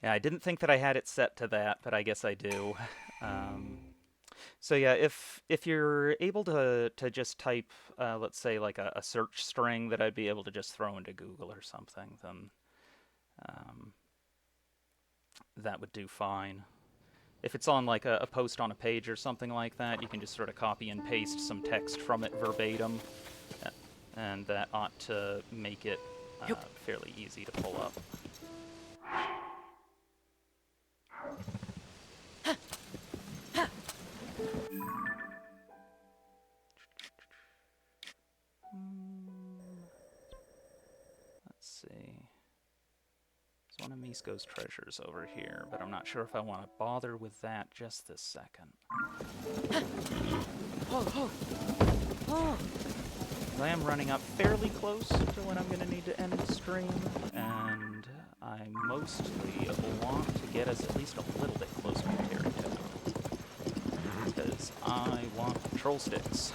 Yeah, I didn't think that I had it set to that, but I guess I do. So yeah, if you're able to just type, let's say like a search string that I'd be able to just throw into Google or something, then that would do fine. If it's on like a post on a page or something like that, you can just sort of copy and paste some text from it verbatim, and that ought to make it fairly easy to pull up. Let's see. There's one of Misko's treasures over here, but I'm not sure if I want to bother with that just this second. I am running up fairly close to when I'm going to need to end the stream, and I mostly want to get us at least a little bit closer to Terrytown, because I want control sticks.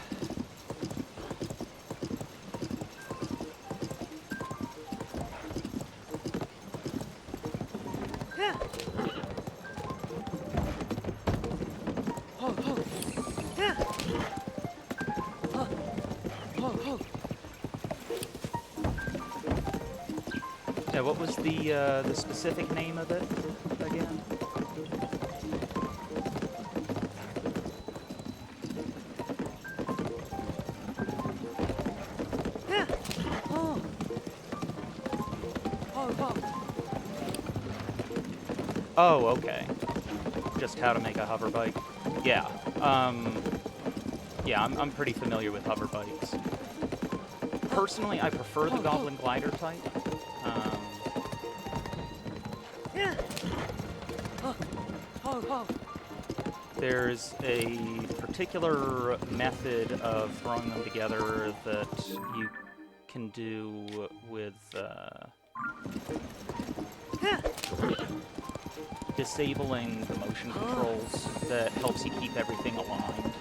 Yeah, what was the specific name of it again? Oh, okay. Just how to make a hover bike. Yeah. Yeah, I'm pretty familiar with hover bikes. Personally, I prefer the Goblin Glider type. Um, Yeah. Oh, oh, oh. there's a particular method of throwing them together that you can do with Yeah. disabling the motion controls that helps you keep everything aligned.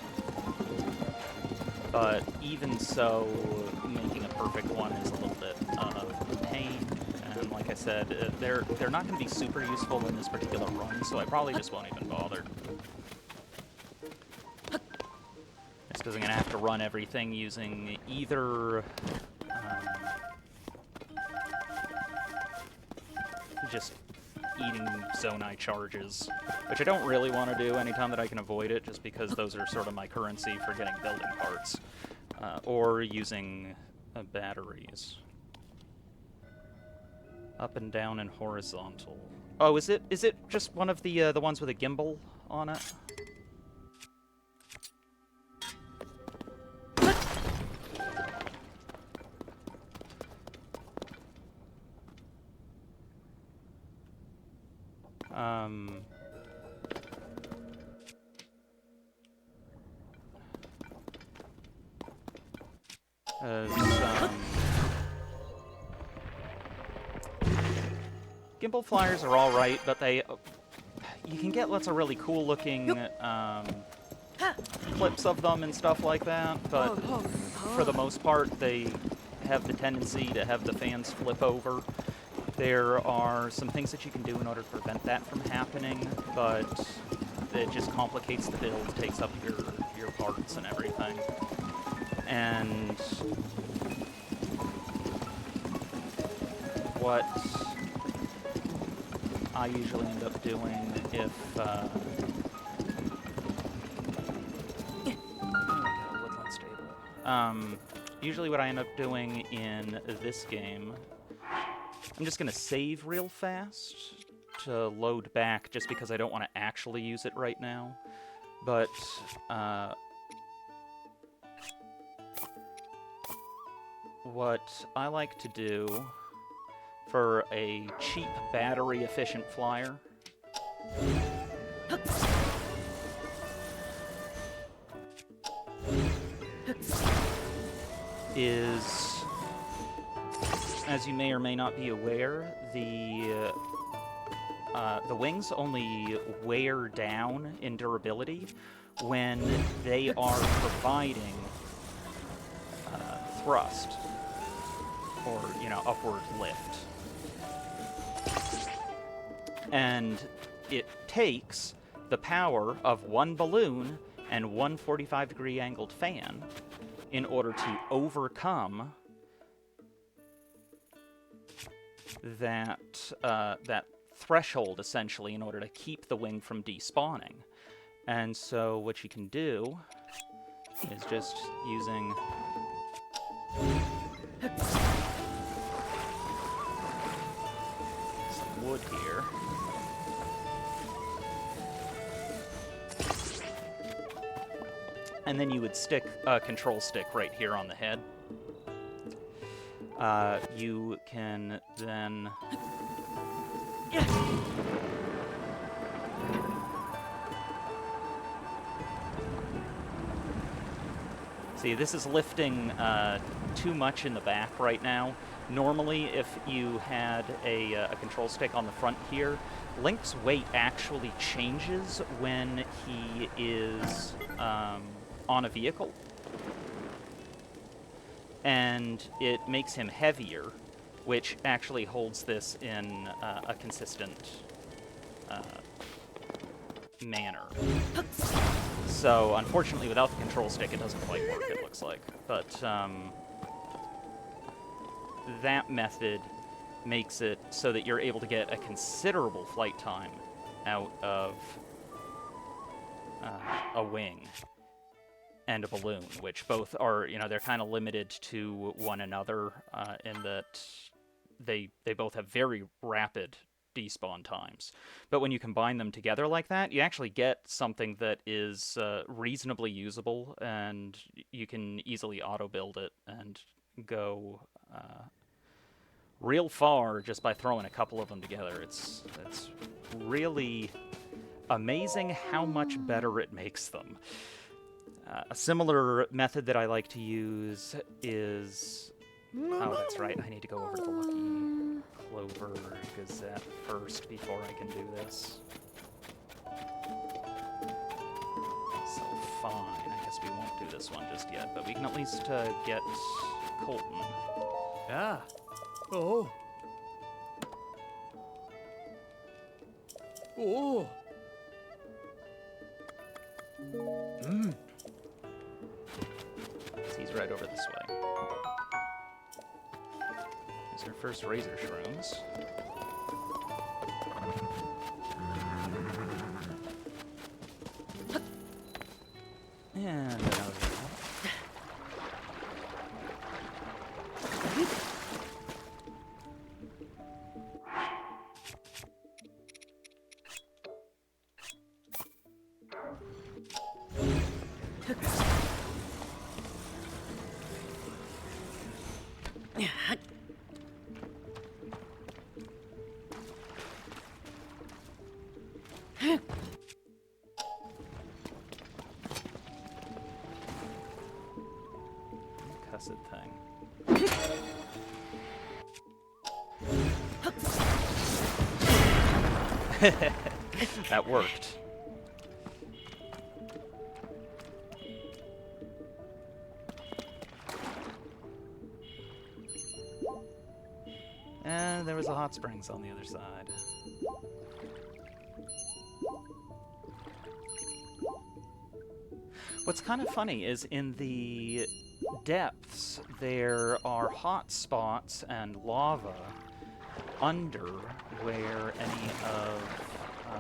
But even so, making a perfect one is a little bit of a pain. And like I said, they're not going to be super useful in this particular run, so I probably just won't even bother. Just because I'm going to have to run everything using either just eating Zonai charges, which I don't really want to do anytime that I can avoid it, just because those are sort of my currency for getting building parts, or using batteries. Up and down and horizontal. Oh, is it just one of the ones with a gimbal on it? Um. As, gimbal flyers are all right, but they you can get lots of really cool looking clips of them and stuff like that, but for the most part, they have the tendency to have the fans flip over. There are some things that you can do in order to prevent that from happening, but it just complicates the build, takes up your parts and everything. And what I usually end up doing if woodland stable. Usually what I end up doing in this game, I'm just gonna save real fast to load back, just because I don't want to actually use it right now. But what I like to do for a cheap battery-efficient flyer is, as you may or may not be aware, the wings only wear down in durability when they are providing thrust, or, you know, upward lift. And it takes the power of one balloon and one 45-degree angled fan in order to overcome that that threshold, essentially, in order to keep the wing from despawning. And so what you can do is just using some wood here. And then you would stick a control stick right here on the head. You can then... See, this is lifting too much in the back right now. Normally, if you had a control stick on the front here, Link's weight actually changes when he is on a vehicle. And it makes him heavier, which actually holds this in a consistent manner. So, unfortunately, without the control stick, it doesn't quite work, it looks like. But that method makes it so that you're able to get a considerable flight time out of a wing and a balloon, which both are, you know, they're kind of limited to one another in that they both have very rapid despawn times. But when you combine them together like that, you actually get something that is reasonably usable, and you can easily auto-build it and go real far just by throwing a couple of them together. It's really amazing how much better it makes them. A similar method that I like to use is... Oh, that's right. I need to go over to the Lucky Clover Gazette first before I can do this. So fine. I guess we won't do this one just yet, but we can at least get Colton. Yeah. Oh. Oh. Hmm. He's right over this way. There's our first razor shrooms. And another one. Cussed thing. That worked. And there was a hot springs on the other side. What's kind of funny is in the depths, there are hot spots and lava under where any of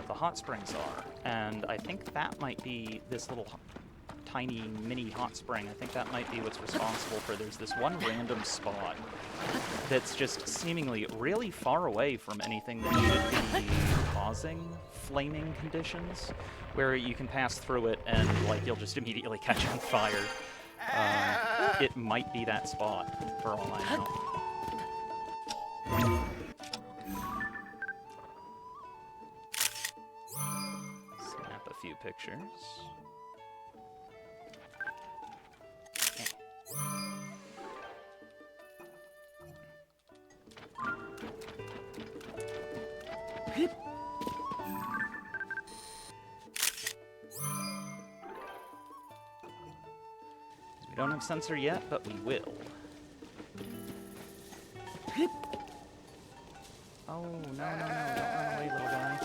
the hot springs are. And I think that might be this little tiny mini hot spring. I think that might be what's responsible for there's this one random spot that's just seemingly really far away from anything that should be causing flaming conditions, where you can pass through it and like you'll just immediately catch on fire. It might be that spot, for all I know. Snap a few pictures. We don't have sensor yet, but we will. Oh, no, no, no, don't run away, little guy.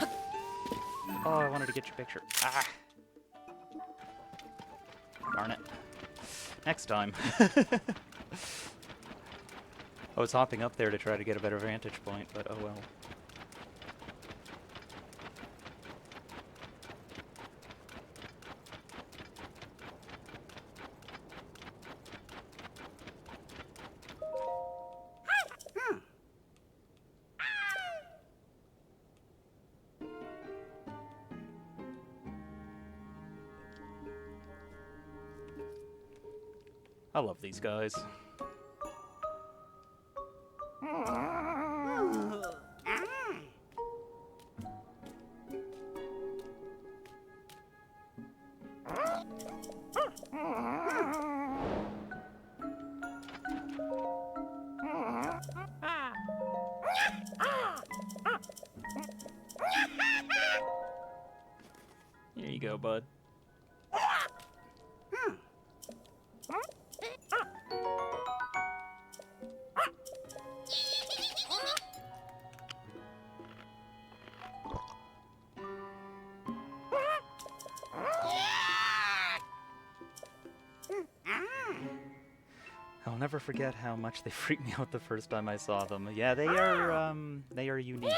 Oh, I wanted to get your picture. Ah! Darn it. Next time. I was hopping up there to try to get a better vantage point, but oh well. I love these guys. Here you go, bud. I'll never forget how much they freaked me out the first time I saw them. Yeah, they are unique.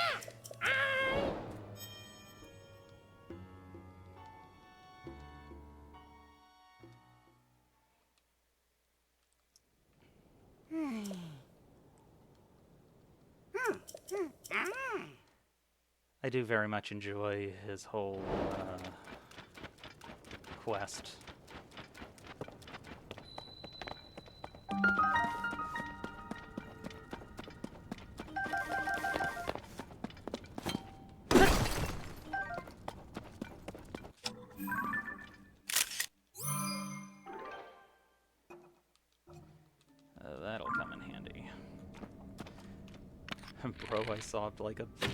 I do very much enjoy his whole quest. That'll come in handy. Bro, I saw like a baby.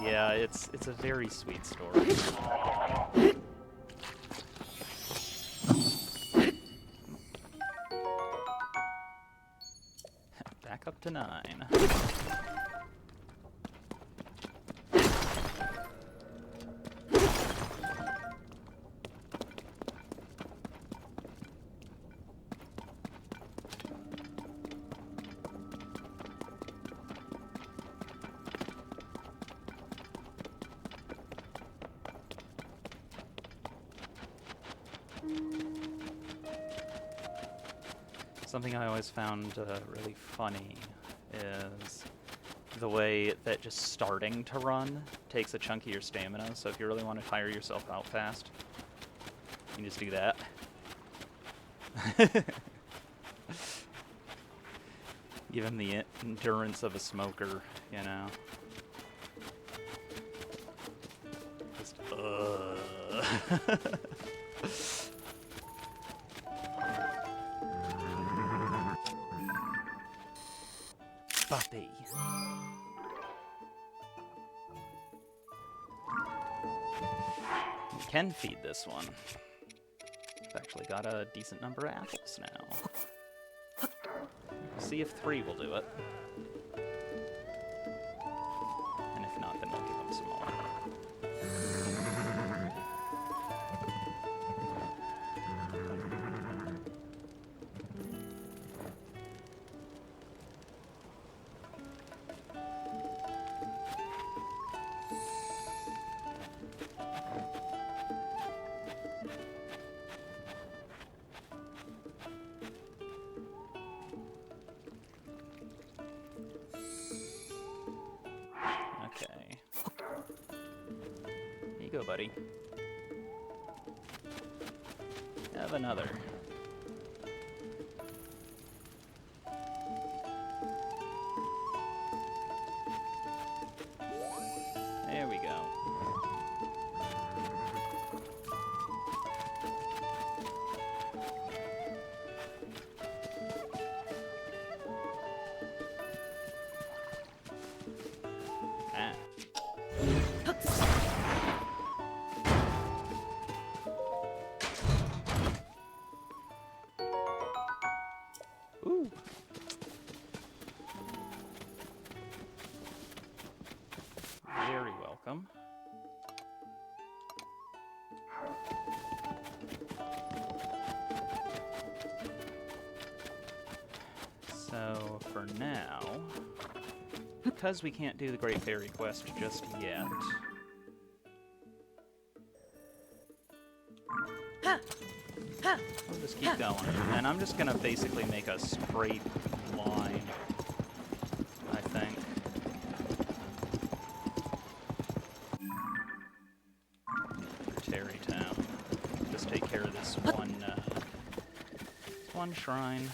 Yeah, it's a very sweet story. Back up to 9. Something I always found really funny is the way that just starting to run takes a chunk of your stamina. So if you really want to tire yourself out fast, you can just do that. Give him the endurance of a smoker, you know. Just, Puppy. We can feed this one. I've actually got a decent number of apples now. See if 3 will do it. And if not, then we'll give him some more. Okay. Here you go, buddy. Have another. There we go. Ah. Ooh. Very welcome. So, for now, because we can't do the Great Fairy Quest just yet, we'll just keep going. And I'm just gonna basically make a straight line, I think. Terrytown. Just take care of this one shrine,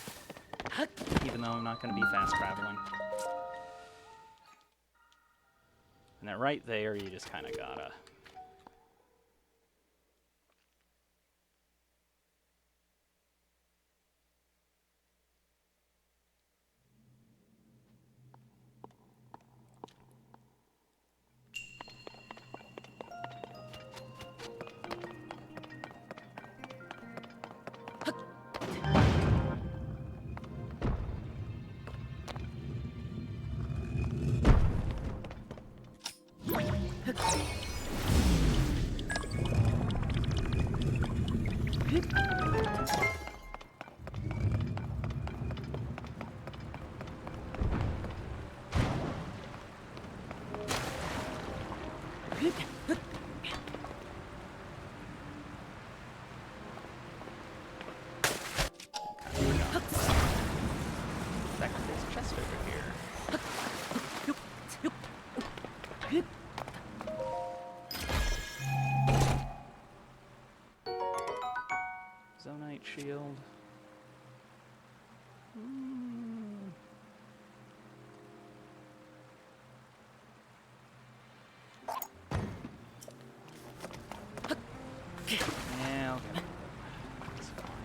even though I'm not gonna be fast traveling. And that right there, you just kinda gotta. Back to this chest over here. shield. Yeah, okay. That's fine.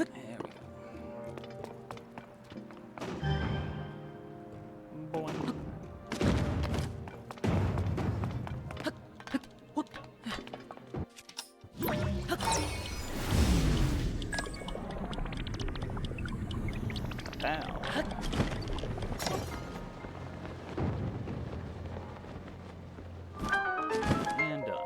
There we go. Boing. Ow. And done.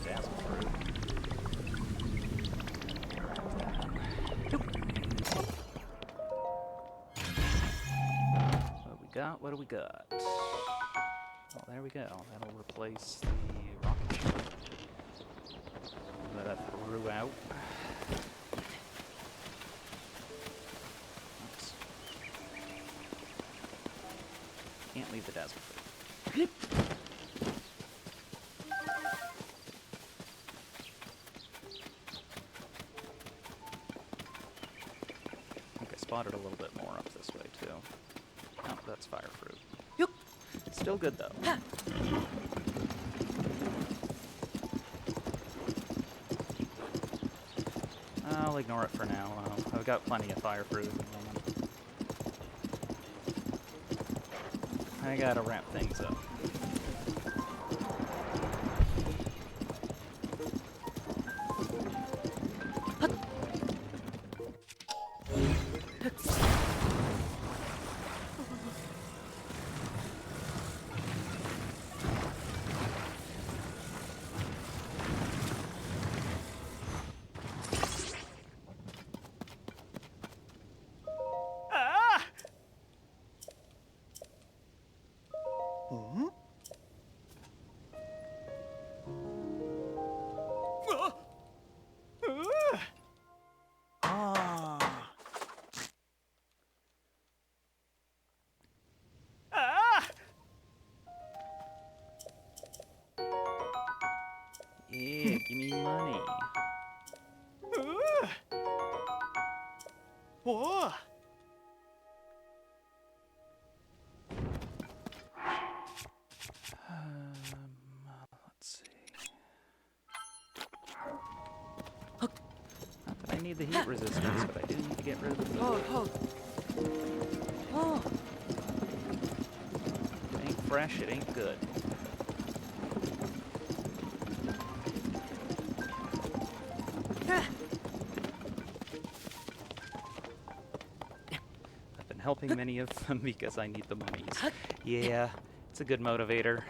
Dazzle fruit. What do we got? What do we got? Oh, there we go. That'll replace the rocket ship that I threw out. Oops. Can't leave the dazzle fruit. I think I spotted a little bit more up this way too. Oh, that's fire fruit. Still good though. I'll ignore it for now. I've got plenty of fire fruit at the moment. I gotta wrap things up. Yeah, give me money. Whoa! Let's see. Not that I need the heat resistance, but I do need to get rid of the food. Hold. Oh. If it ain't fresh, it ain't good. I've been helping many of them because I need the monies. Yeah, it's a good motivator.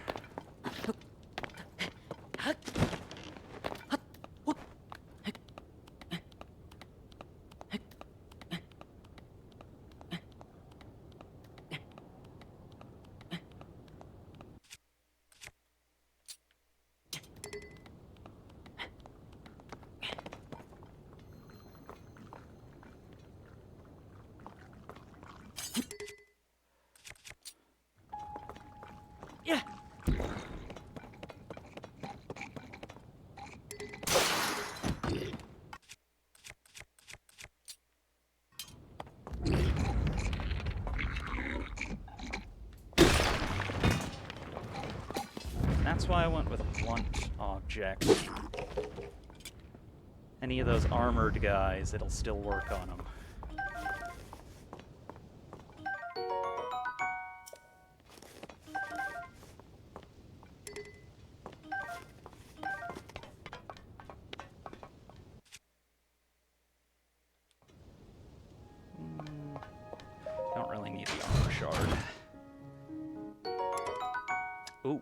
That's why I went with a blunt object. Any of those armored guys, it'll still work on them. Don't really need the armor shard. Ooh.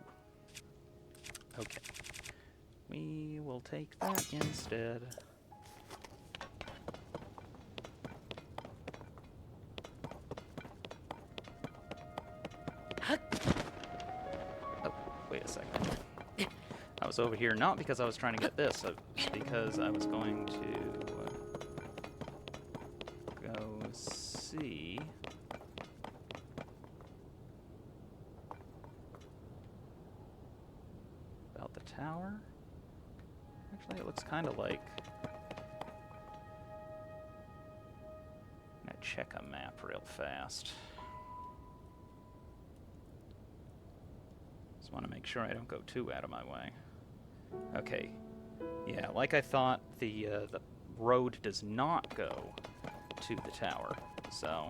Okay. We will take that instead. Oh, wait a second. I was over here not because I was trying to get this, it was because I was going to go see about the tower. Actually, it looks kind of like... I'm gonna check a map real fast. Just want to make sure I don't go too out of my way. Okay. Yeah, like I thought, the road does not go to the tower, so...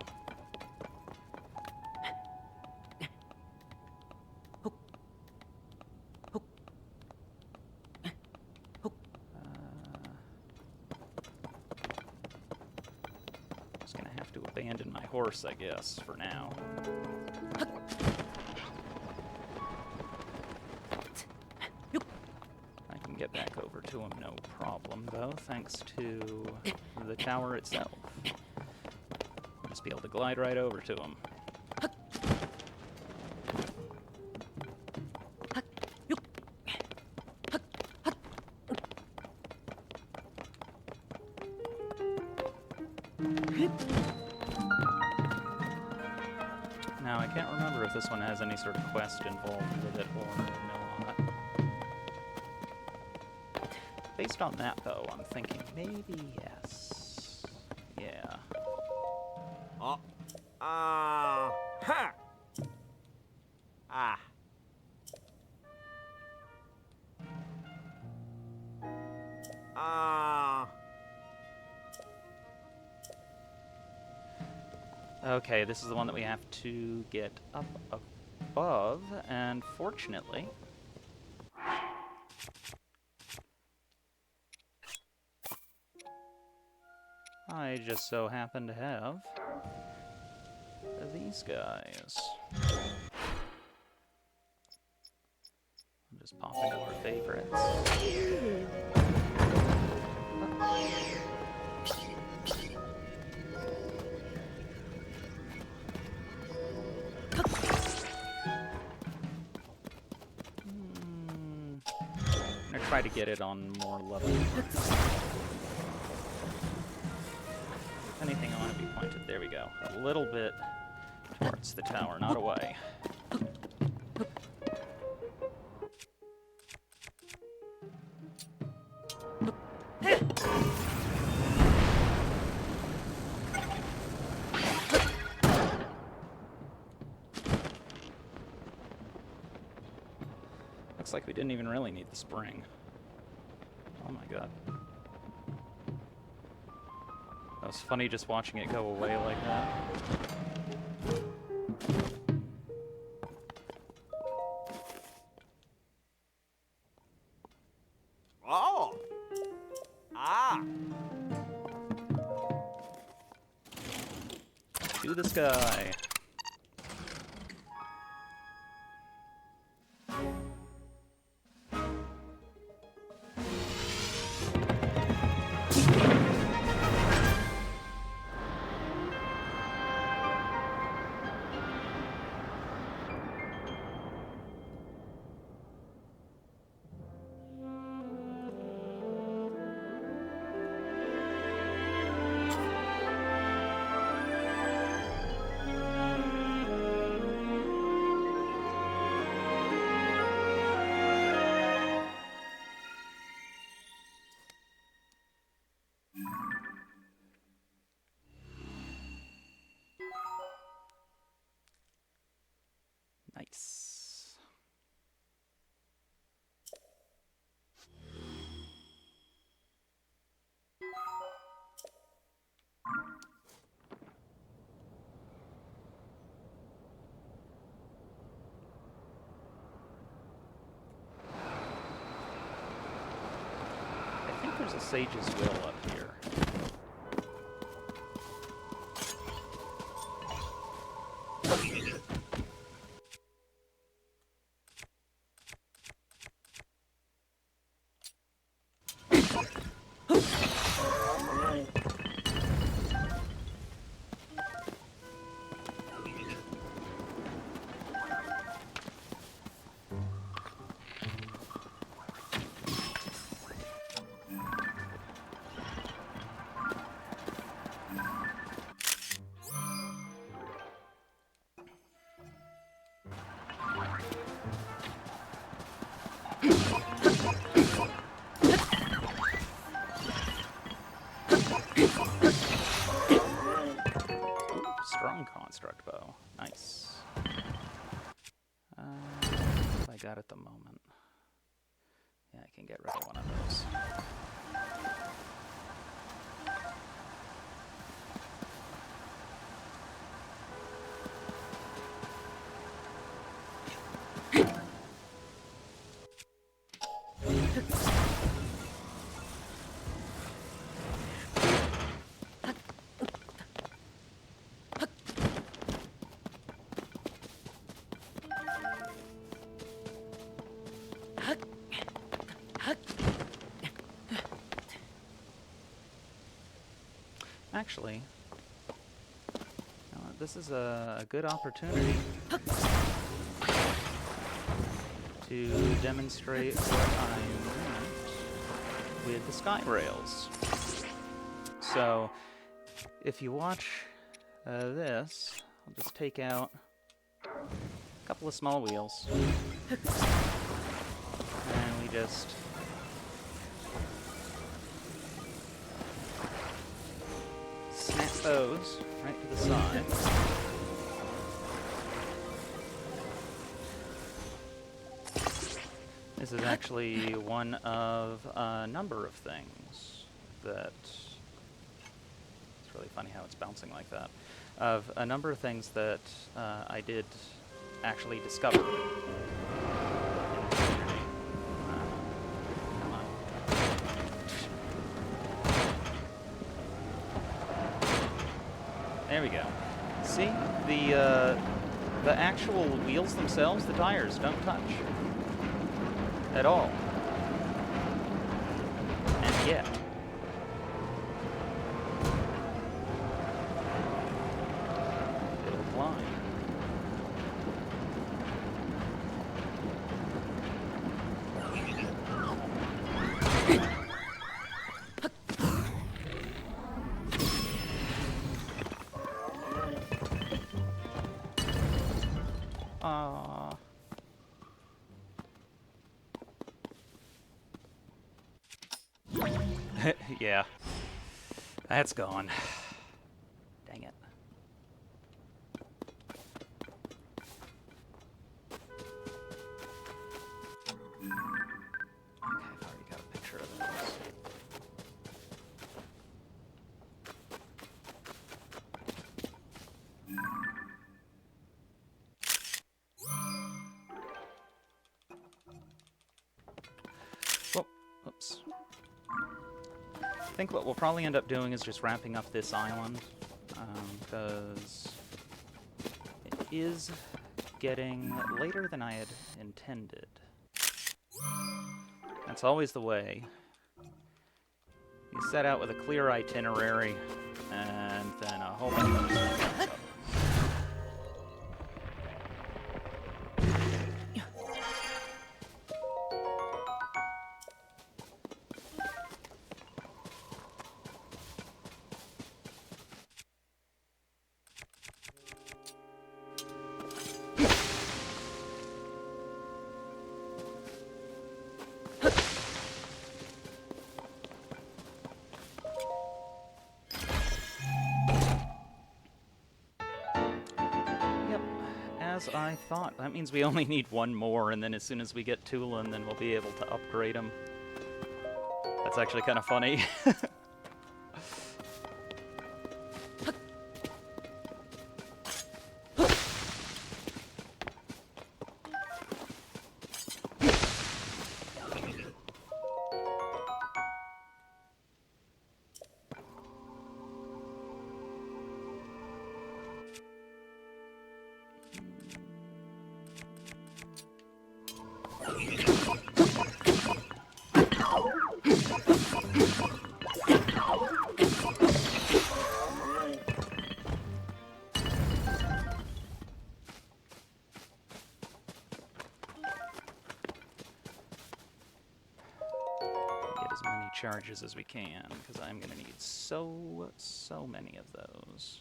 Just gonna have to abandon my horse, I guess, for now. I can get back over to him no problem, though, thanks to the tower itself. I'll just be able to glide right over to him. Now, I can't remember if this one has any sort of quest involved with it or not. Based on that, though, I'm thinking maybe yes. Yeah. Oh. Ha! Ah. Okay, this is the one that we have to get up above, and fortunately... I just so happen to have these guys. I'll just pop into our favorites. I'm gonna try to get it on more level. If anything, I want to be pointed. There we go. A little bit towards the tower, not away. Looks like we didn't even really need the spring. Oh my god. That was funny just watching it go away like that. Oh. Ah. To the sky. think there's a sage's will up here. Strong construct bow. Nice. What have I got at the moment? Yeah, I can get rid of one of those. Actually, this is a good opportunity to demonstrate what I meant with the sky rails. So, if you watch this, I'll just take out a couple of small wheels, and we just snap those right to the side. This is actually one of a number of things that... It's really funny how it's bouncing like that. Of a number of things that I did actually discover. Come on. There we go. See, the actual wheels themselves, the tires, don't touch at all. And yet, it'll climb. Yeah. That's gone. Dang it. Okay, I've already got a picture of this. Whoa, oops. I think what we'll probably end up doing is just wrapping up this island, because it is getting later than I had intended. That's always the way. You set out with a clear itinerary, and then a whole bunch of stuff comes up. As I thought. That means we only need one more, and then as soon as we get Tulin, then we'll be able to upgrade him. That's actually kind of funny. Get as many charges as we can, because I'm going to need so many of those.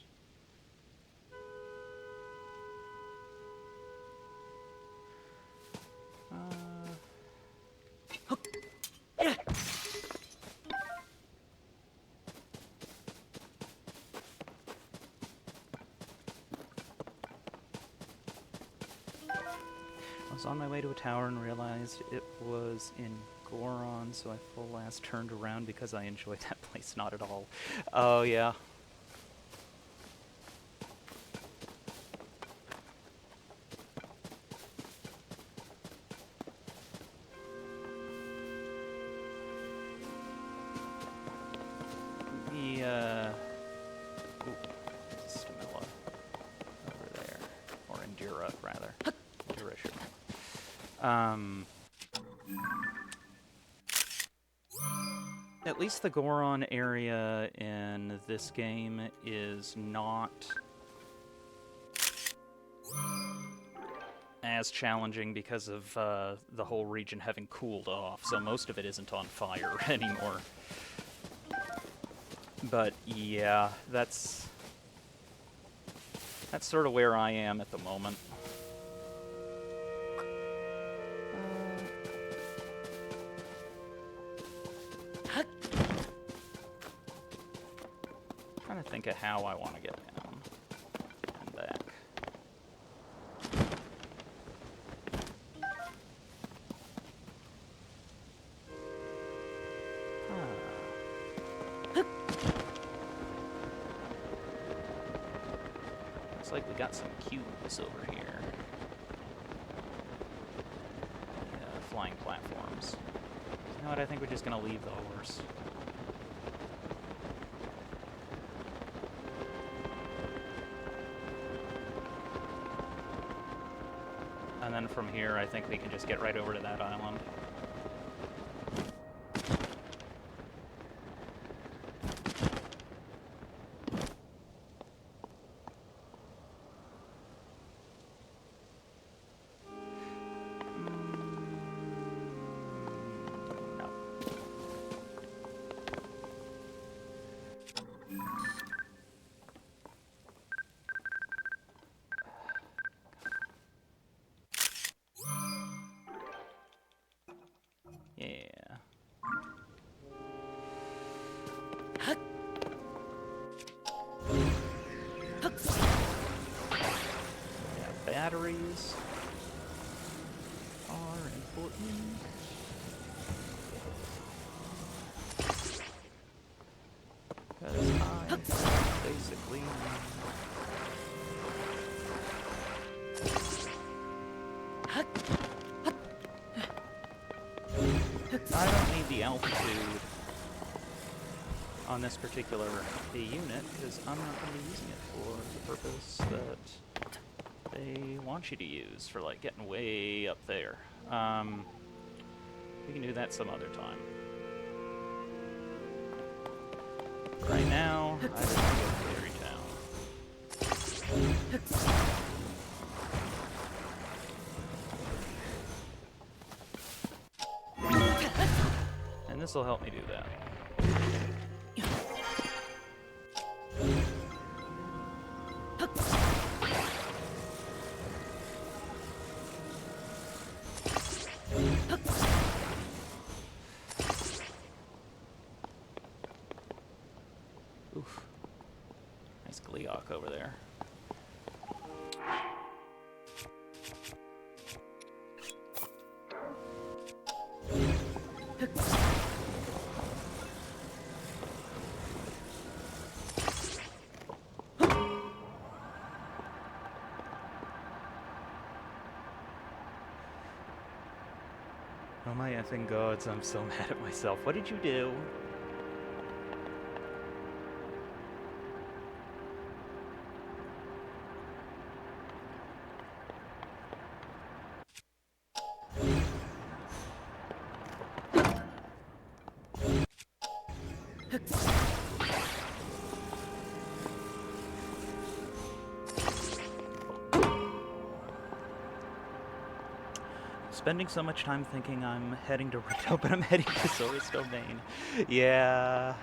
I was on my way to a tower and realized it was in Goron, so I full ass turned around because I enjoyed that place not at all. Oh, yeah. Ooh, Stamilla over there. Or Endura, rather. Endura should At least the Goron area in this game is not as challenging because of the whole region having cooled off, so most of it isn't on fire anymore. But yeah, that's sort of where I am at the moment. Trying to think of how I want to get down and back. Looks like we got some cubes over here. Flying platforms. You know what? I think we're just gonna leave the horse. And then from here, I think we can just get right over to that island. No. Yeah. Yeah, batteries are important. Because I basically... I don't need the altitude on this particular unit, because I'm not going to be using it for the purpose that they want you to use, for like getting way up there. We can do that some other time. Right now, I just want to go to Fairy Town. And this will help me do that. Oof. Nice Gleeok over there. Oh my effing gods, I'm so mad at myself. What did you do? Spending so much time thinking I'm heading to Rito, but I'm heading to Source Domain. Yeah.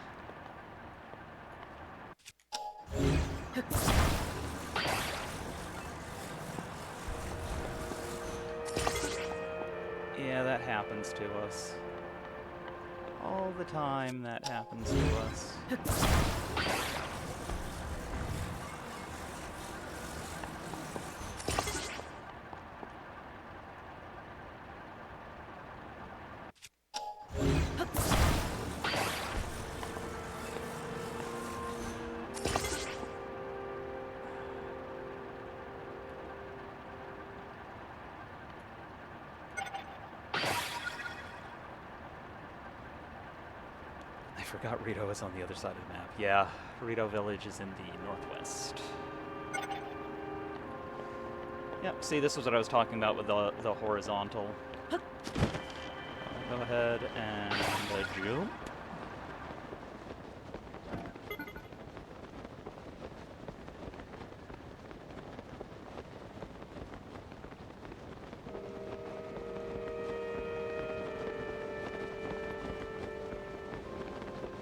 Yeah, that happens to us. All the time that happens to us. I forgot Rito is on the other side of the map. Yeah, Rito Village is in the northwest. Yep, see, this was what I was talking about with the horizontal. Go ahead and jump.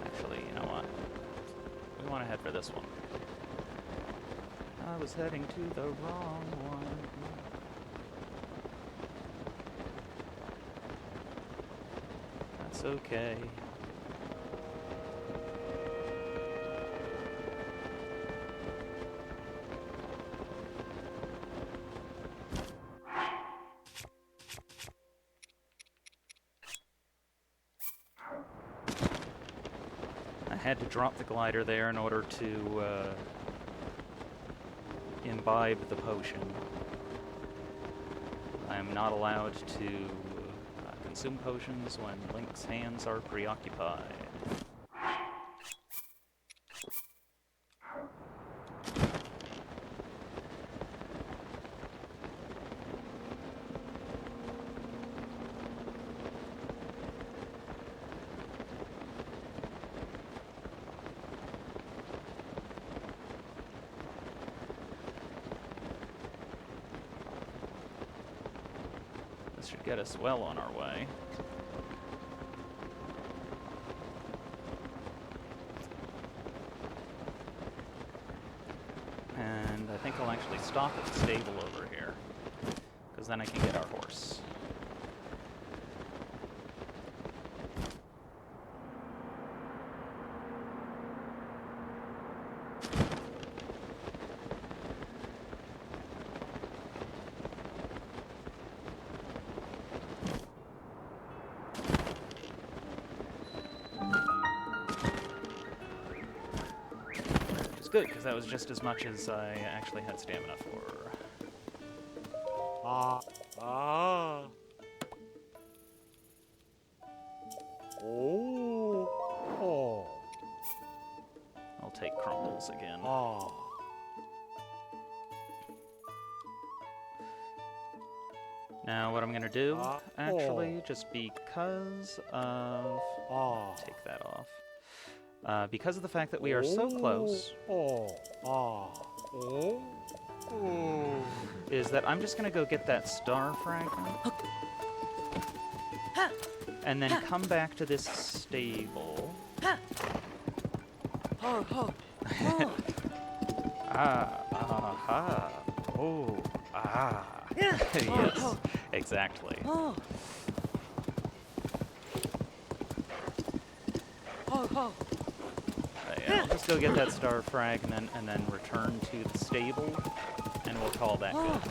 Actually, you know what? We want to head for this one. I was heading to the wrong one. That's okay. I had to drop the glider there in order to imbibe the potion. I am not allowed to consume potions when Link's hands are preoccupied. This should get us well on our way. And I think I'll actually stop at the stable over here, because then I can get our horse. Good, because that was just as much as I actually had stamina for. Ah. Ah. Oh. Oh. I'll take crumbles again. Ah. Now what I'm going to do, actually, just because of... Ah. Take that off. Because of the fact that we are so close, is that I'm just going to go get that star fragment, and then come back to this stable. Aha, oh, ah. Yes, exactly. Yeah, I'll just go get that star fragment and then return to the stable, and we'll call that good.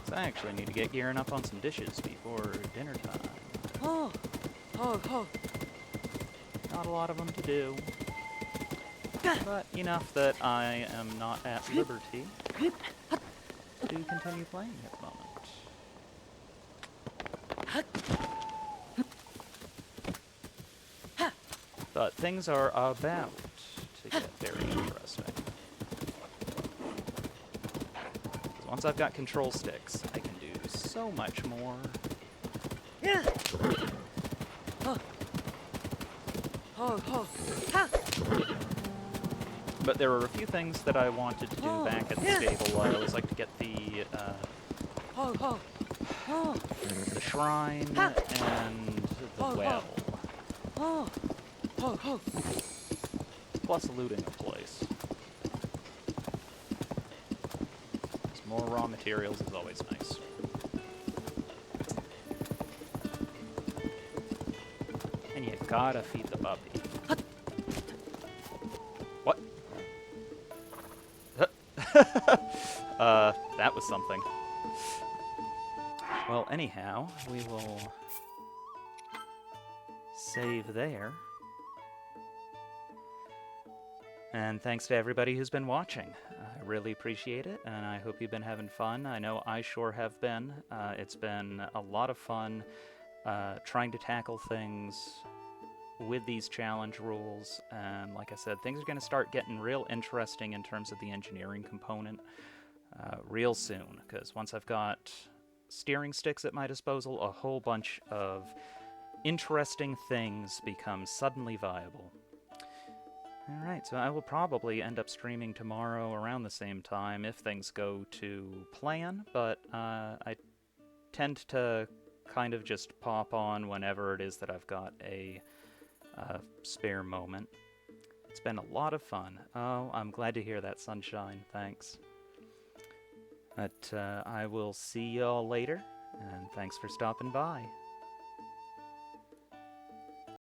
So I actually need to get gearing up on some dishes before dinner time. Not a lot of them to do, but enough that I am not at liberty to continue playing at the moment. But things are about to get very interesting. 'Cause once I've got control sticks, I can do so much more. Yeah. Oh. Oh, oh. Ha. But there were a few things that I wanted to do Oh, back at the yeah. stable. I always like to get Oh, oh. Oh. the shrine Ha. and the Oh, well, oh. Oh, oh. plus looting a place. 'Cause more raw materials is always nice. And you gotta feed the puppy. What? That was something. Well, anyhow, we will save there. And thanks to everybody who's been watching. I really appreciate it, and I hope you've been having fun. I know I sure have been. It's been a lot of fun trying to tackle things with these challenge rules. And like I said, things are going to start getting real interesting in terms of the engineering component real soon, because once I've got steering sticks at my disposal, a whole bunch of interesting things become suddenly viable. Alright, so I will probably end up streaming tomorrow around the same time if things go to plan, but I tend to kind of just pop on whenever it is that I've got a spare moment. It's been a lot of fun. Oh, I'm glad to hear that, Sunshine. Thanks. But I will see y'all later, and thanks for stopping by.